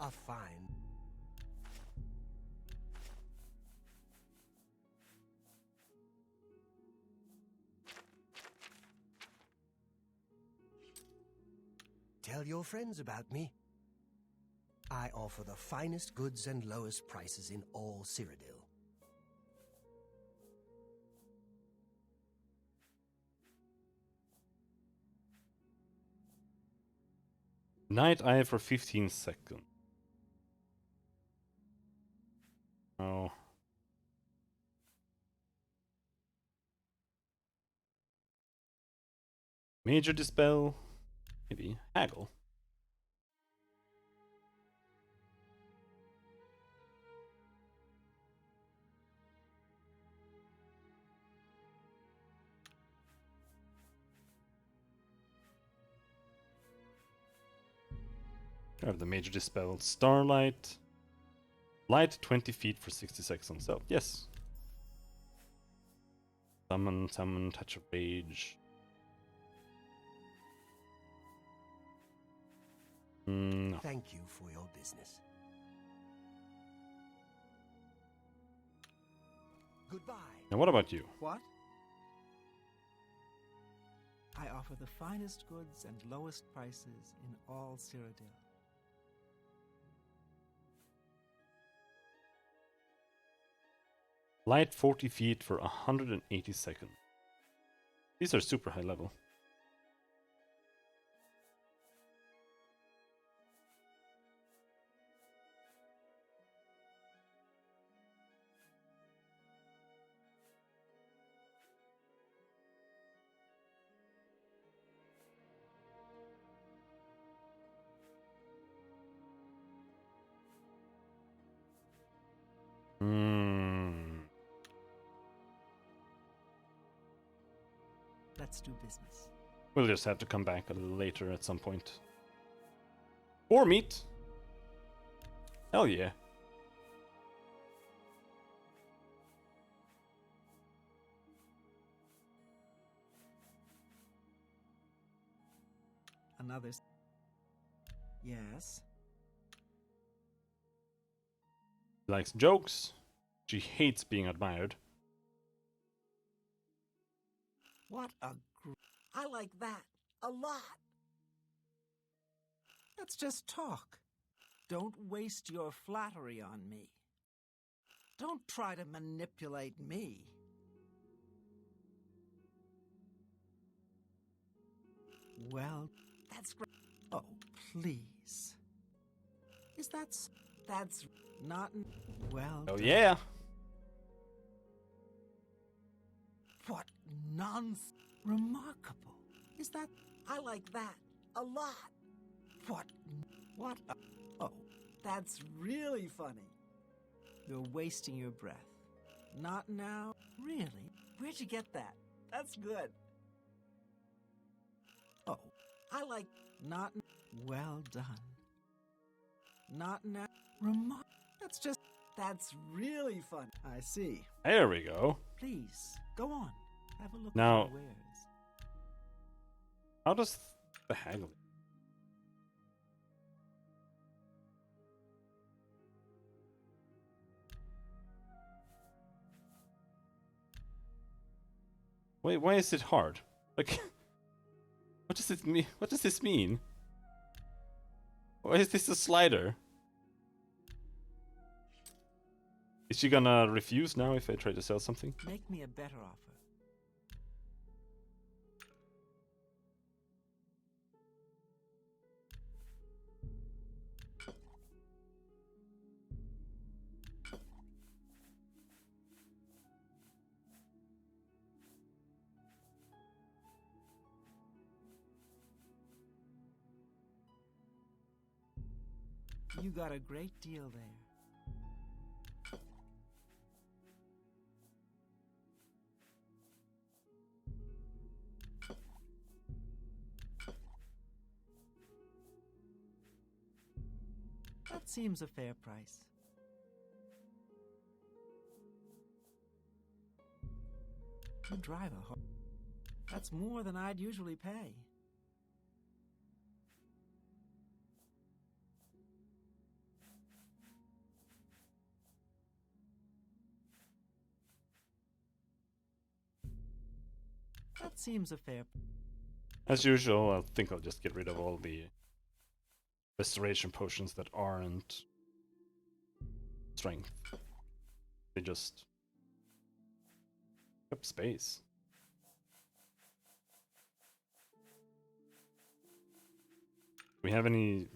A fine. Tell your friends about me. I offer the finest goods and lowest prices in all Cyrodiil. Night eye for 15 seconds. Oh. Major dispel. Maybe haggle. I have the major dispel. Starlight. Light 20 feet for 60 seconds. So, yes. Summon, touch of rage. No. Thank you for your business. Goodbye. Now, what about you? What? I offer the finest goods and lowest prices in all Cyrodiil. Light 40 feet for 180 seconds. These are super high level. Let's do business. We'll just have to come back a little later at some point. Or meet. Hell yeah. Another. Yes. She likes jokes. She hates being admired. What a I like that a lot. Let's just talk. Don't waste your flattery on me. Don't try to manipulate me. Well, that's great. Oh, please. Is that's not well? Oh done. yeah. What nonsense! Remarkable. Is that I like that a lot. What? Oh, that's really funny. You're wasting your breath. Not now. Really? Where'd you get that? That's good. I like not well done. Not now. Remark. That's really fun. I see. There we go. Please, go on. Have a look Now- at your wares. How does the haggle? Wait, why is it hard? Like, what does it mean? What does this mean? Why is this a slider? Is she gonna refuse now if I try to sell something? Make me a better offer. You got a great deal there. That seems a fair price. You drive a horse. That's more than I'd usually pay. That seems a fair. As usual, I think I'll just get rid of all the restoration potions that aren't strength. They just take up space. Do we have any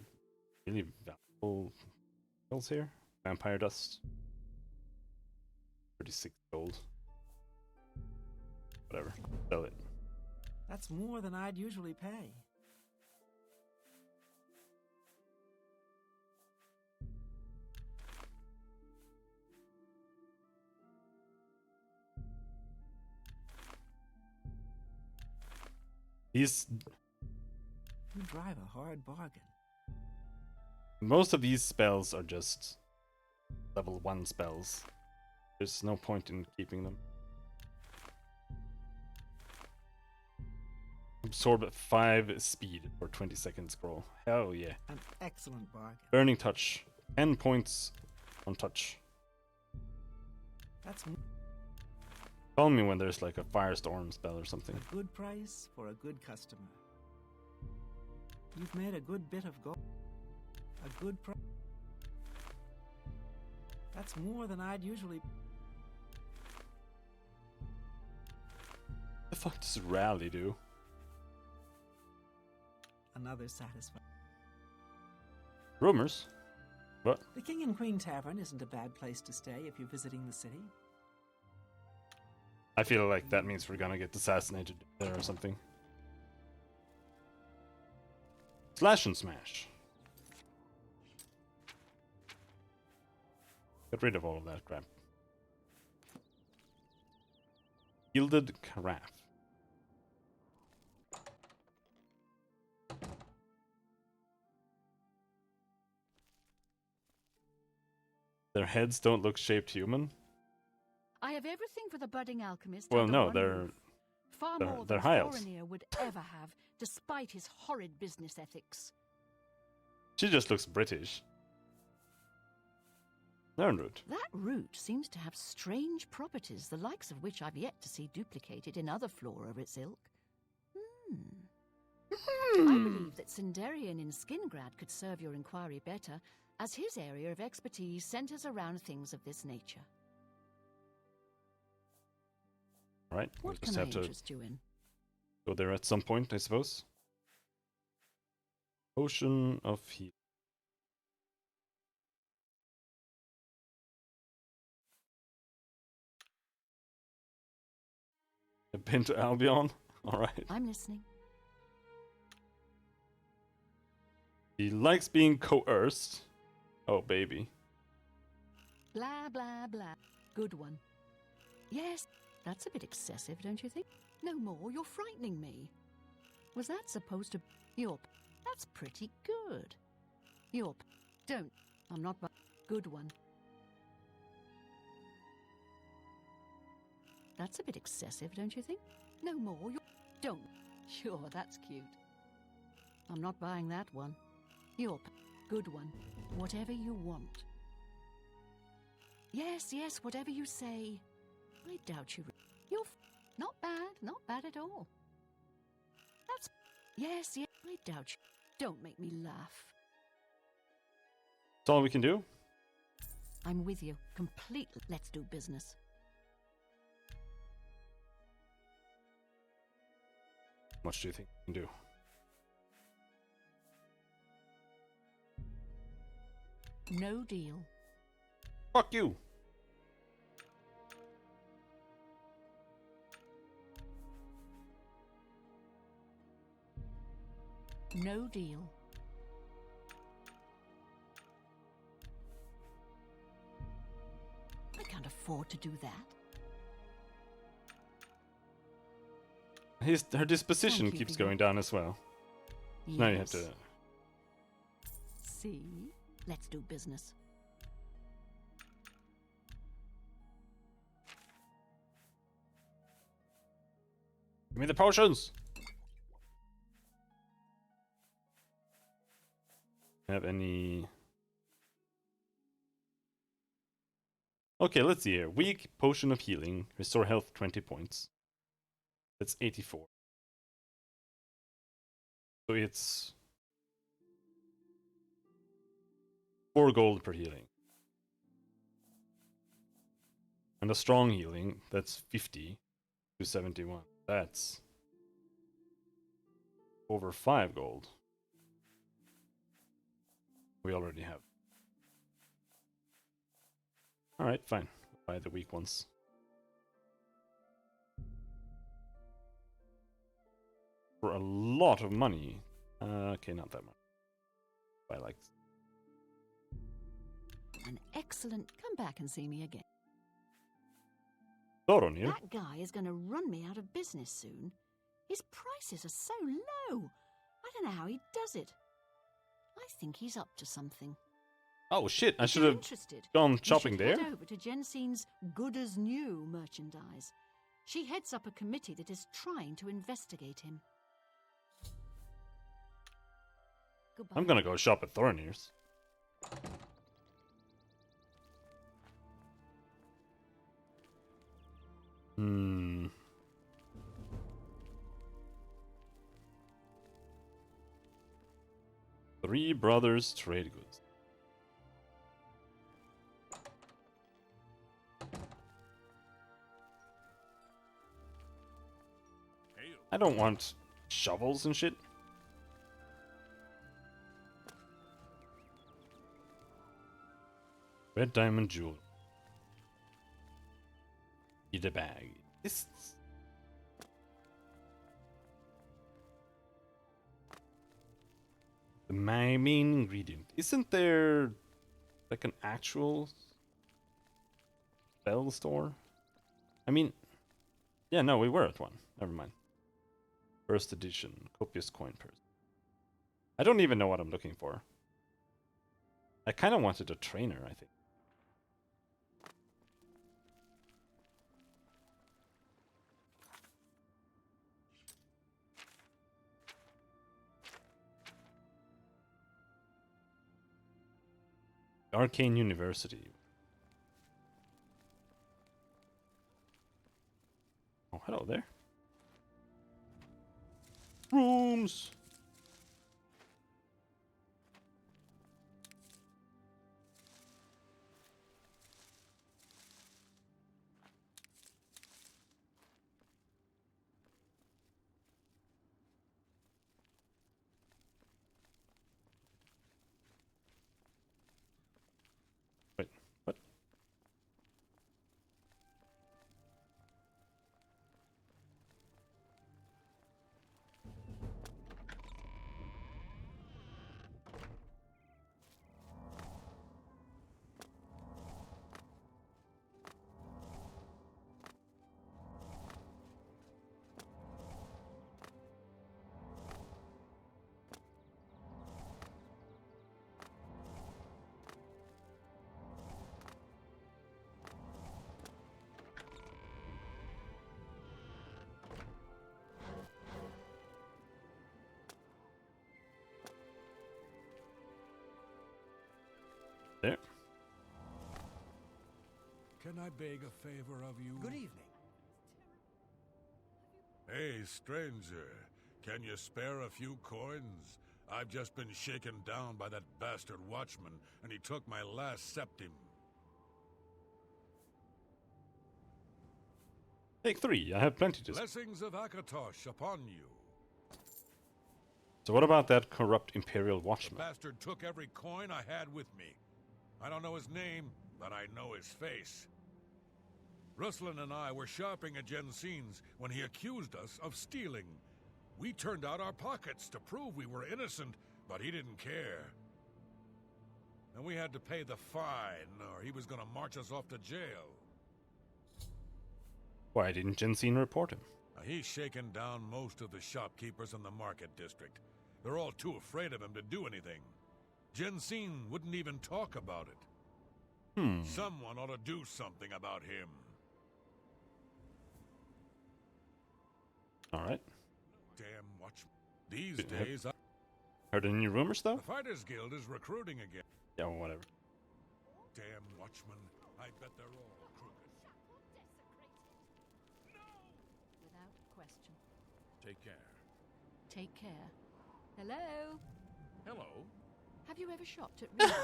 really valuable skills here? Vampire dust. 36 gold. Whatever. Sell it. That's more than I'd usually pay. These You drive a hard bargain. most of these spells are just level 1 spells. There's no point in keeping them. Absorb at 5 speed for 20-second scroll. Hell yeah. An excellent bargain. Burning touch. 10 points on touch. That's Tell me when there's like a firestorm spell or something. a good price for a good customer. You've made a good bit of gold. A good price. That's more than I'd usually. What the fuck does rally do? Another satisfying. Rumors? What? The King and Queen Tavern isn't a bad place to stay if you're visiting the city. I feel like that means we're gonna get assassinated there or something. Slash and smash. Get rid of all of that crap. Gilded carafe. Their heads don't look shaped human. I have everything for the budding alchemist. Well, under no, one they're roof. Far they're- more they're than Hyles. Thorinir would ever have, despite his horrid business ethics. She just looks British. Nernroot. That root seems to have strange properties, the likes of which I've yet to see duplicated in other flora of its ilk. I believe that Sindarian in Skingrad could serve your inquiry better, as his area of expertise centers around things of this nature. Alright, we'll What just can I have to interest you in? go there at some point, I suppose. Potion of Heal. I've been to Albion. Alright. I'm listening. He likes being coerced. Oh, baby. Blah, blah, blah. Good one. Yes, that's a bit excessive, don't you think? No more, you're frightening me. Was that supposed to... That's pretty good. Don't. I'm not a good one. That's a bit excessive, don't you think? No more. Don't. Sure, that's cute. I'm not buying that one. Good one. Whatever you want. Yes, whatever you say. I doubt you. Not bad at all. That's... Yes, I doubt you. Don't make me laugh. That's all we can do? I'm with you. Completely. Let's do business. How much do you think we can do? No deal. Fuck you! No deal. I can't afford to do that. Her disposition keeps going down as well. Yes. Now you have to... See? Let's do business. Give me the potions! Have any... Okay, let's see here. Weak potion of healing. Restore health 20 points. That's 84. So it's 4 gold per healing. And a strong healing, that's 50 to 71. That's over 5 gold. We already have. Alright, fine. Buy the weak ones. For a lot of money. Okay, not that much. I like. An excellent. Come back and see me again. Thoronir? That guy is going to run me out of business soon. His prices are so low. I don't know how he does it. I think he's up to something. Oh shit, I If should you're have interested, gone shopping you there. should head over to Jensine's Good as New merchandise. She heads up a committee that is trying to investigate him. Goodbye. I'm gonna go shop at Thoronir's. Three Brothers Trade Goods. I don't want shovels and shit. Red diamond jewel. Eat a bag. This. My main ingredient. Isn't there like an actual spell store? I mean, yeah, no, we were at one. Never mind. First edition, copious coin purse. I don't even know what I'm looking for. I kind of wanted a trainer, I think. Arcane University. Oh, hello there. Rooms. Wait, what? Can I beg a favor of you? Good evening. Hey, stranger. Can you spare a few coins? I've just been shaken down by that bastard watchman, and he took my last septim. Take 3. I have plenty to spare. Blessings of Akatosh upon you. So what about that corrupt Imperial The watchman? bastard took every coin I had with me. I don't know his name, but I know his face. Ruslan and I were shopping at Jensen's when he accused us of stealing. We turned out our pockets to prove we were innocent, but he didn't care. And we had to pay the fine, or he was gonna march us off to jail. Why didn't Jensine report him? He's shaken down most of the shopkeepers in the market district. They're all too afraid of him to do anything. Jensine wouldn't even talk about it. Someone ought to do something about him. Alright. Damn watch. These days, Heard any rumors, though? the Fighters Guild is recruiting again. Yeah, well, whatever. Damn watchmen. I bet they're all crooked. Without question. Take care. Take care. Hello? Hello. Have you ever shopped at Virtuous?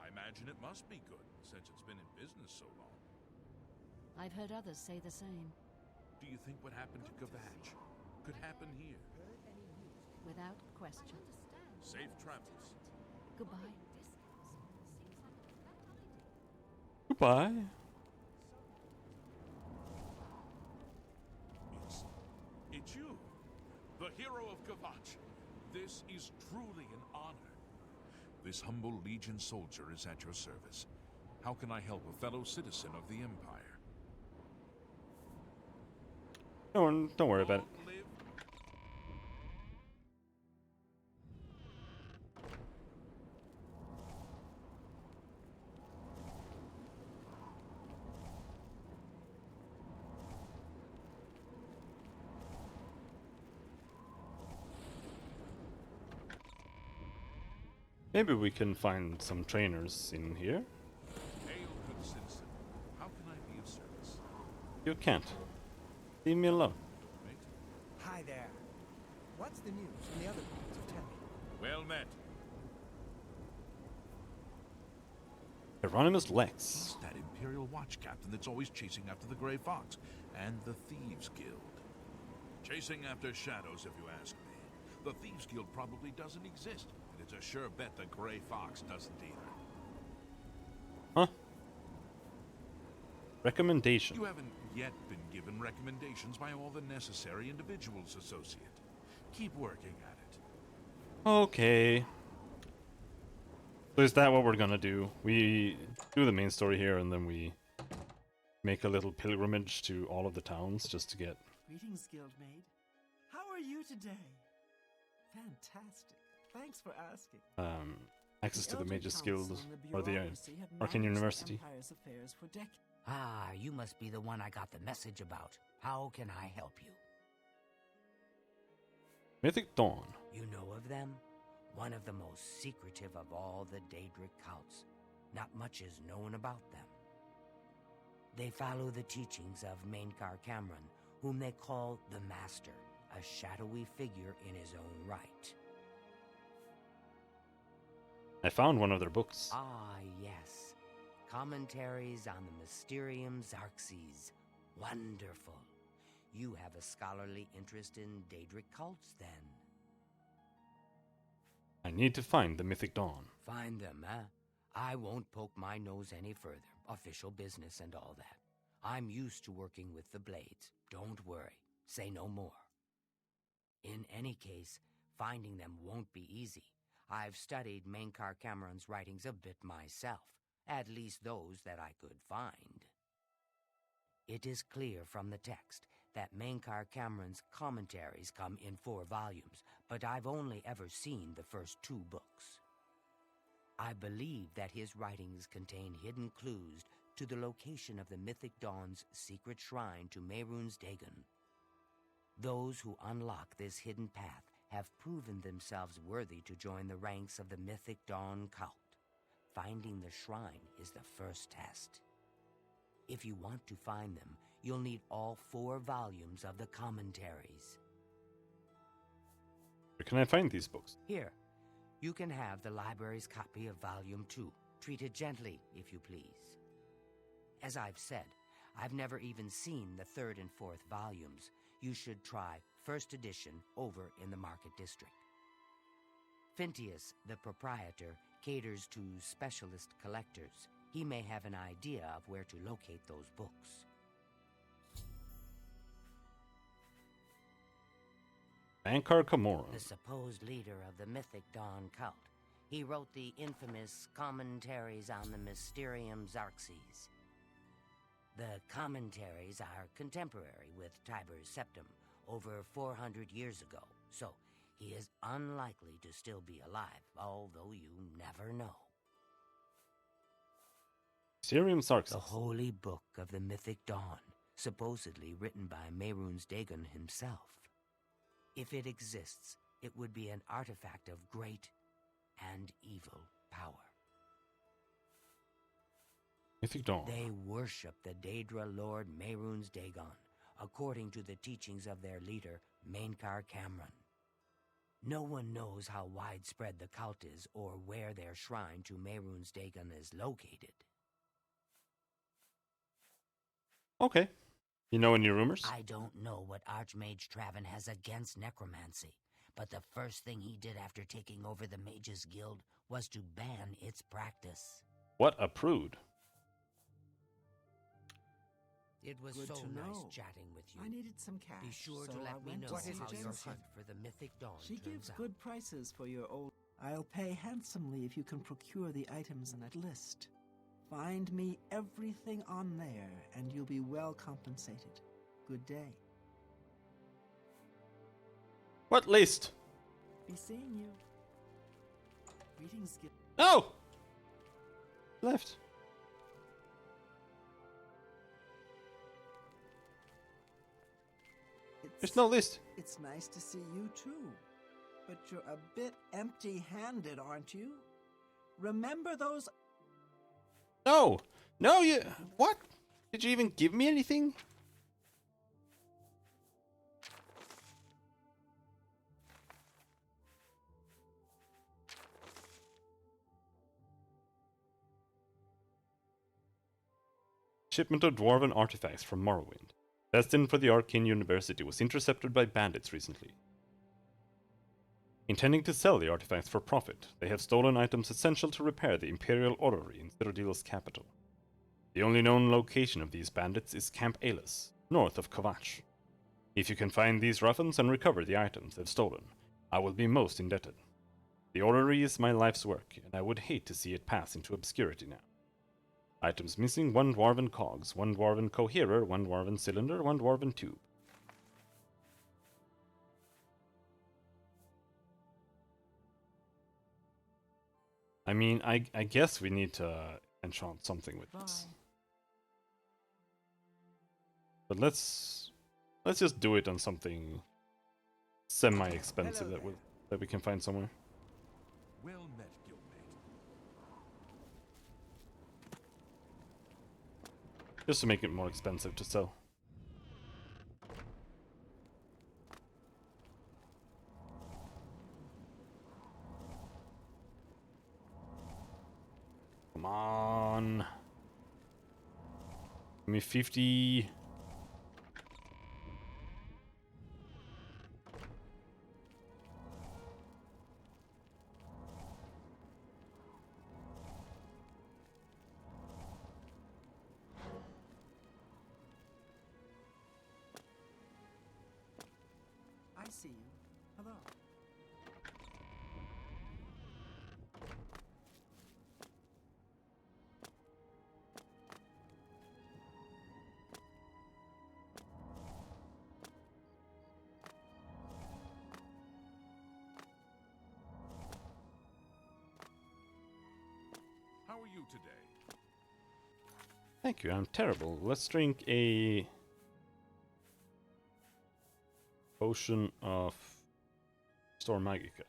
I imagine it must be good, since it's been in business so long. I've heard others say the same. Do you think what happened to Kvatch could happen here? Without question. Safe travels. Goodbye. Goodbye. It's you, the hero of Kvatch. This is truly an honor. This humble Legion soldier is at your service. How can I help a fellow citizen of the Empire? Don't worry about it. Long live Maybe we can find some trainers in here. Hail, good citizen. How can I be of service? You can't. Leave me alone. Mate? Hi there. What's the news from the other parts of town? Well met. Hieronymus Lex. He's that Imperial watch captain that's always chasing after the Grey Fox and the Thieves Guild. Chasing after shadows, if you ask me. The Thieves Guild probably doesn't exist, and it's a sure bet the Grey Fox doesn't either. Huh? Recommendation. You haven't yet been given recommendations by all the necessary individuals, Associate. Keep working at it. Okay. So is that what we're gonna do? We do the main story here and then we make a little pilgrimage to all of the towns just to get... Greetings, Guildmaid. How are you today? Fantastic. Thanks for asking. access to the Elder Mages Council Guild and or the bureaucracy have Arcane managed the University. Empire's affairs for decades. Ah, you must be the one I got the message about. How can I help you? Mythic Dawn. You know of them? One of the most secretive of all the Daedric cults. Not much is known about them. They follow the teachings of Mainkar Cameron, whom they call the Master, a shadowy figure in his own right. I found one of their books. Ah, yes. Commentaries on the Mysterium Xarxes. Wonderful. You have a scholarly interest in Daedric cults, then? I need to find the Mythic Dawn. Find them, huh? I won't poke my nose any further. Official business and all that. I'm used to working with the Blades. Don't worry. Say no more. In any case, finding them won't be easy. I've studied Mainkar Cameron's writings a bit myself, at least those that I could find. It is clear from the text that Mainkar Cameron's commentaries come in 4 volumes, but I've only ever seen the first 2 books. I believe that his writings contain hidden clues to the location of the Mythic Dawn's secret shrine to Mehrunes Dagon. Those who unlock this hidden path have proven themselves worthy to join the ranks of the Mythic Dawn cult. Finding the shrine is the first test. If you want to find them, you'll need all 4 volumes of the commentaries. Where can I find these books? Here, you can have the library's copy of Volume 2. Treat it gently, if you please. As I've said, I've never even seen the 3rd and 4th volumes. You should try 1st edition over in the Market District. Phintius, the proprietor, caters to specialist collectors. He may have an idea of where to locate those books. Bankar Kamora. The supposed leader of the Mythic Dawn cult. He wrote the infamous Commentaries on the Mysterium Xarxes. The commentaries are contemporary with Tiber's Septum, over 400 years ago, so he is unlikely to still be alive, although you never know. Mysterium Xarxes. The Holy Book of the Mythic Dawn, supposedly written by Mehrunes Dagon himself. If it exists, it would be an artifact of great and evil power. Mythic Dawn. They worship the Daedra Lord Mehrunes Dagon, according to the teachings of their leader, Mainkar Cameron. No one knows how widespread the cult is or where their shrine to Mehrunes Dagon is located. Okay. You know any rumors? I don't know what Archmage Travin has against necromancy, but the first thing he did after taking over the Mages Guild was to ban its practice. What a prude. It was Good so to nice know. chatting with you. I needed some cash. Be sure so to let I me went know to see how your Jensen. hunt for the Mythic Dawn She turns gives out. good prices for your old. I'll pay handsomely if you can procure the items in that list. Find me everything on there, and you'll be well compensated. Good day. What list? Be seeing you. Greetings, No! Left. There's no list. It's nice to see you too. But you're a bit empty-handed, aren't you? Remember those... No! No, you... What? Did you even give me anything? Shipment of dwarven artifacts from Morrowind, destined for the Arcane University, was intercepted by bandits recently. Intending to sell the artifacts for profit, they have stolen items essential to repair the Imperial Orrery in Citadel's capital. The only known location of these bandits is Camp Aelus, north of Kovach. If you can find these ruffians and recover the items they've stolen, I will be most indebted. The Orrery is my life's work, and I would hate to see it pass into obscurity now. Items missing: 1 dwarven cogs, 1 dwarven coherer, 1 dwarven cylinder, 1 dwarven tube. I mean, I guess we need to enchant something with this. But let's just do it on something semi-expensive that we can find somewhere. Well met, guildmate. Just to make it more expensive to sell. Come on. Give me 50. I see you. Hello. How are you today? Thank you, I'm terrible. Let's drink a potion of Storm Magica.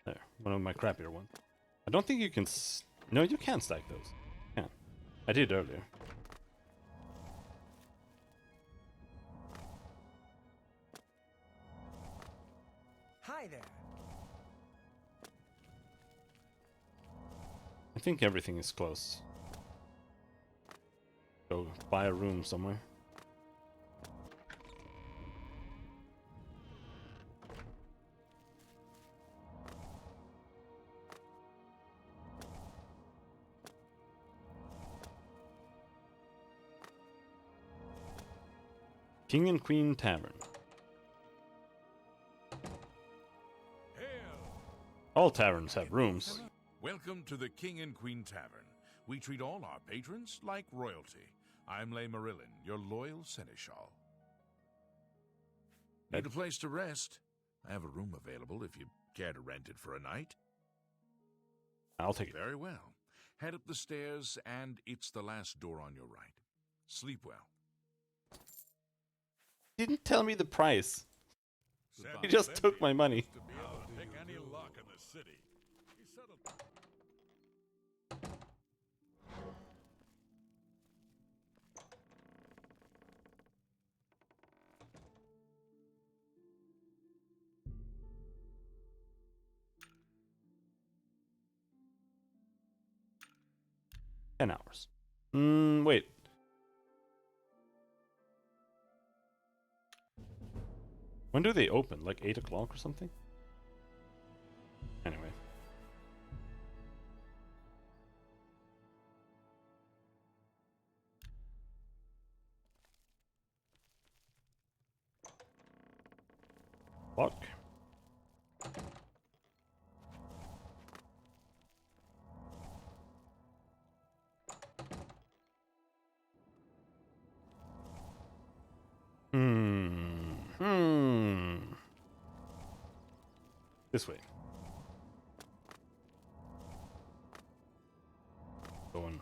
There, one of my crappier ones. I don't think you can... No, you can stack those. You can. I did earlier. think everything is close. Go buy a room somewhere. King and Queen Tavern. All taverns have rooms. Welcome to the King and Queen Tavern. We treat all our patrons like royalty. I'm Lay Marillin, your loyal seneschal. Need a place to rest? I have a room available if you care to rent it for a night. I'll take it. Very well. Head up the stairs, and it's the last door on your right. Sleep well. Didn't tell me the price. He just took my money. To be able to pick any lock in the city. He settled. 10 hours. Wait. When do they open? Like 8 o'clock or something? Anyway. Lock. This way. Go and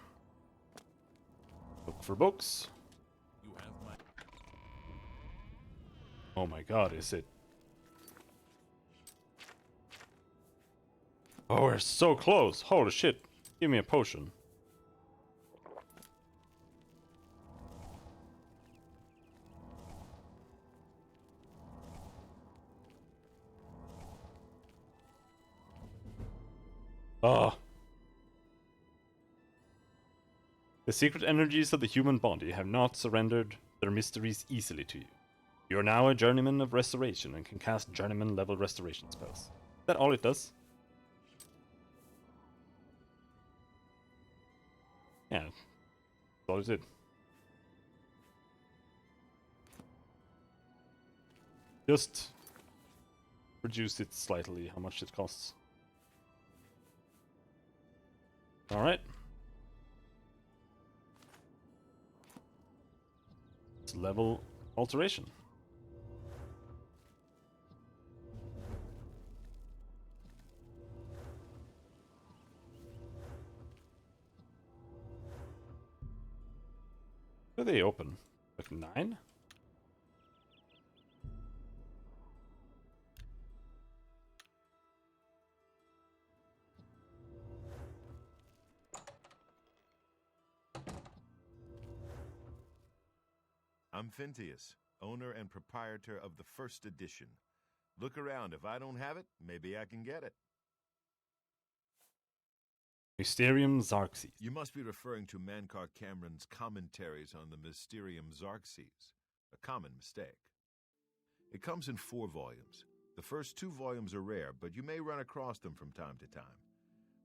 look for books. You have my... Oh my god, is it? Oh, we're so close. Holy shit. Give me a potion. Ah. The secret energies of the human body have not surrendered their mysteries easily to you. You are now a journeyman of restoration and can cast journeyman level restoration spells. Is that all it does? Yeah, that's all it did. Just reduce it slightly, how much it costs. Alright. It's level alteration. Where do they open? Like 9? I'm Phintius, owner and proprietor of the first edition. Look around. If I don't have it, maybe I can get it. Mysterium Xarxes. You must be referring to Mankar Cameron's commentaries on the Mysterium Xarxes, a common mistake. It comes in 4 volumes. The first 2 volumes are rare, but you may run across them from time to time.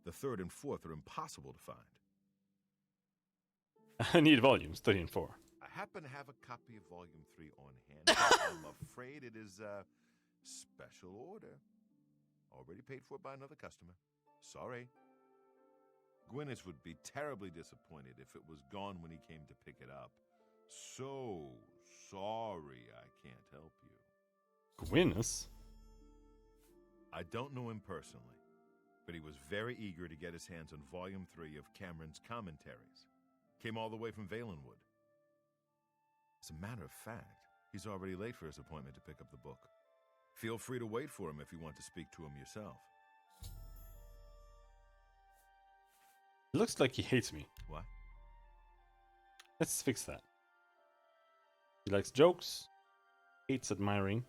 The 3rd and 4th are impossible to find. I need volumes 3 and 4. I happen to have a copy of Volume 3 on hand, but I'm afraid it is a special order. Already paid for by another customer. Sorry. Gwyneth would be terribly disappointed if it was gone when he came to pick it up. So sorry I can't help you. Gwyneth? I don't know him personally, but he was very eager to get his hands on Volume 3 of Cameron's commentaries. Came all the way from Valenwood. As a matter of fact, he's already late for his appointment to pick up the book. Feel free to wait for him if you want to speak to him yourself. It looks like he hates me. What? Let's fix that. He likes jokes, hates admiring.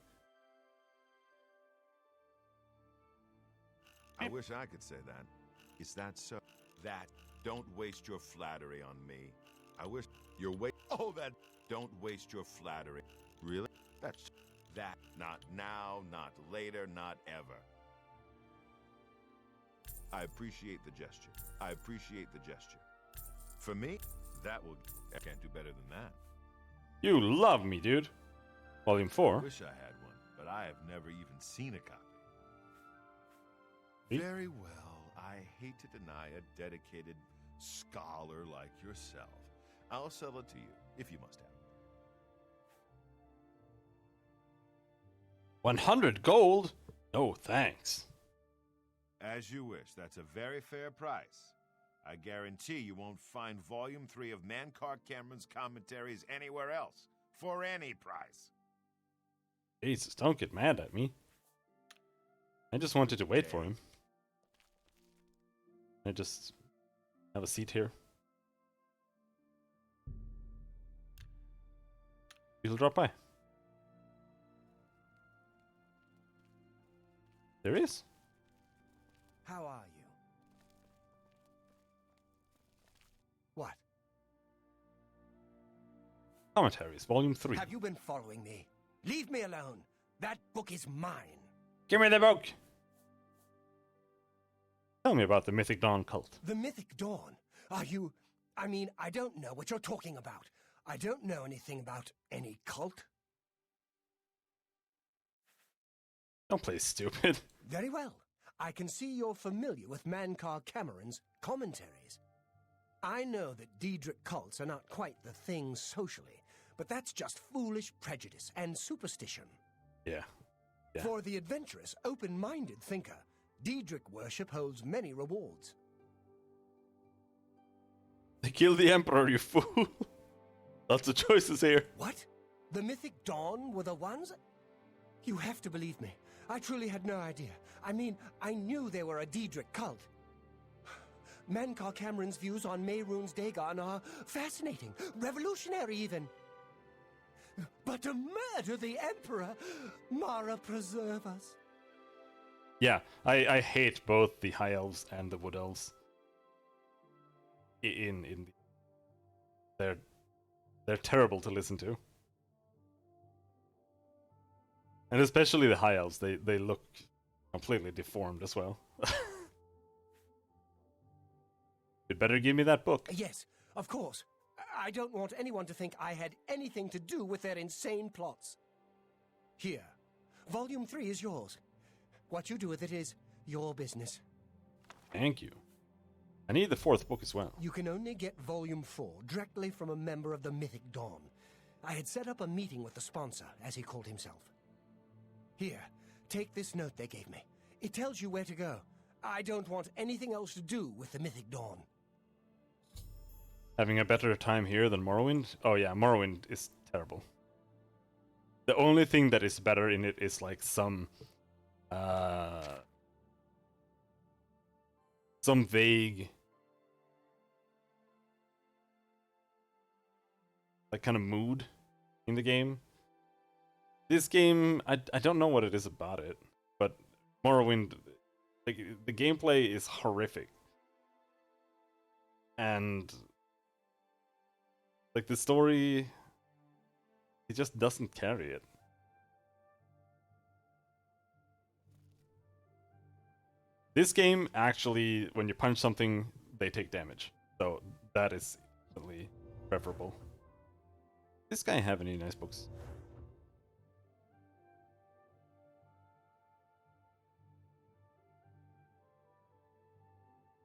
I wish I could say that. Is that so? That. Don't waste your flattery on me. I wish you're Oh, that. Don't waste your flattery. Really? That's that. Not now, not later, not ever. I appreciate the gesture. I appreciate the gesture. For me, that will... I can't do better than that. You love me, dude. Volume 4. I wish I had one, but I have never even seen a copy. See? Very well. I hate to deny a dedicated scholar like yourself. I'll sell it to you, if you must have it. 100 gold? No, thanks. As you wish. That's a very fair price. I guarantee you won't find Volume 3 of Mankar Cameron's commentaries anywhere else, for any price. Jesus, don't get mad at me. I just wanted to wait for him. I just have a seat here. He'll drop by. There he is. How are you? What? Commentaries, Volume 3. Have you been following me? Leave me alone. That book is mine. Give me the book! Tell me about the Mythic Dawn cult. The Mythic Dawn? Are you... I mean, I don't know what you're talking about. I don't know anything about any cult. Don't play stupid. Very well. I can see you're familiar with Mankar Cameron's commentaries. I know that Daedric cults are not quite the thing socially, but that's just foolish prejudice and superstition. Yeah. For the adventurous, open-minded thinker, Daedric worship holds many rewards. They killed the Emperor, you fool. Lots of choices here. What? The Mythic Dawn were the ones? You have to believe me. I truly had no idea. I mean, I knew they were a Daedric cult. Mankar Cameron's views on Mehrunes Dagon are fascinating, revolutionary even. But to murder the Emperor, Mara preserve us. Yeah, I hate both the High Elves and the Wood Elves. They're terrible to listen to. And especially the High Elves, they look completely deformed as well. You'd better give me that book. Yes, of course. I don't want anyone to think I had anything to do with their insane plots. Here, Volume 3 is yours. What you do with it is your business. Thank you. I need the 4th book as well. You can only get Volume 4 directly from a member of the Mythic Dawn. I had set up a meeting with the sponsor, as he called himself. Here, take this note they gave me. It tells you where to go. I don't want anything else to do with the Mythic Dawn. Having a better time here than Morrowind? Oh yeah, Morrowind is terrible. The only thing that is better in it is like some vague like kind of mood in the game. This game, I don't know what it is about it, but Morrowind, like, the gameplay is horrific. And like the story, it just doesn't carry it. This game actually, when you punch something, they take damage. So that is definitely preferable. Does this guy have any nice books?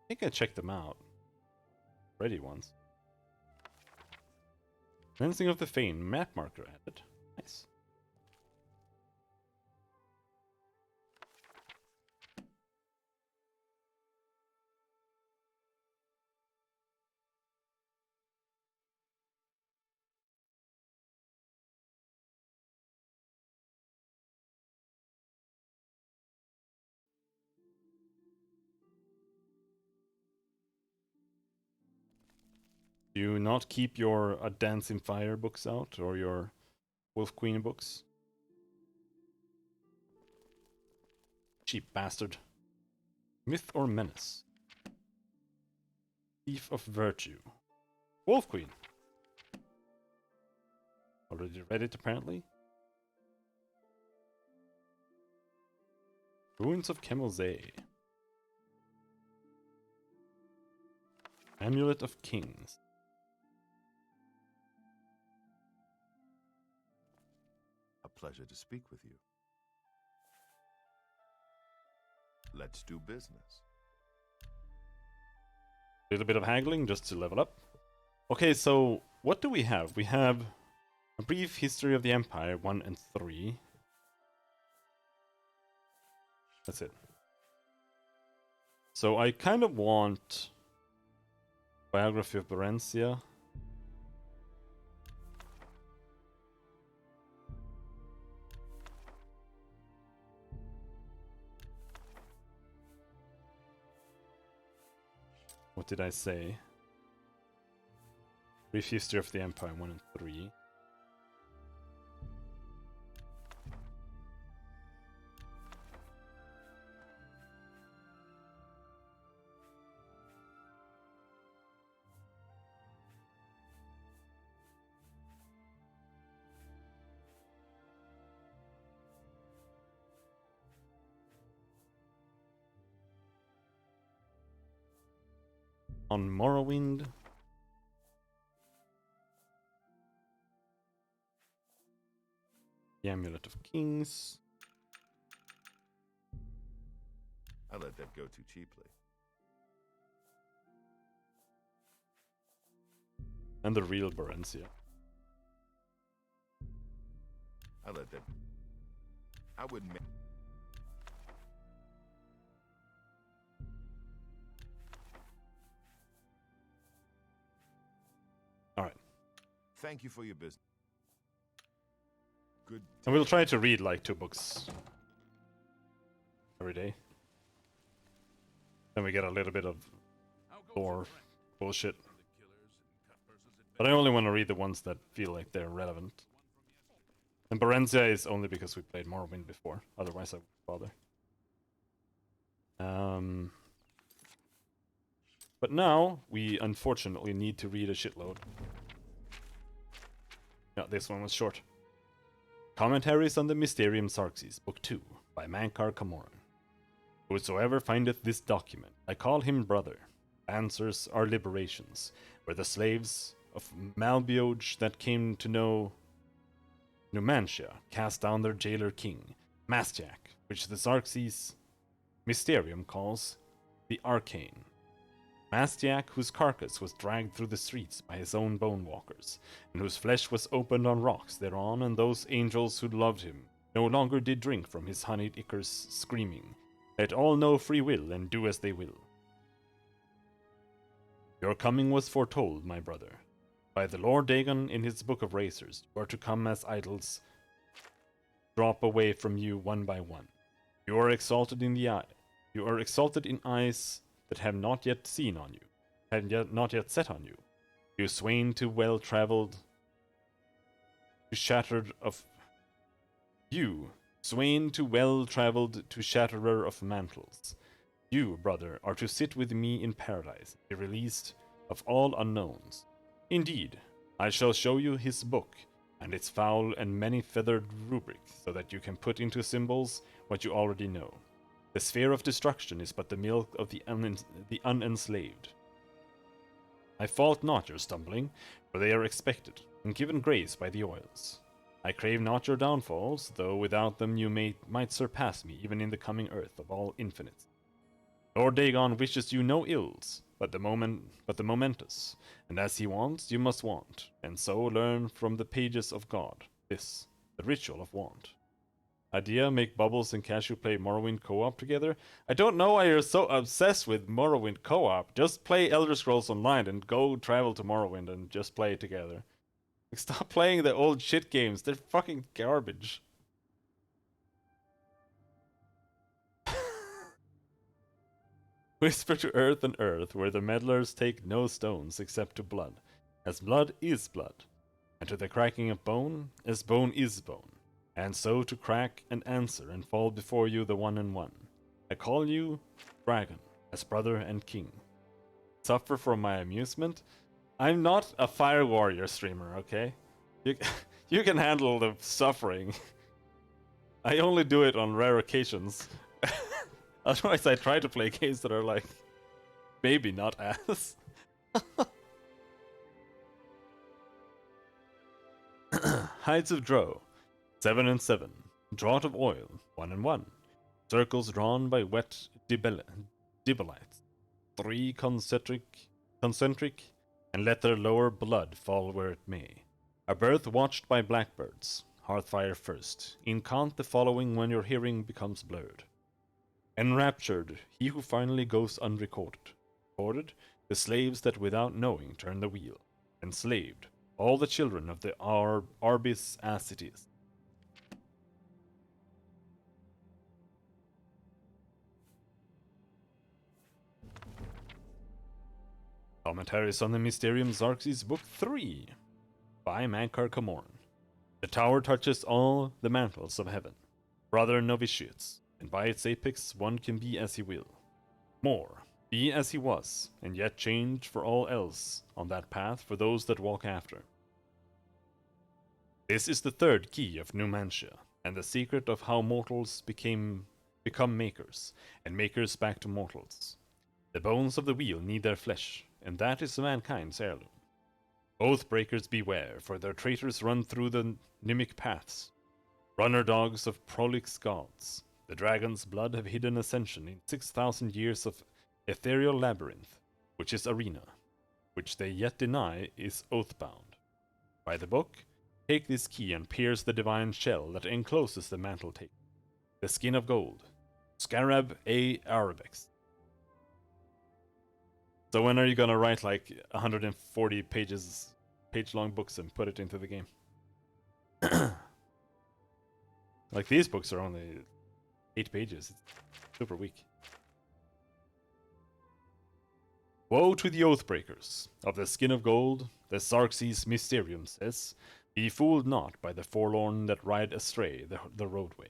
I think I checked them out. Ready ones. Cleansing of the Fane, map marker added. Nice. Do you not keep your A Dance in Fire books out, or your Wolf Queen books? Cheap bastard. Myth or Menace? Thief of Virtue. Wolf Queen. Already read it, apparently. Ruins of Kemose. Amulet of Kings. A pleasure to speak with you. Let's do business. A little bit of haggling just to level up. Okay, so what do we have? We have A Brief History of the Empire 1 and 3. That's it. So I kind of want Biography of Berencia. What did I say? Brief History of the Empire 1 and 3. On Morrowind. The Amulet of Kings. I let that go too cheaply. And the real Berencia. I let that. I wouldn't make. Alright. Thank you for your business. Good. And we'll try to read like 2 books every day. Then we get a little bit of lore bullshit. But I only want to read the ones that feel like they're relevant. And Berencia is only because we played Morrowind before. Otherwise I wouldn't bother. But now we unfortunately need to read a shitload. Yeah, this one was short. Commentaries on the Mysterium Sarxes, Book 2, by Mankar Camoran. Whosoever findeth this document, I call him brother. Answers are liberations, where the slaves of Malbioge that came to know Numantia cast down their jailer king, Mastiak, which the Sarxes Mysterium calls the Arcane. Mastiak, whose carcass was dragged through the streets by his own bone walkers, and whose flesh was opened on rocks thereon, and those angels who loved him no longer did drink from his honeyed ichors, screaming, Let all know free will, and do as they will. Your coming was foretold, my brother, by the Lord Dagon in his Book of Racers. You are to come as idols drop away from you one by one. You are exalted in the eye. You are exalted in eyes that have not yet seen on you, not yet set on you. You swain too well traveled, to shattered of you, swain too well traveled to shatterer of mantles. You, brother, are to sit with me in paradise, be released of all unknowns. Indeed, I shall show you his book, and its foul and many-feathered rubric, so that you can put into symbols what you already know. The sphere of destruction is but the milk of the unenslaved. I fault not your stumbling, for they are expected, and given grace by the oils. I crave not your downfalls, though without them you might surpass me even in the coming earth of all infinites. Lord Dagon wishes you no ills, but the momentous, and as he wants, you must want, and so learn from the pages of God, this, the ritual of want. Idea, make Bubbles and Cashew play Morrowind co-op together? I don't know why you're so obsessed with Morrowind co-op. Just play Elder Scrolls Online and go travel to Morrowind and just play it together. Like, stop playing the old shit games. They're fucking garbage. Whisper to earth and earth, where the meddlers take no stones except to blood, as blood is blood, and to the cracking of bone, as bone is bone. And so to crack and answer and fall before you the one and one. I call you dragon, as brother and king. suffer for my amusement. I'm not a fire warrior streamer, okay? You, you can handle the suffering. I only do it on rare occasions. Otherwise, I try to play games that are like, maybe not as. Hides of Drow, 7 and 7. Draught of oil, 1 and 1. Circles drawn by wet dibelites. 3 concentric, and let their lower blood fall where it may. A birth watched by blackbirds. Hearthfire first. Incant the following when your hearing becomes blurred. Enraptured, he who finally goes unrecorded. Recorded, the slaves that without knowing turn the wheel. Enslaved, all the children of the Arbis as it is. Commentaries on the Mysterium Xarxes Book 3 by Mankar Camoran. The tower touches all the mantles of heaven, brother novitiates, and by its apex one can be as he will. More, be as he was, and yet change for all else on that path for those that walk after. This is the third key of Numantia, and the secret of how mortals become makers, and makers back to mortals. The bones of the wheel need their flesh, and that is mankind's heirloom. Oathbreakers beware, for their traitors run through the mimic paths. Runner dogs of prolix gods, the dragon's blood have hidden ascension in 6,000 years of ethereal labyrinth, which is arena, which they yet deny is oathbound. By the book, take this key and pierce the divine shell that encloses the mantle tape. The skin of gold. Scarab A. Arabex. So when are you gonna write like 140 page-long books and put it into the game? Like these books are only 8 pages. It's super weak. Woe to the Oathbreakers of the skin of gold, the Xarxes Mysterium says, be fooled not by the forlorn that ride astray the roadway,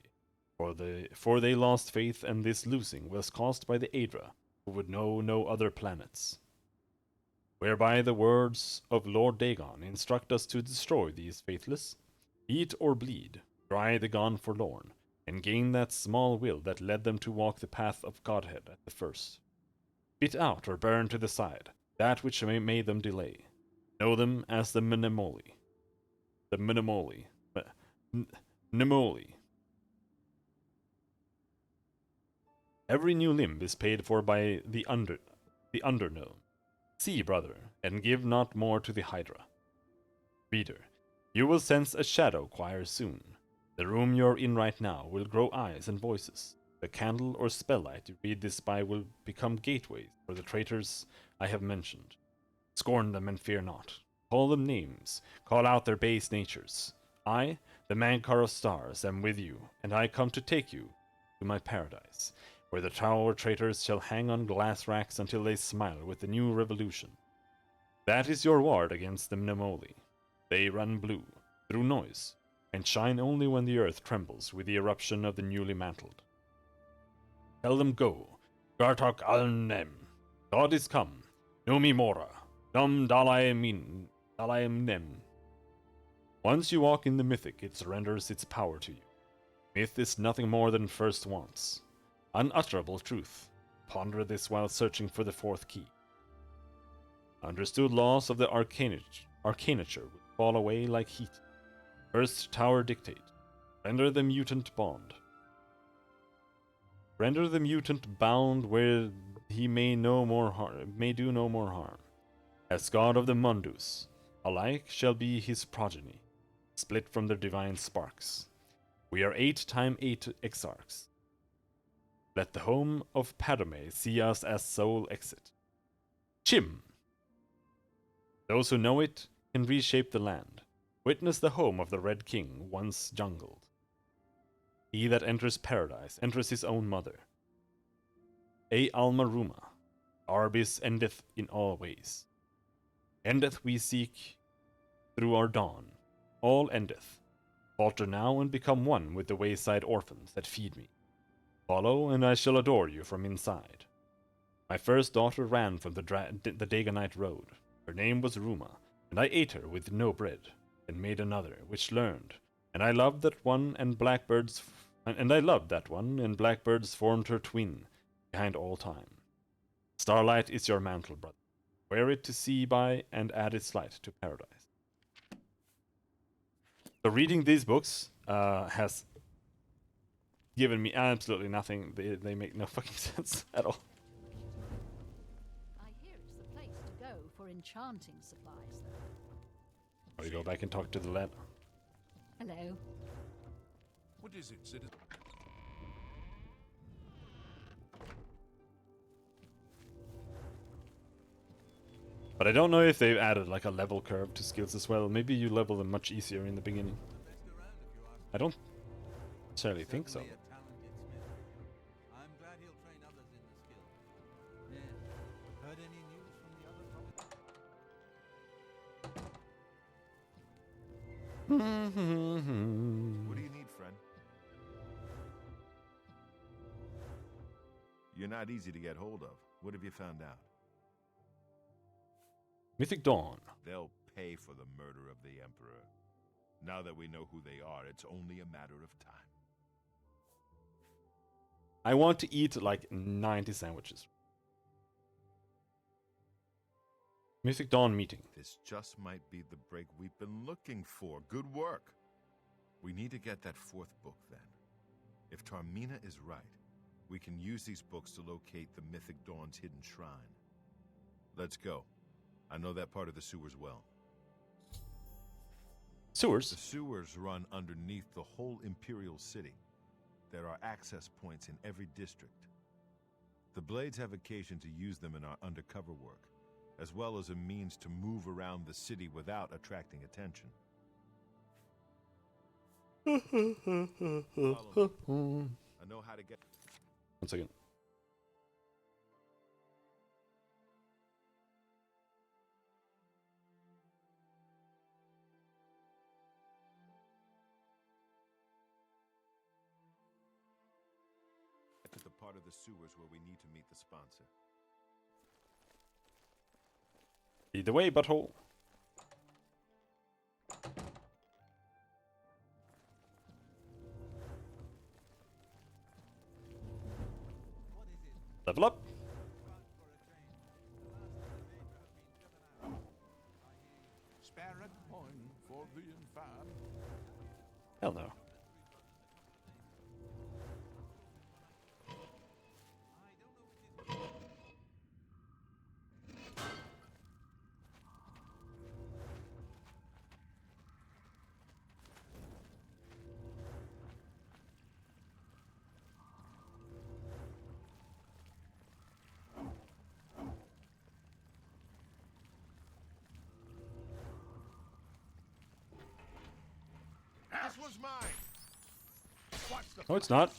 for they lost faith, and this losing was caused by the Aedra, who would know no other planets. Whereby the words of Lord Dagon instruct us to destroy these faithless, eat or bleed, dry the gone forlorn, and gain that small will that led them to walk the path of Godhead at the first. Spit out or burn to the side that which made them delay. Know them as the Mnemoli. The Mnemoli. Mnemoli. Every new limb is paid for by the underknown. See, brother, and give not more to the Hydra. Reader, you will sense a shadow choir soon. The room you're in right now will grow eyes and voices. The candle or spelllight you read this by will become gateways for the traitors I have mentioned. Scorn them and fear not. Call them names. Call out their base natures. I, the Mankar of Stars, am with you, and I come to take you to my paradise, where the tower traitors shall hang on glass racks until they smile with the new revolution. That is your ward against the Mnemoli. They run blue, through noise, and shine only when the earth trembles with the eruption of the newly mantled. Tell them go, Gartok al-Nem. God is come, Nomi Mora, Dum Dalaim Nem. Once you walk in the mythic, it surrenders its power to you. Myth is nothing more than first wants. Unutterable truth. Ponder this while searching for the fourth key. Understood laws of the arcanature will fall away like heat. First tower dictate. Render the mutant bond. Render the mutant bound where he may do no more harm. As god of the Mundus, alike shall be his progeny, split from their divine sparks. We are 8 times 8 exarchs. Let the home of Padme see us as sole exit. Chim! Those who know it can reshape the land. Witness the home of the Red King, once jungled. He that enters paradise enters his own mother. A Almaruma, Arbis endeth in all ways. Endeth we seek through our dawn. All endeth. Falter now and become one with the wayside orphans that feed me. Follow, and I shall adore you from inside. My first daughter ran from the Dagonite road. Her name was Ruma, and I ate her with no bread, and made another, which learned. And I loved that one, and blackbirds formed her twin, behind all time. Starlight is your mantle, brother. Wear it to see by, and add its light to paradise. So reading these books has given me absolutely nothing. They make no fucking sense at all. I hear it's the place to go for enchanting supplies, though. We go back and talk to the lad. Hello. What is it, citizen? But I don't know if they've added like a level curve to skills as well. Maybe you level them much easier in the beginning. I don't necessarily think so. I'm glad he'll train others in the skill. Yeah. Heard any news from the other What do you need, friend? You're not easy to get hold of. What have you found out? Mythic Dawn. They'll pay for the murder of the Emperor. Now that we know who they are, it's only a matter of time. I want to eat like 90 sandwiches. Mythic Dawn meeting. This just might be the break we've been looking for. Good work. We need to get that fourth book then. If Tarmina is right, we can use these books to locate the Mythic Dawn's hidden shrine. Let's go. I know that part of the sewers well. Sewers? The sewers run underneath the whole Imperial City. There are access points in every district. The Blades have occasion to use them in our undercover work, as well as a means to move around the city without attracting attention. Follow me. I know how to get... 1 second. To the part of the sewers where we need to meet the sponsor. Either way, butthole. Level up. Spare a coin for the infam. Hell no. This one's mine. Watch the No, it's not.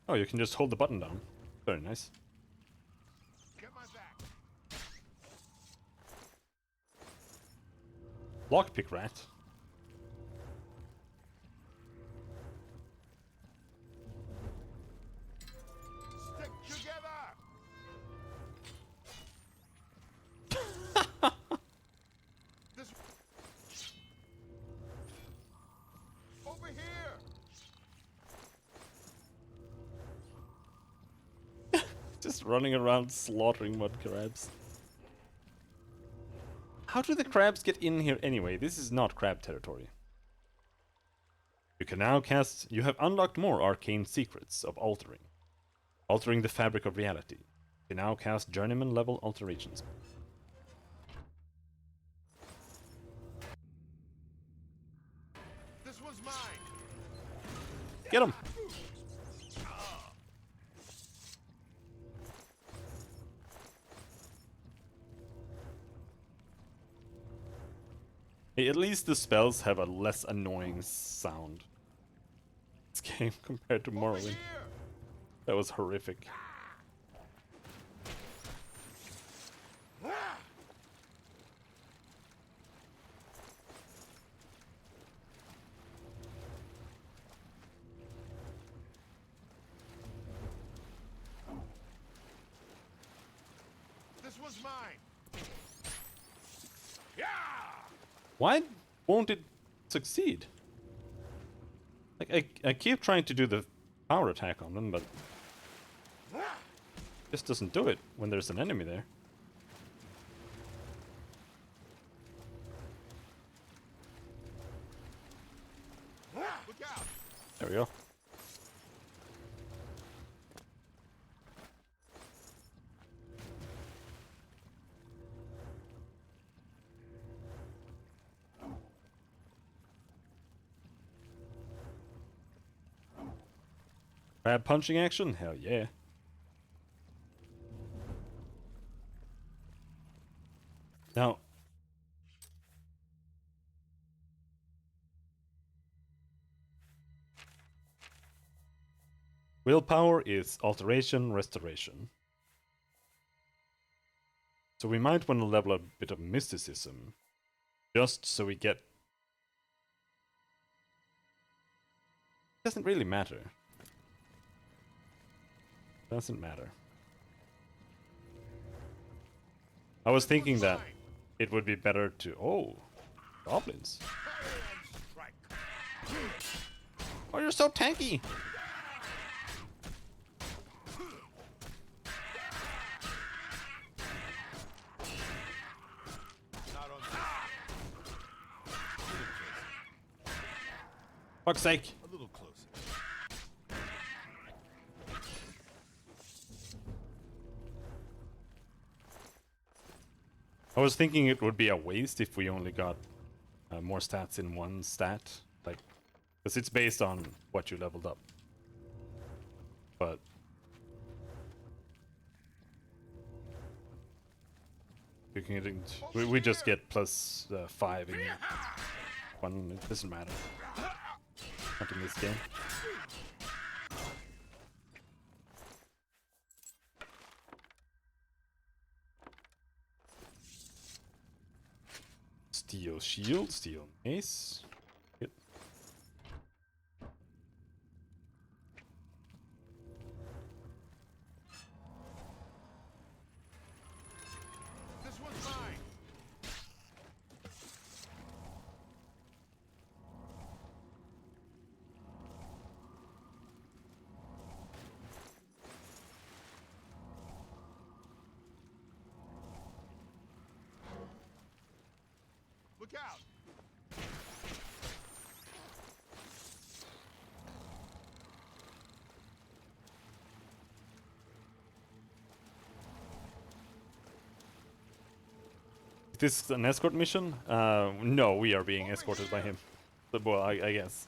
Oh, you can just hold the button down. Very nice. Get my back. Lockpick rat. Stick together. This over here. Just running around slaughtering mud crabs. How do the crabs get in here anyway? This is not crab territory. You can now cast... You have unlocked more arcane secrets of altering. Altering the fabric of reality. You can now cast journeyman level alterations. This one's mine. Get him! At least the spells have a less annoying sound. This game compared to Morrowind. That was horrific. This was mine. Why won't it succeed? Like, I keep trying to do the power attack on them, but this doesn't do it when there's an enemy there. Look out. There we go. Crab punching action? Hell yeah. Now, willpower is alteration, restoration. So we might want to level a bit of mysticism, just so we get... Doesn't really matter. Doesn't matter. I was thinking that it would be better to... Oh, goblins. Oh, you're so tanky! Fuck's sake. A little closer. I was thinking it would be a waste if we only got more stats in one stat, like, because it's based on what you leveled up. But we just get plus 5 in one. It doesn't matter. Not in this game. Steel shield, steel mace. Good. This one's mine. Look out. Is this an escort mission? No, we are being escorted by him. But, well, I guess.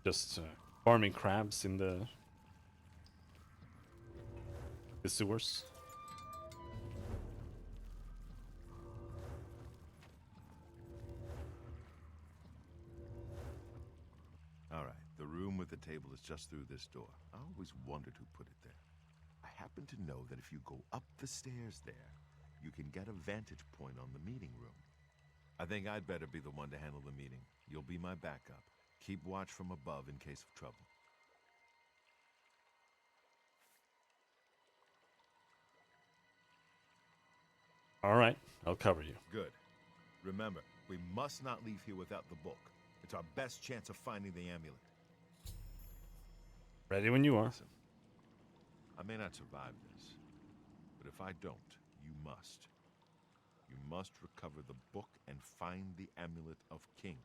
Just farming crabs in the sewers. All right, the room with the table is just through this door. I always wondered who put it there. I happen to know that if you go up the stairs there, you can get a vantage point on the meeting room. I think I'd better be the one to handle the meeting. You'll be my backup. Keep watch from above in case of trouble. All right, I'll cover you. Good. Remember, we must not leave here without the book. It's our best chance of finding the amulet. Ready when you are. Listen, I may not survive this, but if I don't, you must. You must recover the book and find the Amulet of Kings.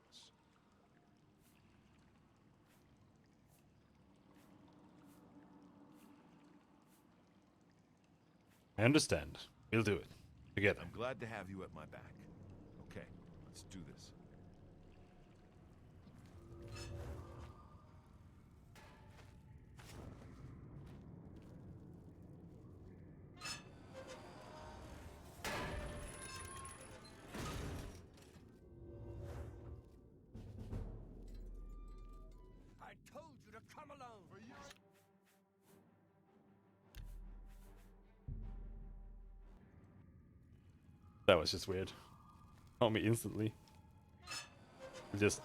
I understand. We'll do it. Together. I'm glad to have you at my back. Let's do this. I told you to come alone. That was just weird. Caught me instantly. Just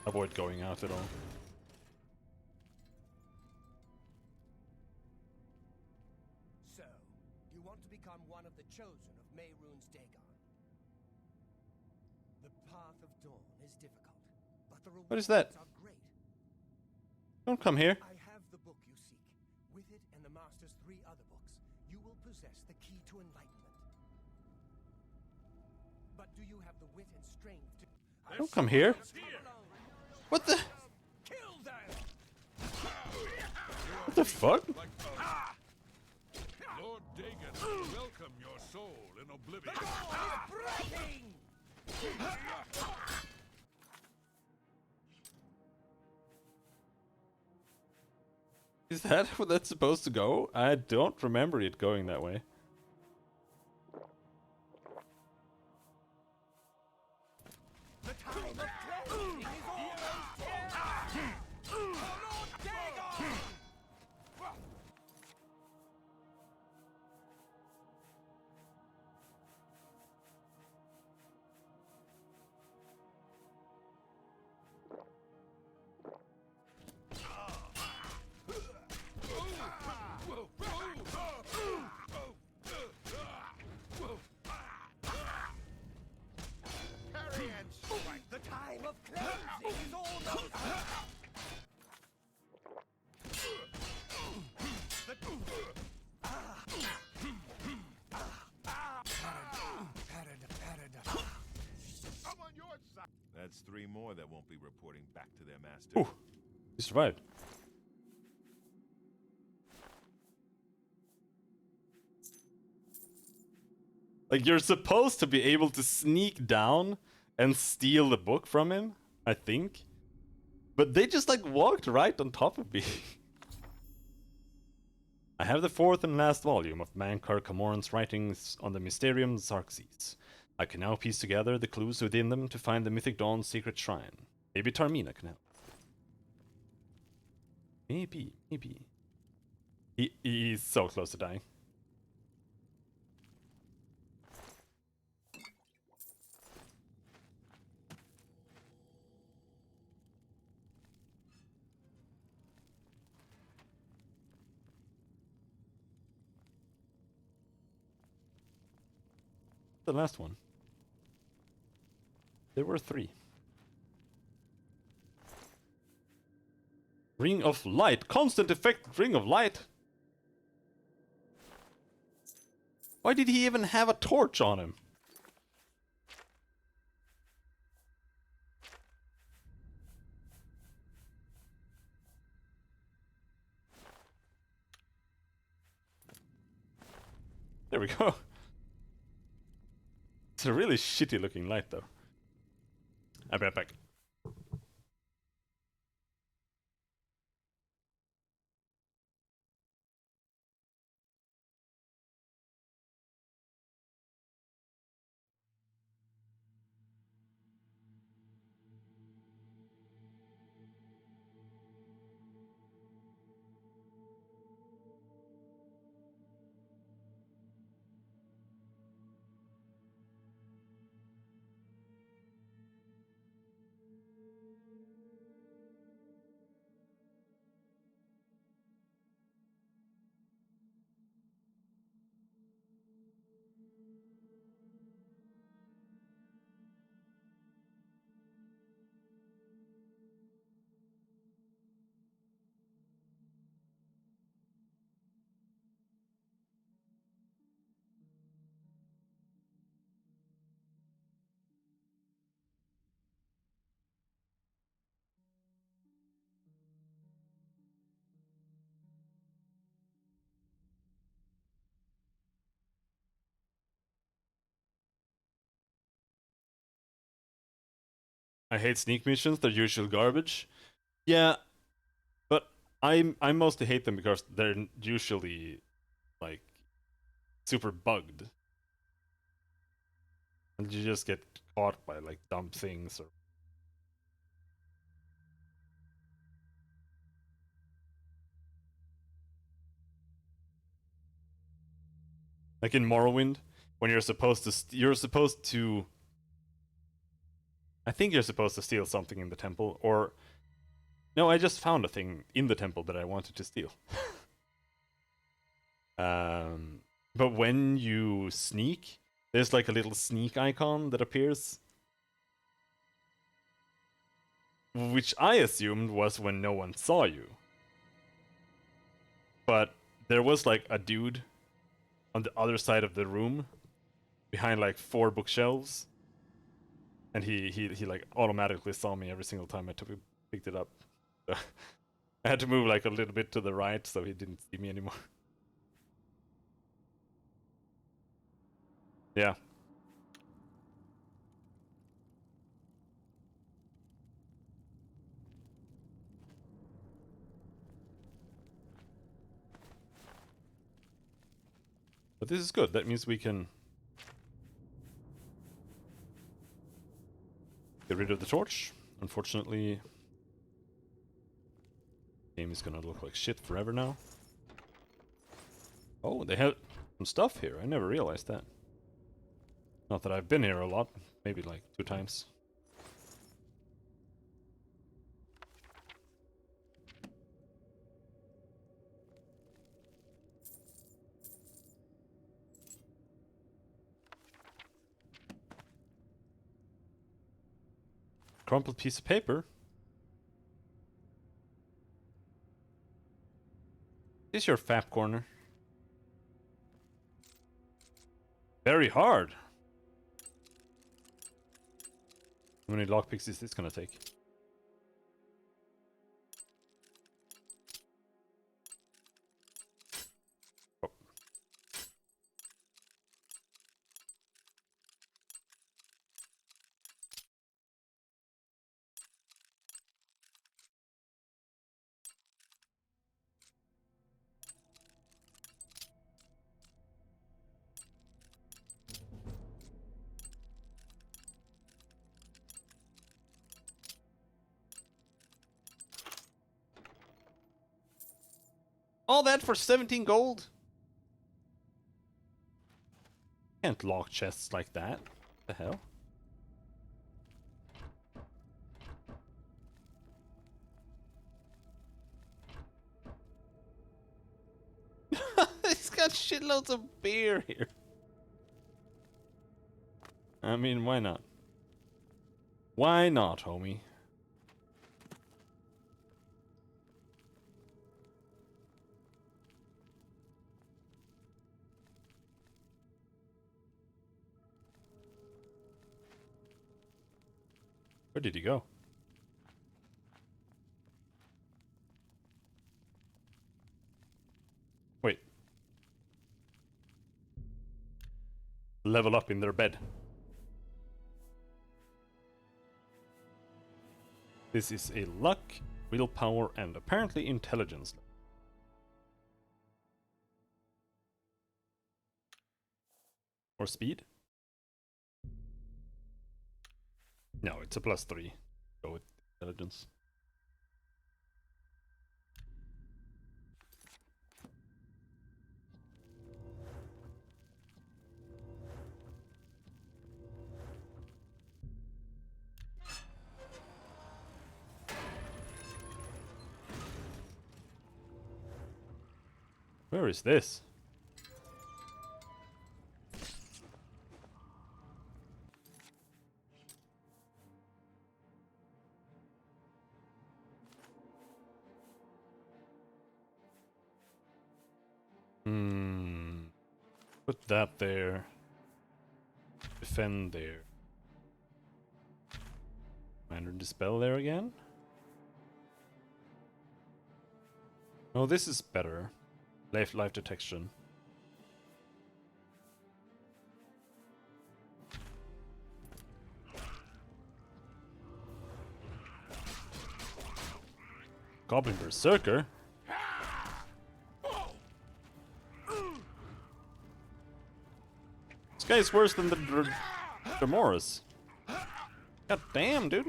avoid going out at all. So, you want to become one of the chosen of Mehrunes Dagon. The path of dawn is difficult, but the What is that? rewards are great. Don't come here. I have the book you seek. With it and the Master's 3 other books, you will possess the key to enlightenment. But do you have the wit and strength to... Don't come here. What the? Kill them! What the fuck? Lord Dagon, welcome your soul in Oblivion. Breaking! Is that how that's supposed to go? I don't remember it going that way. The time of cleansing is almost here! For Lord Dagon! Parry and strike! The time of cleansing is almost I'm on your side. That's 3 more that won't be reporting back to their master. Ooh, he survived. Like, you're supposed to be able to sneak down and steal the book from him, I think. But they just, like, walked right on top of me. I have the 4th and last volume of Mankar Camoran's writings on the Mysterium Xarxes. I can now piece together the clues within them to find the Mythic Dawn's secret shrine. Maybe Tarmina can help. Maybe. He's so close to dying. The last one. There were 3. Ring of Light. Constant effect Ring of Light. Why did he even have a torch on him? There we go. It's a really shitty looking light though. I'll be right back. I hate sneak missions. They're usual garbage. Yeah, but I mostly hate them because they're usually like super bugged, and you just get caught by like dumb things or. Like in Morrowind, when you're supposed to I think you're supposed to steal something in the temple, or no, I just found a thing in the temple that I wanted to steal. But when you sneak, there's like a little sneak icon that appears, which I assumed was when no one saw you. But there was like a dude on the other side of the room, behind like 4 bookshelves, and he like automatically saw me every single time I picked it up. So I had to move like a little bit to the right so he didn't see me anymore. Yeah. But this is good. That means we can get rid of the torch. Unfortunately, the game is gonna look like shit forever now. Oh, they have some stuff here. I never realized that. Not that I've been here a lot. Maybe like 2 times. Crumpled piece of paper. Is your fap corner? Very hard. How many lockpicks is this gonna take? Oh. All that for 17 gold? Can't lock chests like that. What the hell? He's got shitloads of beer here. I mean, why not? Why not, homie? Where did he go? Wait. Level up in their bed. This is a luck, willpower, and apparently intelligence. Or speed? No, it's a +3. Go with intelligence. Where is this? Put that there. Defend there. Minor Dispel there again. Oh, this is better. Life detection. Goblin Berserker? This guy's worse than the Morris. God damn, dude.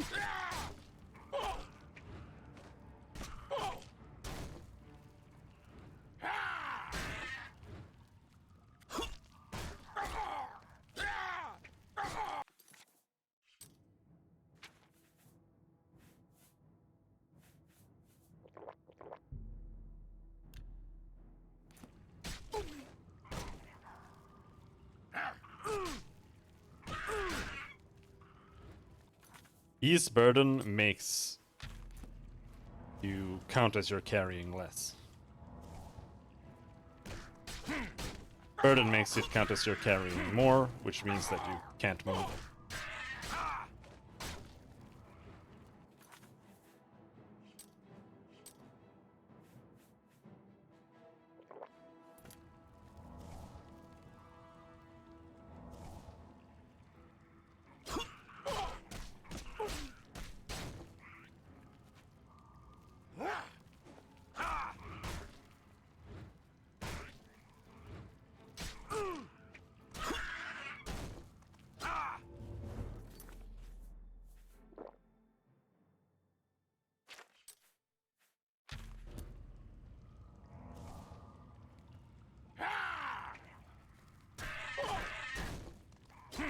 Ease burden makes you count as you're carrying less. Burden makes it count as you're carrying more, which means that you can't move.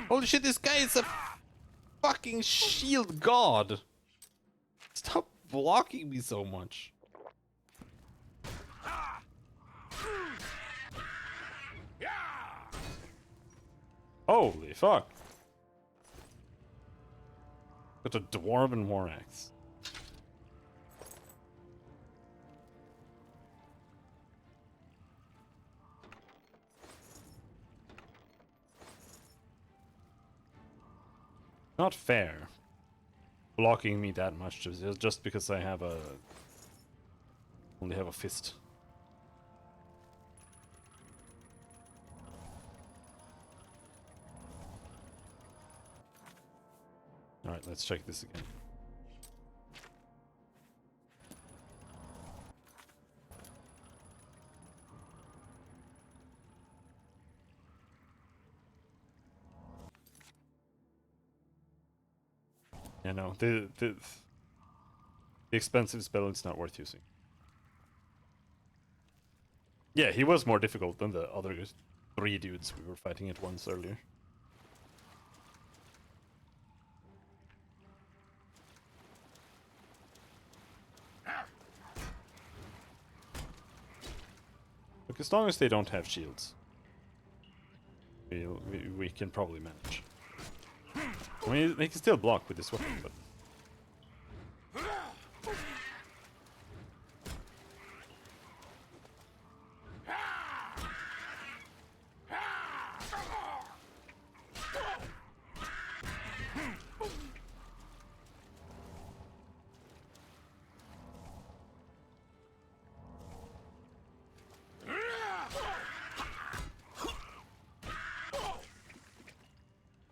Holy shit, this guy is a fucking shield god! Stop blocking me so much. Holy fuck. Got a dwarven war axe. Not fair. Blocking me that much just because I have only have a fist. Alright, let's check this again. Yeah, no, the expensive spell is not worth using. Yeah, he was more difficult than the other 3 dudes we were fighting at once earlier. Look, as long as they don't have shields, we can probably manage. I mean, they can still block with this weapon, but...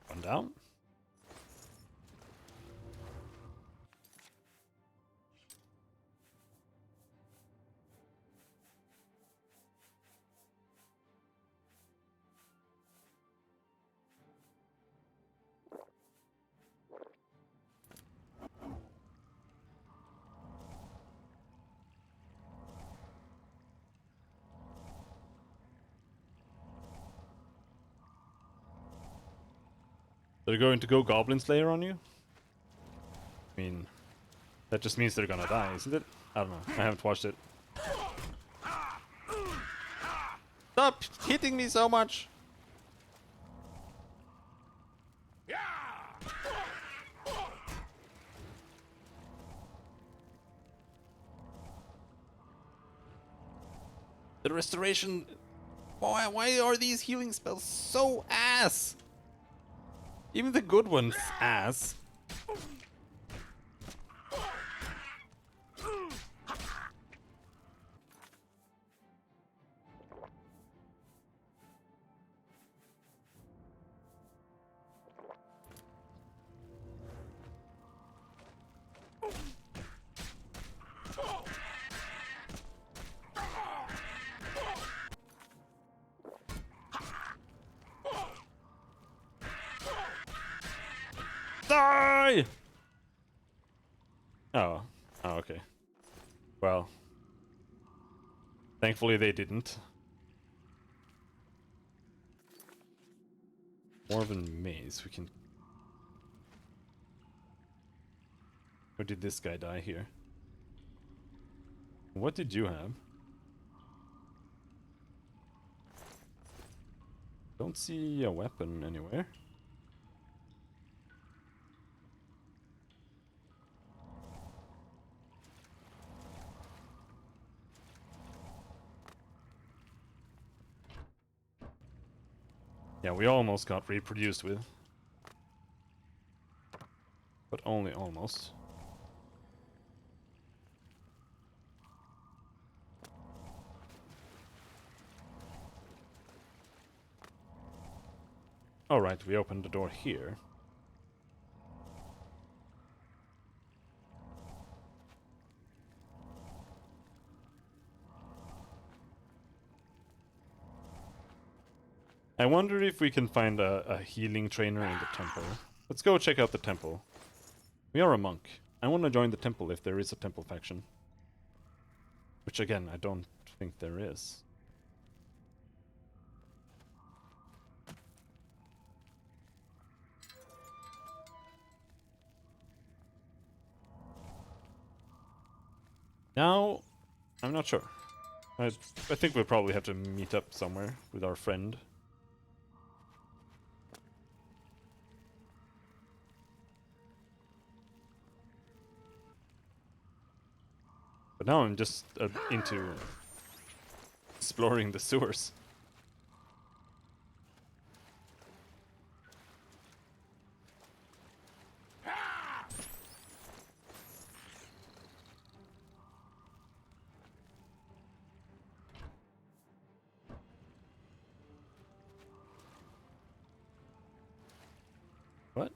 One down. They're going to go Goblin Slayer on you? I mean, that just means they're gonna die, isn't it? I don't know. I haven't watched it. Stop hitting me so much! The restoration... Why are these healing spells so ass? Even the good ones, ass. Die! Oh. Oh, okay. Well. Thankfully they didn't. Dwarven maze, we can... Or did this guy die here? What did you have? Don't see a weapon anywhere. Yeah, we almost got reproduced with. But only almost. Alright, we opened the door here. I wonder if we can find a healing trainer in the temple. Let's go check out the temple. We are a monk. I want to join the temple if there is a temple faction. Which again, I don't think there is. Now, I'm not sure. I think we'll probably have to meet up somewhere with our friend. But now I'm just into exploring the sewers. What?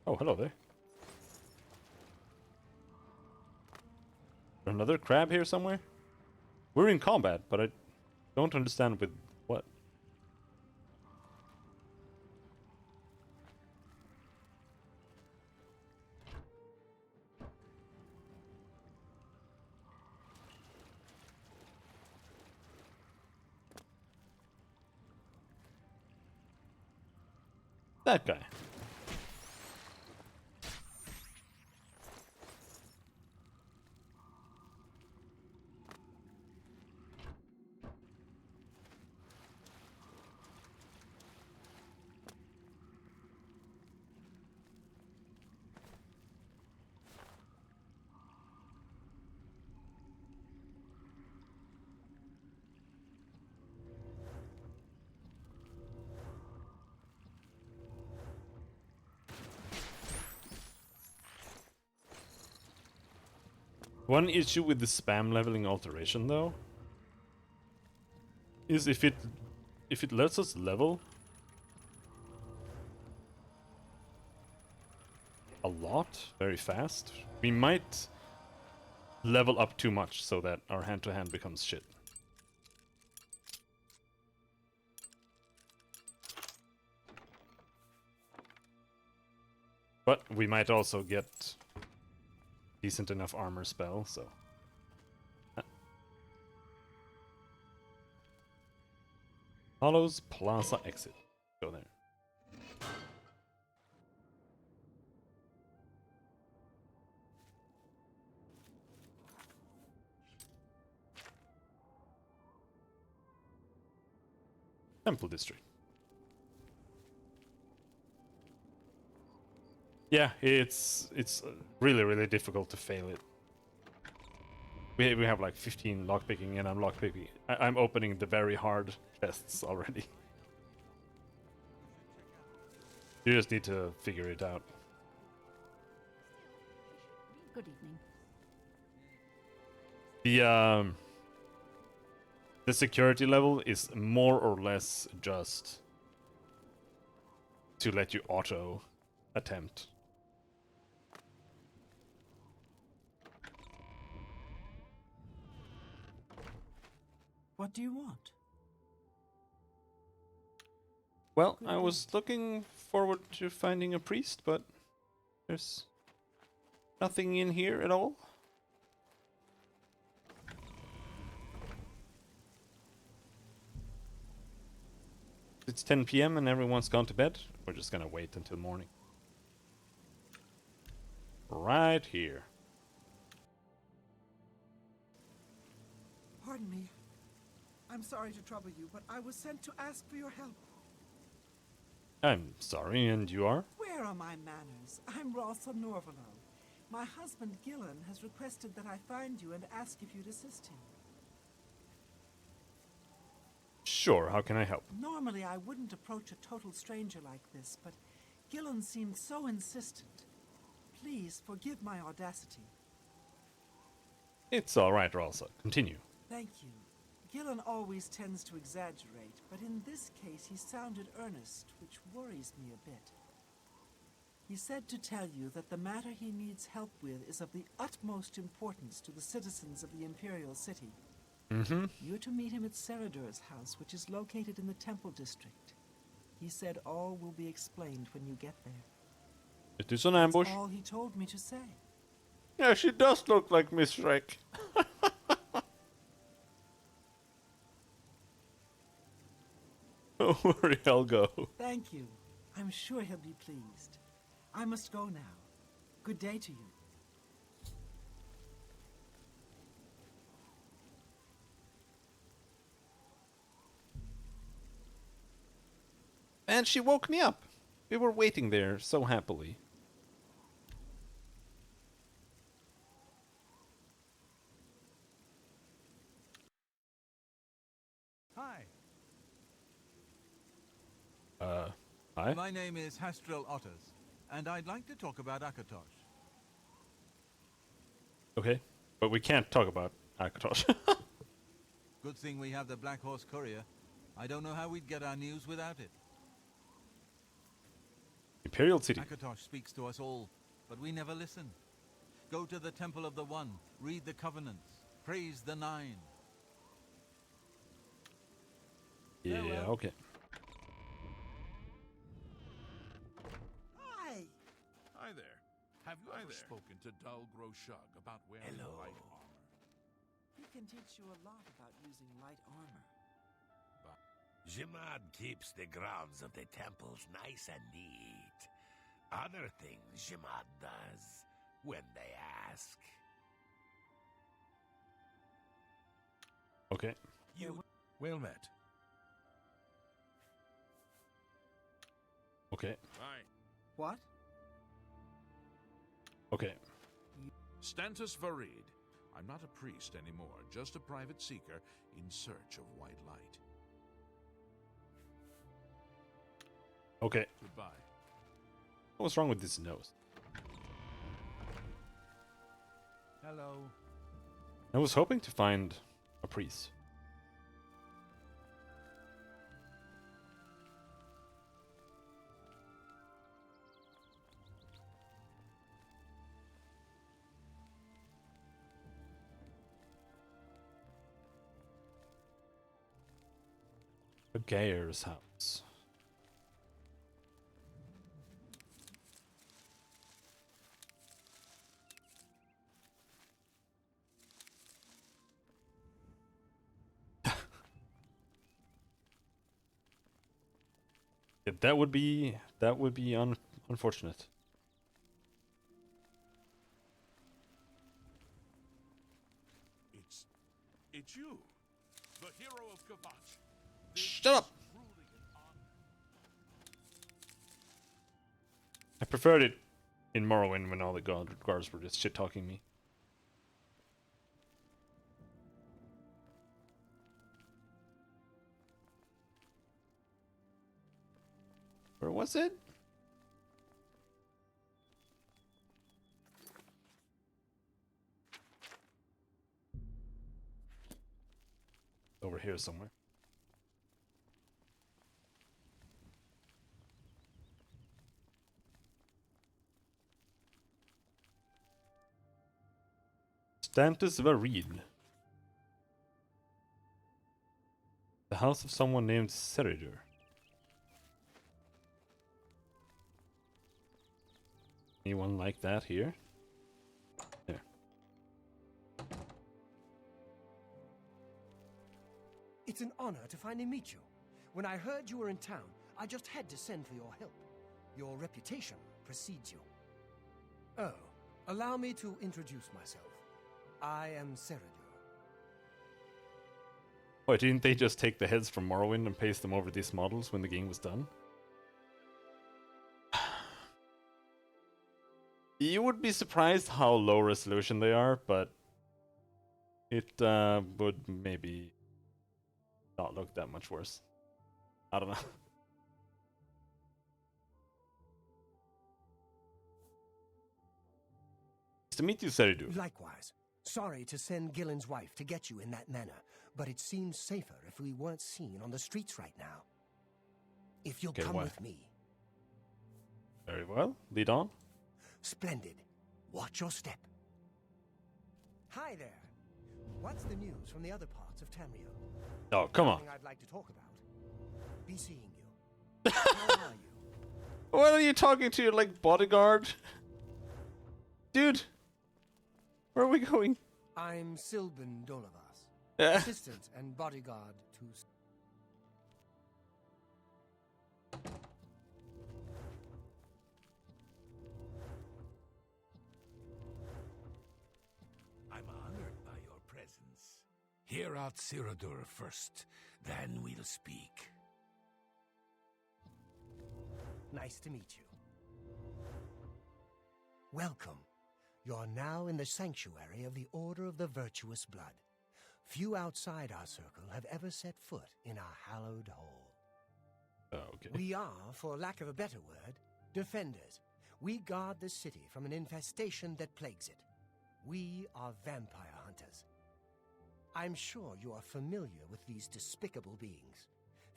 Oh, hello there. Another crab here somewhere? We're in combat, but I don't understand with what. That guy. One issue with the spam leveling alteration, though, is if it lets us level a lot very fast, we might level up too much so that our hand-to-hand becomes shit. But we might also get decent enough armor spell, so... Hollows Plaza exit. Go there. Temple District. Yeah, it's really difficult to fail it. We have like 15 lockpicking, and I'm lockpicking. I'm opening the very hard chests already. You just need to figure it out. Good evening. The security level is more or less just to let you auto attempt. What do you want? Well, I was looking forward to finding a priest, but there's nothing in here at all. It's 10 p.m. and everyone's gone to bed. We're just gonna wait until morning. Right here. Pardon me. I'm sorry to trouble you, but I was sent to ask for your help. I'm sorry, and you are? Where are my manners? I'm Rosa Norvalo. My husband, Gillen, has requested that I find you and ask if you'd assist him. Sure, how can I help? Normally, I wouldn't approach a total stranger like this, but Gillen seemed so insistent. Please forgive my audacity. It's alright, Rosa. Continue. Thank you. Gillen always tends to exaggerate, but in this case he sounded earnest, which worries me a bit. He said to tell you that the matter he needs help with is of the utmost importance to the citizens of the Imperial City. Mm-hmm. You're to meet him at Seradur's house, which is located in the Temple District. He said all will be explained when you get there. It is an ambush. That's all he told me to say. Yeah, she does look like Miss Shrek. Don't worry, I'll go. Thank you. I'm sure he'll be pleased. I must go now. Good day to you. And she woke me up. We were waiting there so happily. Hi. Hi? My name is Hastrel Otters, and I'd like to talk about Akatosh. Okay, but we can't talk about Akatosh. Good thing we have the Black Horse Courier. I don't know how we'd get our news without it. Imperial City. Akatosh speaks to us all, but we never listen. Go to the Temple of the One, read the Covenants, praise the Nine. Yeah, okay. Hi! Hi there. Have you ever spoken to Dal Groshug about wearing light armor? He can teach you a lot about using light armor. Jimad keeps the grounds of the temples nice and neat. Other things Jimad does when they ask. Okay. You Well met. Okay. Bye. What? Okay. Stantis Varid. I'm not a priest anymore, just a private seeker in search of white light. Okay. Goodbye. What's wrong with this nose? Hello. I was hoping to find a priest. A Gayer's house. Yeah, that would be unfortunate. It's you, the hero of Kavach. Shut up! I preferred it in Morrowind when all the guards were just shit-talking me. Where was it? Over here somewhere. Stantis Varid. The house of someone named Seridur. Anyone like that here? There. It's an honor to finally meet you. When I heard you were in town, I just had to send for your help. Your reputation precedes you. Oh, allow me to introduce myself. I am Ceradur. Wait, didn't they just take the heads from Morrowind and paste them over these models when the game was done? You would be surprised how low resolution they are, but it would maybe not look that much worse. I don't know. Nice to meet you, Seridu. Likewise. Sorry to send Gillen's wife to get you in that manner, but it seems safer if we weren't seen on the streets right now. If you'll come with me. Very well. Lead on. Splendid. Watch your step. Hi there. What's the news from the other parts of Tamriel? Oh, come on. Something I'd like to talk about. Be seeing you. How are you? What are you talking to? Your like bodyguard? Dude. Where are we going? I'm Sylvan Dolavas, Yeah. assistant and bodyguard to... I'm honored by your presence. Hear out Ceradur first, then we'll speak. Nice to meet you. Welcome. You're now in the sanctuary of the Order of the Virtuous Blood. Few outside our circle have ever set foot in our hallowed hall. Oh, okay. We are, for lack of a better word, defenders. We guard the city from an infestation that plagues it. We are vampire hunters. I'm sure you are familiar with these despicable beings,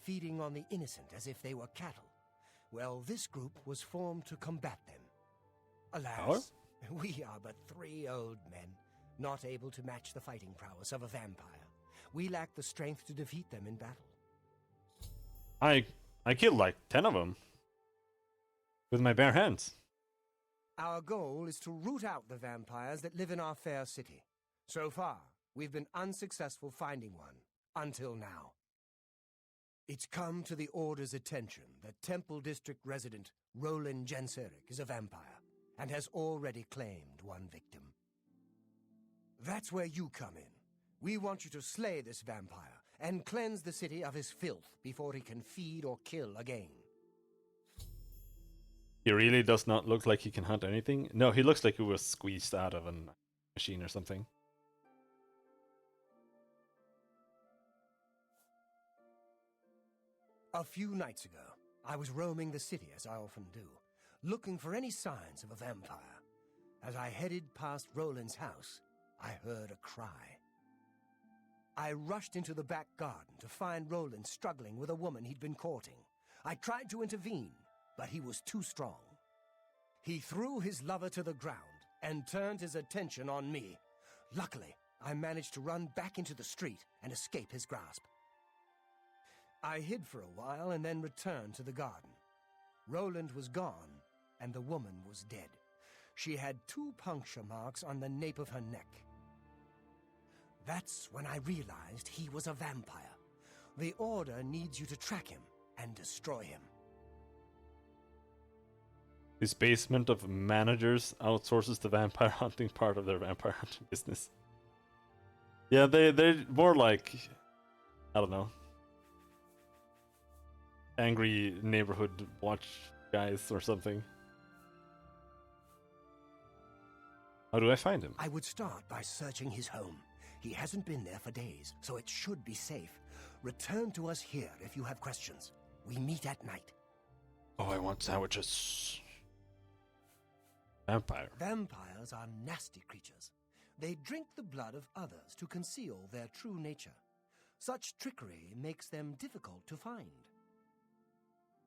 feeding on the innocent as if they were cattle. Well, this group was formed to combat them. Alas, we are but 3 old men, not able to match the fighting prowess of a vampire. We lack the strength to defeat them in battle. I killed like 10 of them. With my bare hands. Our goal is to root out the vampires that live in our fair city. So far, we've been unsuccessful finding one, until now. It's come to the Order's attention that Temple District resident Roland Genseric is a vampire, and has already claimed one victim. That's where you come in. We want you to slay this vampire, and cleanse the city of his filth before he can feed or kill again. He really does not look like he can hunt anything. No, he looks like he was squeezed out of a machine or something. A few nights ago, I was roaming the city as I often do, looking for any signs of a vampire. As I headed past Roland's house, I heard a cry. I rushed into the back garden to find Roland struggling with a woman he'd been courting. I tried to intervene, but he was too strong. He threw his lover to the ground and turned his attention on me. Luckily, I managed to run back into the street and escape his grasp. I hid for a while and then returned to the garden. Roland was gone, and the woman was dead. She had 2 puncture marks on the nape of her neck. That's when I realized he was a vampire. The Order needs you to track him and destroy him. This basement of managers outsources the vampire hunting part of their vampire hunting business. Yeah, they're more like, I don't know, angry neighborhood watch guys or something. How do I find him? I would start by searching his home. He hasn't been there for days, so it should be safe. Return to us here if you have questions. We meet at night. Oh, I want sandwiches. Vampire. Vampires are nasty creatures. They drink the blood of others to conceal their true nature. Such trickery makes them difficult to find.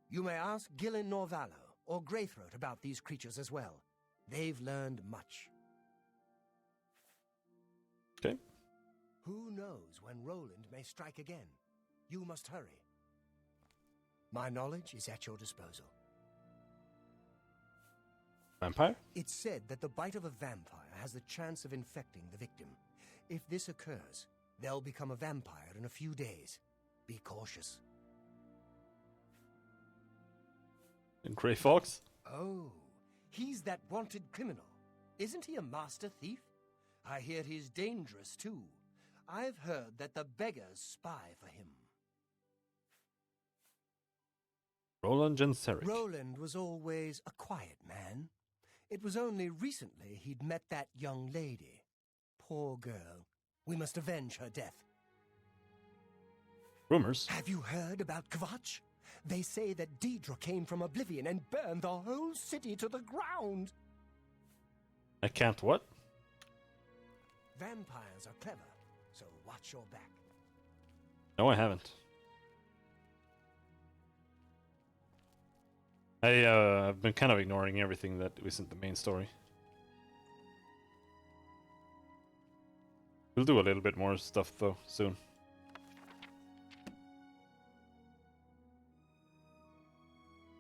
You may ask Gillen Norvallo or Greythroat about these creatures as well. They've learned much. Okay. Who knows when Roland may strike again? You must hurry. My knowledge is at your disposal. Vampire? It's said that the bite of a vampire has the chance of infecting the victim. If this occurs, they'll become a vampire in a few days. Be cautious. And Grey Fox? Oh, he's that wanted criminal. Isn't he a master thief? I hear he's dangerous, too. I've heard that the beggars spy for him. Roland Genseric. Roland was always a quiet man. It was only recently he'd met that young lady. Poor girl. We must avenge her death. Rumors? Have you heard about Kvatch? They say that Deidre came from Oblivion and burned the whole city to the ground. I can't what? Vampires are clever, so watch your back. No, I haven't. I've been kind of ignoring everything that isn't the main story. We'll do a little bit more stuff though soon.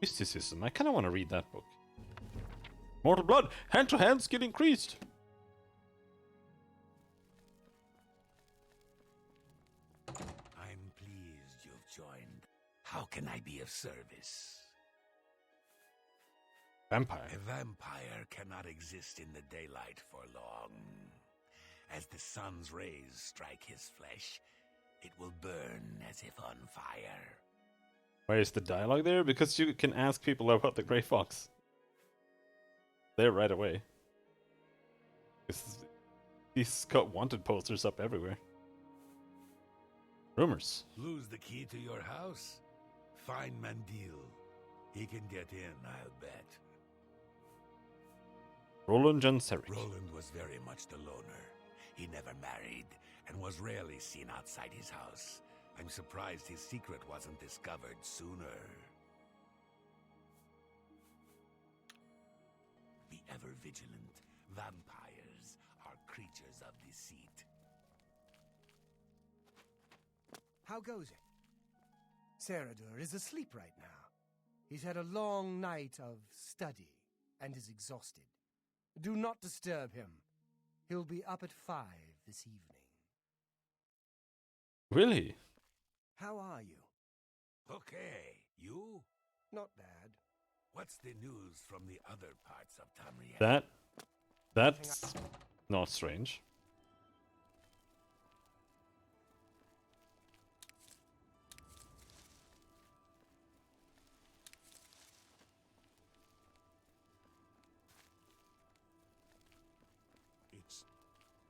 Mysticism. I kind of want to read that book. Mortal blood, hand-to-hand skill increased. I'm pleased you've joined. How can I be of service? Vampire. A vampire cannot exist in the daylight for long. As the sun's rays strike his flesh, it will burn as if on fire. Why is the dialogue there? Because you can ask people about the Grey Fox. There right away. He's got wanted posters up everywhere. Rumors. Lose the key to your house? Find Mandil. He can get in, I'll bet. Roland Genseric. Roland was very much the loner. He never married and was rarely seen outside his house. I'm surprised his secret wasn't discovered sooner. Be ever vigilant. Vampires are creatures of deceit. How goes it? Saradur is asleep right now. He's had a long night of study and is exhausted. Do not disturb him. He'll be up at 5 this evening. Really? How are you? Okay, you? Not bad. What's the news from the other parts of Tamriel? That's not strange.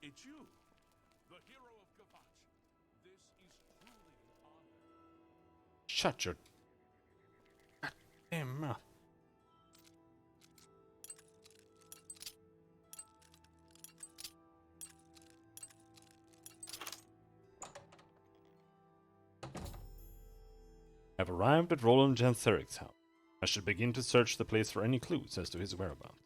It's you, the hero of Kvatch. This is truly an honor. Shut your goddamn mouth. I've arrived at Roland Genseric's house. I should begin to search the place for any clues as to his whereabouts.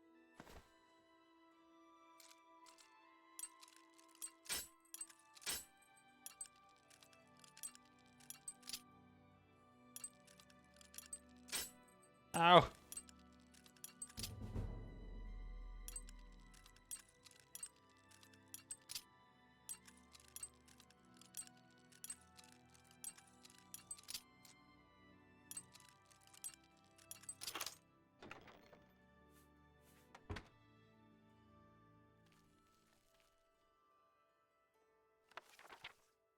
Ow!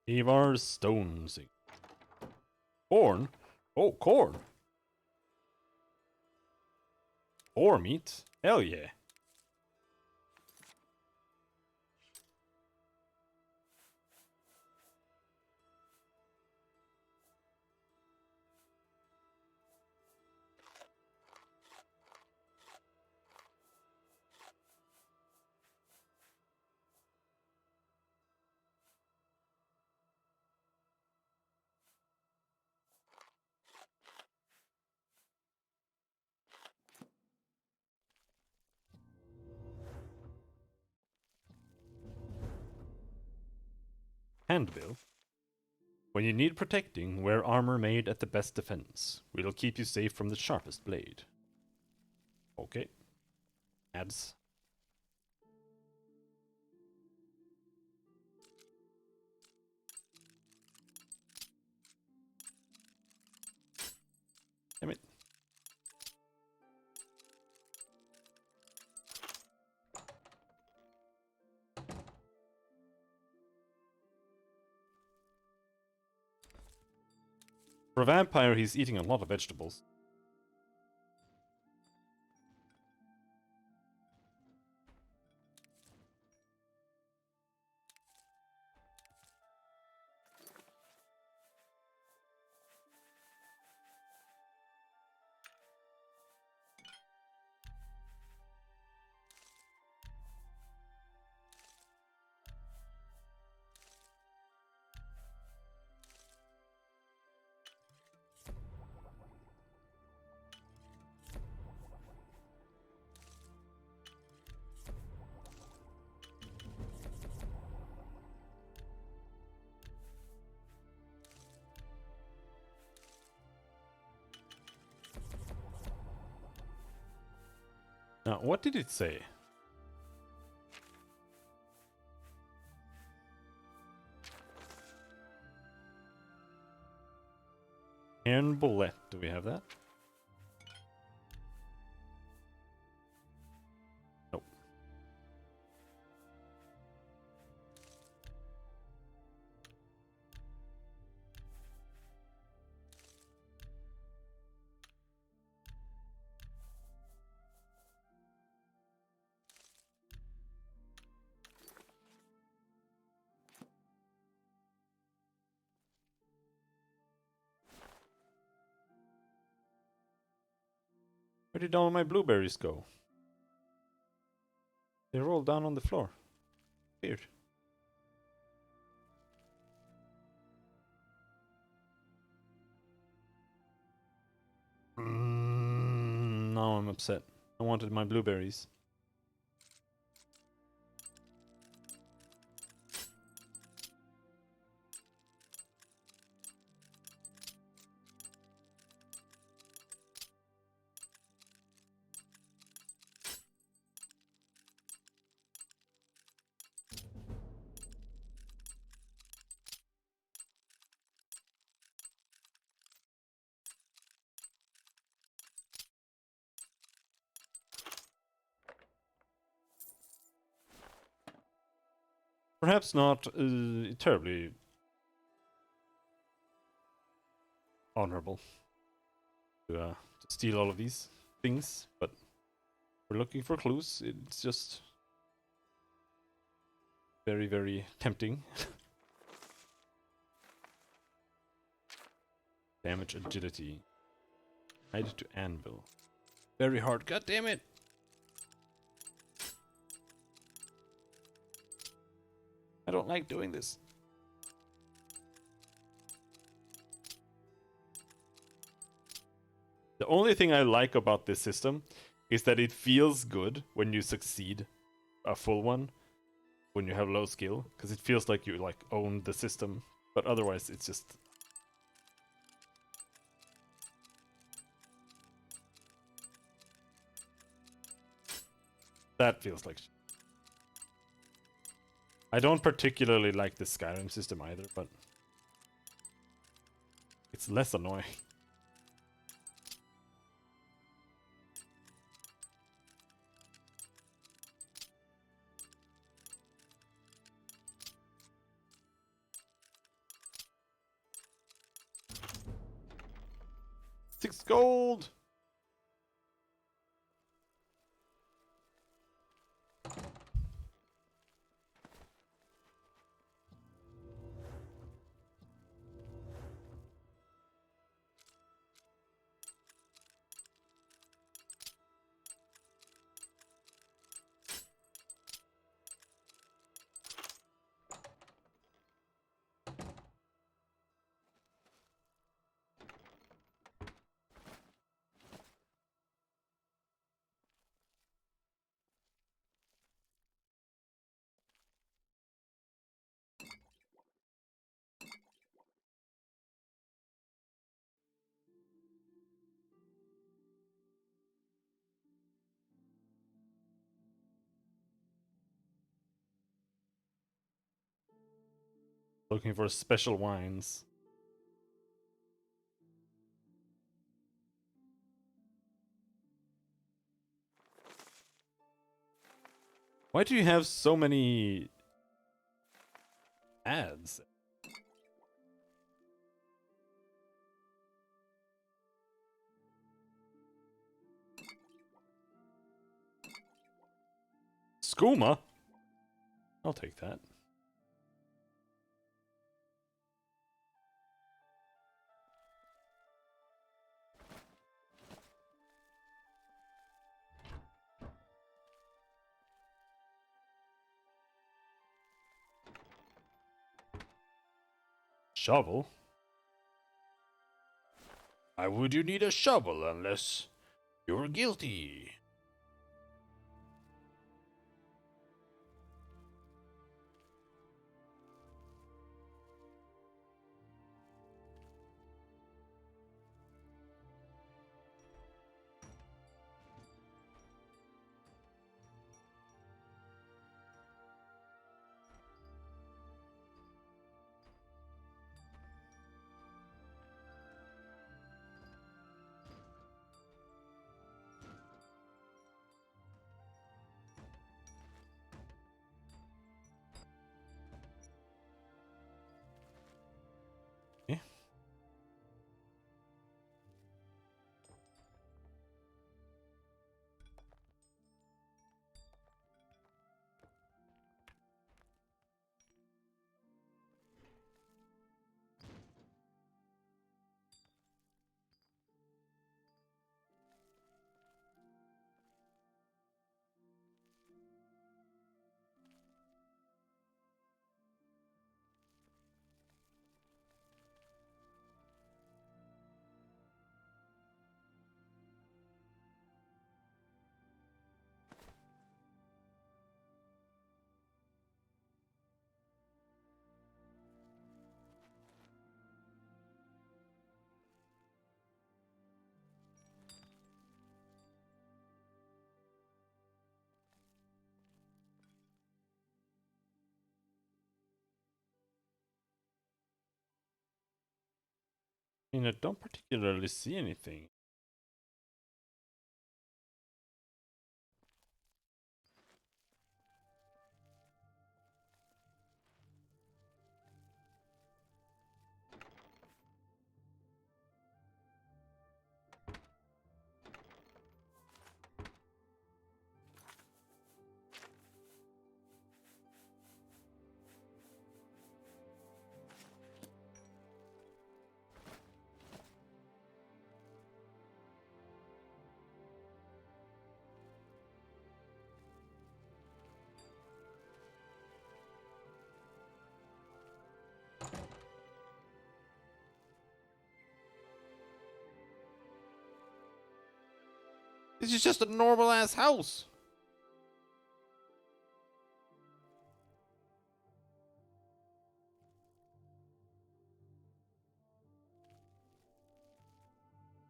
Ivar's Stones. Corn? Oh, corn! Or meat? Hell yeah. Handbill. When you need protecting, wear armor made at the best defense. It'll keep you safe from the sharpest blade. Okay. ads. Damn it. For a vampire, he's eating a lot of vegetables. Now, what did it say? Iron bullet. Do we have that? Nope. Where did all my blueberries go? They rolled down on the floor. Weird. Now I'm upset. I wanted my blueberries. Perhaps not terribly honorable to steal all of these things, but we're looking for clues. It's just very, very tempting. Damage agility. Hide to anvil. Very hard. God damn it! I don't like doing this. The only thing I like about this system is that it feels good when you succeed a full one, when you have low skill, because it feels like you like own the system, but otherwise it's just... That feels like... I don't particularly like the Skyrim system either, but it's less annoying. $6 gold! Looking for special wines. Why do you have so many ads? Skooma? I'll take that. Shovel? Why would you need a shovel unless you're guilty? I mean, I don't particularly see anything. This is just a normal ass house.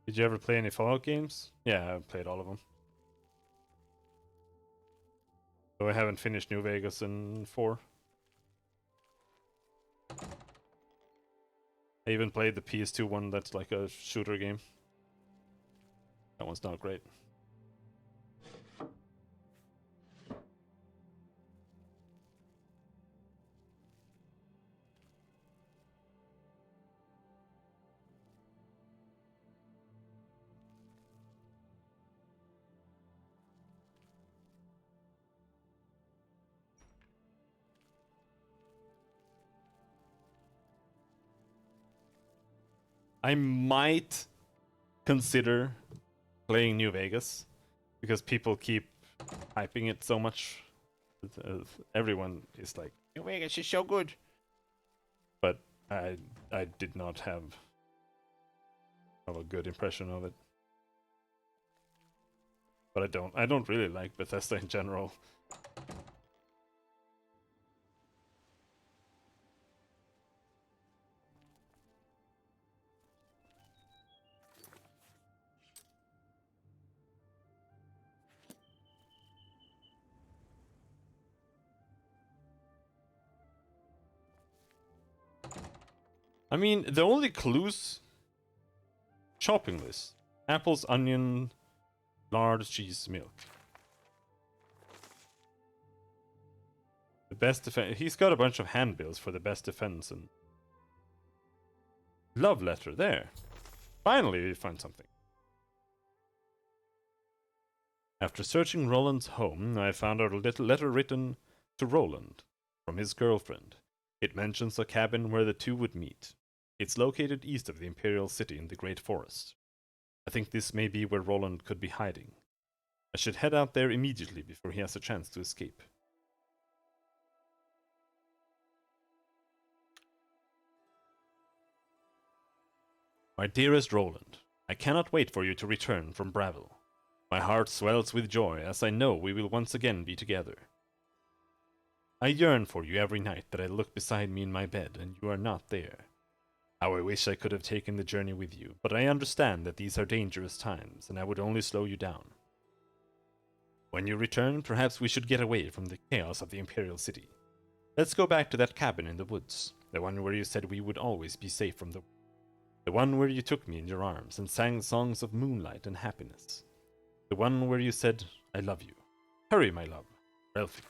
Did you ever play any Fallout games? Yeah, I've played all of them. Though I haven't finished New Vegas in 4. I even played the PS2 one that's like a shooter game. That one's not great. I might consider playing New Vegas because people keep hyping it so much. Everyone is like, New Vegas is so good. But I did not have a good impression of it. But I don't really like Bethesda in general. I mean, the only clues... Shopping list. Apples, onion, lard, cheese, milk. The best defense... He's got a bunch of handbills for the best defense and... Love letter, there. Finally, we find something. After searching Roland's home, I found a little letter written to Roland from his girlfriend. It mentions a cabin where the two would meet. It's located east of the Imperial City in the Great Forest. I think this may be where Roland could be hiding. I should head out there immediately before he has a chance to escape. My dearest Roland, I cannot wait for you to return from Bravil. My heart swells with joy as I know we will once again be together. I yearn for you every night that I look beside me in my bed and you are not there. How I wish I could have taken the journey with you, but I understand that these are dangerous times and I would only slow you down. When you return, perhaps we should get away from the chaos of the Imperial City. Let's go back to that cabin in the woods, the one where you said we would always be safe from the one where you took me in your arms and sang songs of moonlight and happiness. The one where you said, I love you. Hurry, my love. Ralphie.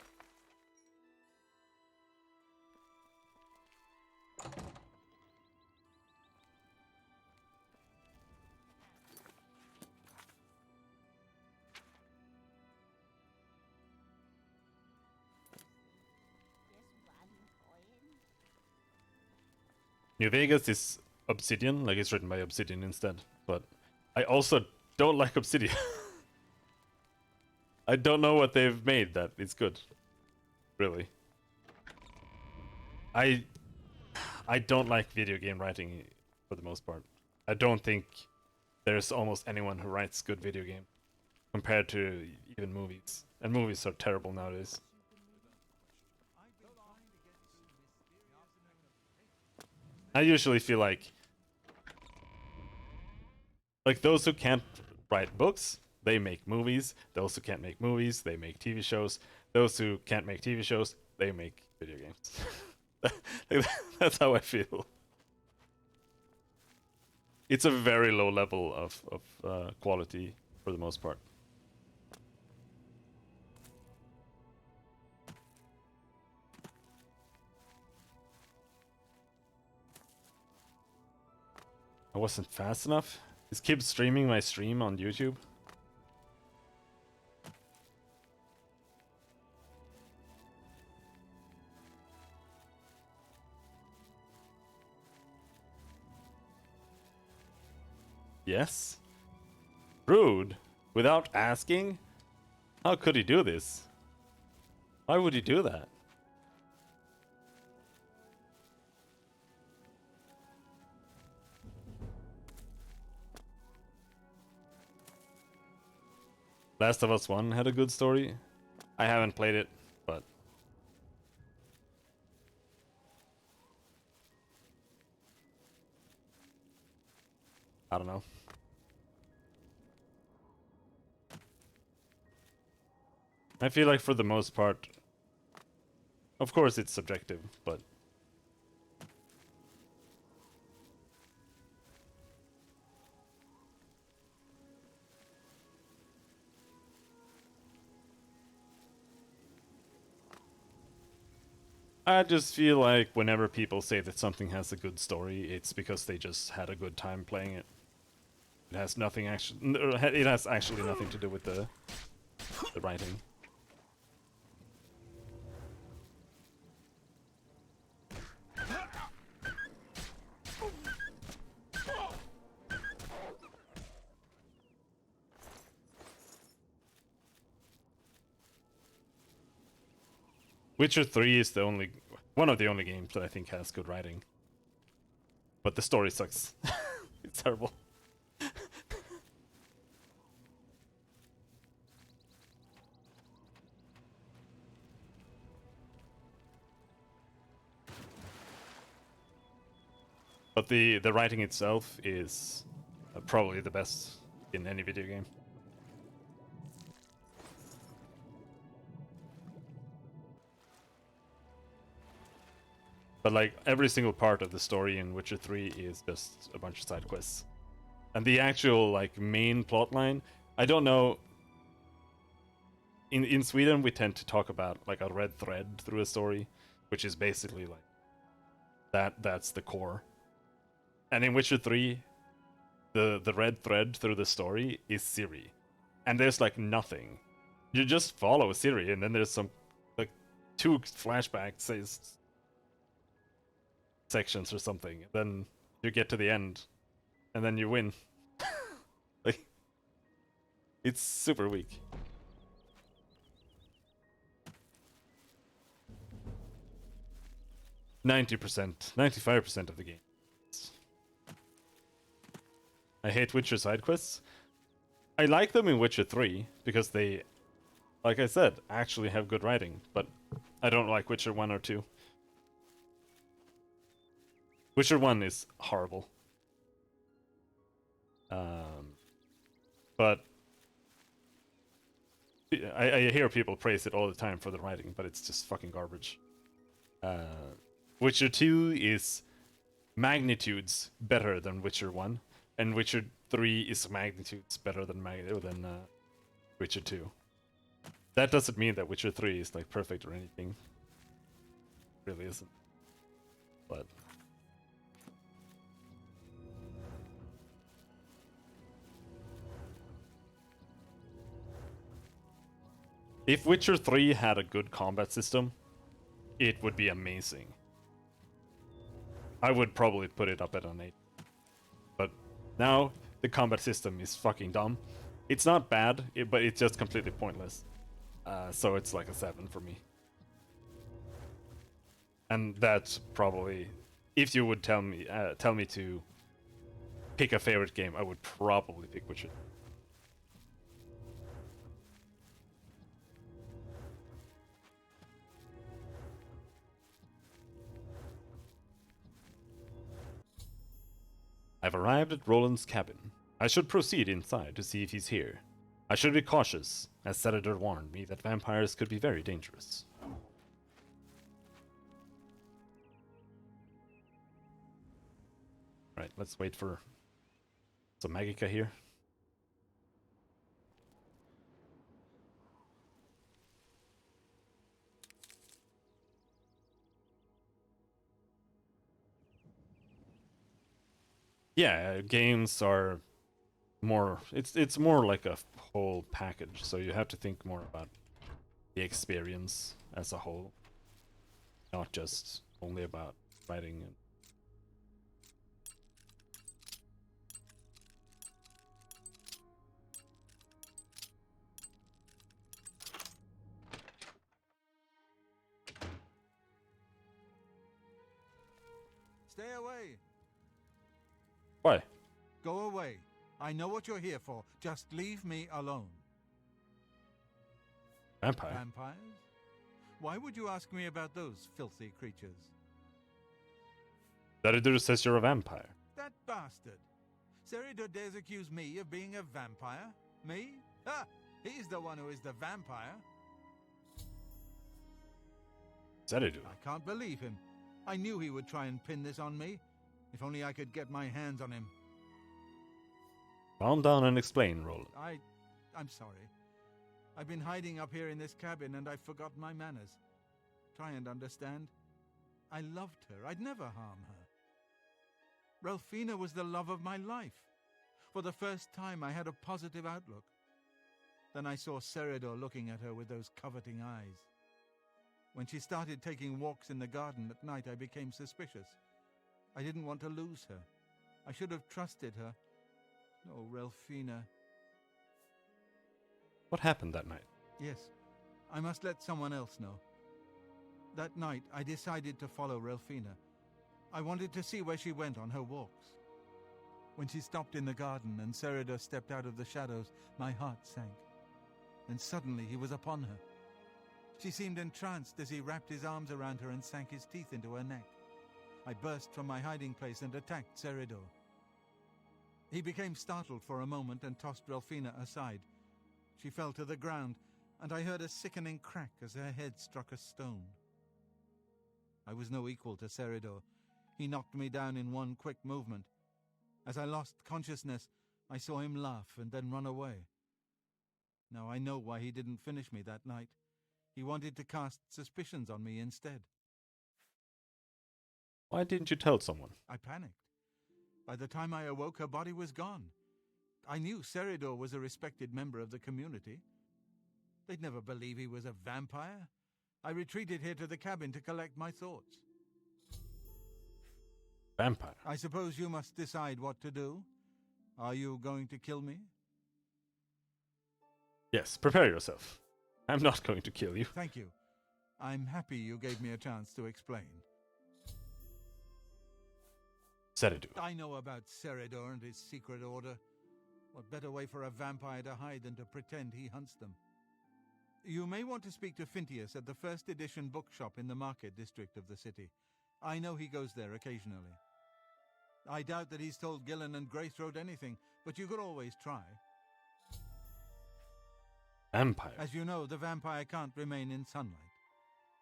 New Vegas is Obsidian, like it's written by Obsidian instead, but I also don't like Obsidian. I don't know what they've made that is good. Really. I don't like video game writing for the most part. I don't think there's almost anyone who writes good video game compared to even movies. And movies are terrible nowadays. I usually feel like those who can't write books, they make movies. Those who can't make movies, they make TV shows. Those who can't make TV shows, they make video games. That's how I feel. It's a very low level of quality for the most part. I wasn't fast enough. Is Kib streaming my stream on YouTube? Yes? Rude? Without asking? How could he do this? Why would he do that? Last of Us 1 had a good story. I haven't played it, but... I don't know. I feel like for the most part... Of course it's subjective, but... I just feel like whenever people say that something has a good story, it's because they just had a good time playing it. It has nothing actually. It has actually nothing to do with the writing. Witcher 3 is one of the only games that I think has good writing. But the story sucks. It's terrible. But the writing itself is probably the best in any video game. But like every single part of the story in Witcher 3 is just a bunch of side quests. And the actual like main plot line, I don't know. In Sweden we tend to talk about like a red thread through a story, which is basically like that's the core. And in Witcher 3, the red thread through the story is Ciri. And there's like nothing. You just follow Ciri, and then there's some like 2 flashback sections or something. Then you get to the end, and then you win. Like, it's super weak. %, 95% of the game. I hate Witcher side quests. I like them in Witcher 3 because they, like I said, actually have good writing, but I don't like Witcher 1 or 2. Witcher 1 is horrible. But I hear people praise it all the time for the writing, but it's just fucking garbage. Witcher 2 is magnitudes better than Witcher 1, and Witcher 3 is magnitudes better than Witcher 2. That doesn't mean that Witcher 3 is like perfect or anything. It really isn't. But if Witcher 3 had a good combat system, it would be amazing. I would probably put it up at an 8. But now, the combat system is fucking dumb. It's not bad, but it's just completely pointless. So it's like a 7 for me. And that's probably... If you would tell me to pick a favorite game, I would probably pick Witcher. I've arrived at Roland's cabin. I should proceed inside to see if he's here. I should be cautious, as Senator warned me that vampires could be very dangerous. Right, let's wait for some Magica here. Yeah, games are more... It's more like a whole package, so you have to think more about the experience as a whole, not just only about writing. Stay away. Why? Go away. I know what you're here for. Just leave me alone. Vampire? Vampires? Why would you ask me about those filthy creatures? Seridor says you're a vampire. That bastard. Seridor dares accuse me of being a vampire? Me? Ha! He's the one who is the vampire. Seridor? I can't believe him. I knew he would try and pin this on me. If only I could get my hands on him. Calm down and explain, Roland. I'm sorry. I've been hiding up here in this cabin and I've forgotten my manners. Try and understand. I loved her. I'd never harm her. Ralphina was the love of my life. For the first time I had a positive outlook. Then I saw Seridor looking at her with those coveting eyes. When she started taking walks in the garden at night, I became suspicious. I didn't want to lose her. I should have trusted her. Oh, Ralphina. What happened that night? Yes, I must let someone else know. That night, I decided to follow Ralphina. I wanted to see where she went on her walks. When she stopped in the garden and Seridor stepped out of the shadows, my heart sank. And suddenly he was upon her. She seemed entranced as he wrapped his arms around her and sank his teeth into her neck. I burst from my hiding place and attacked Seridor. He became startled for a moment and tossed Ralphina aside. She fell to the ground, and I heard a sickening crack as her head struck a stone. I was no equal to Seridor. He knocked me down in one quick movement. As I lost consciousness, I saw him laugh and then run away. Now I know why he didn't finish me that night. He wanted to cast suspicions on me instead. Why didn't you tell someone? I panicked. By the time I awoke, her body was gone. I knew Seridor was a respected member of the community. They'd never believe he was a vampire. I retreated here to the cabin to collect my thoughts. Vampire? I suppose you must decide what to do. Are you going to kill me? Yes, prepare yourself. I'm not going to kill you. Thank you. I'm happy you gave me a chance to explain. Seridor. I know about Seridor and his secret order. What better way for a vampire to hide than to pretend he hunts them? You may want to speak to Phintius at the first edition bookshop in the market district of the city. I know he goes there occasionally. I doubt that he's told Gillen and Greythroat anything, but you could always try. Vampire. As you know, the vampire can't remain in sunlight.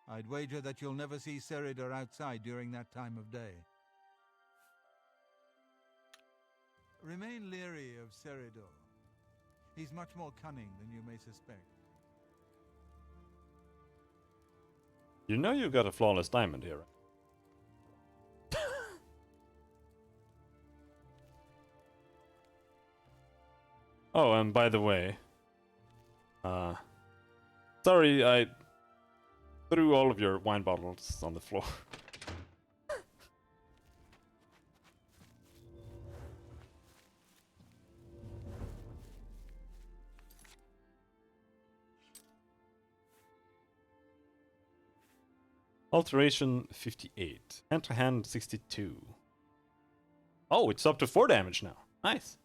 I'd wager that you'll never see Seridor outside during that time of day. Remain leery of Seridor. He's much more cunning than you may suspect. You know you got a flawless diamond here, right? Oh, and by the way, sorry I threw all of your wine bottles on the floor. Alteration 58. Hand to hand 62. Oh, it's up to 4 damage now. Nice.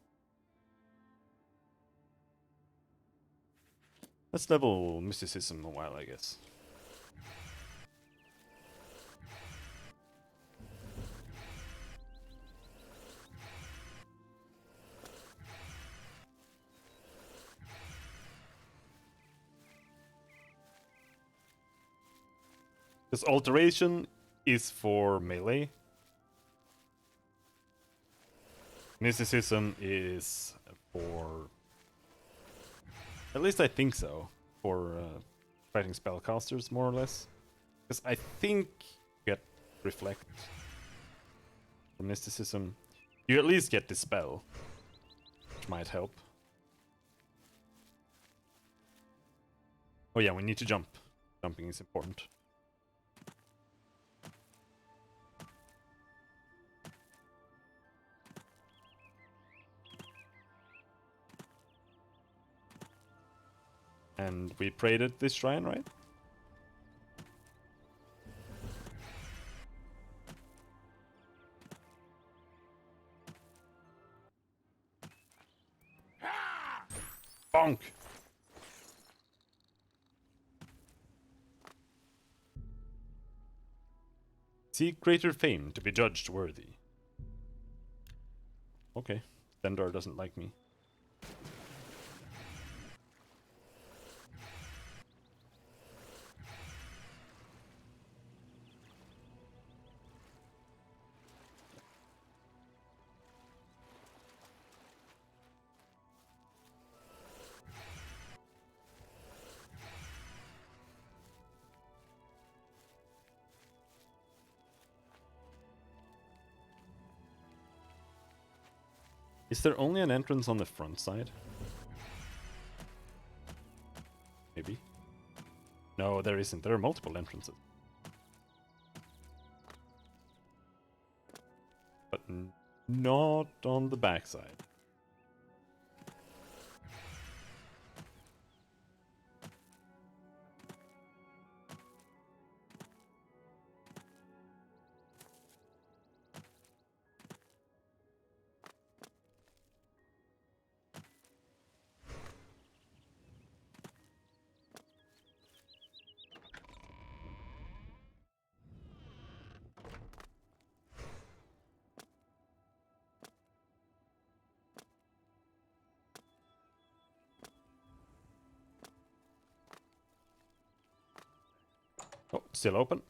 Let's level mysticism a while, I guess. This alteration is for melee. Mysticism is for... At least I think so. For fighting spellcasters, more or less. Because I think you get Reflect from Mysticism. You at least get Dispel, which might help. Oh yeah, we need to jump. Jumping is important. And we prayed at this shrine, right? Bonk! Seek greater fame to be judged worthy. Okay, Dendar doesn't like me. Is there only an entrance on the front side? Maybe. No, there isn't. There are multiple entrances. But not on the back side. Oh, still open.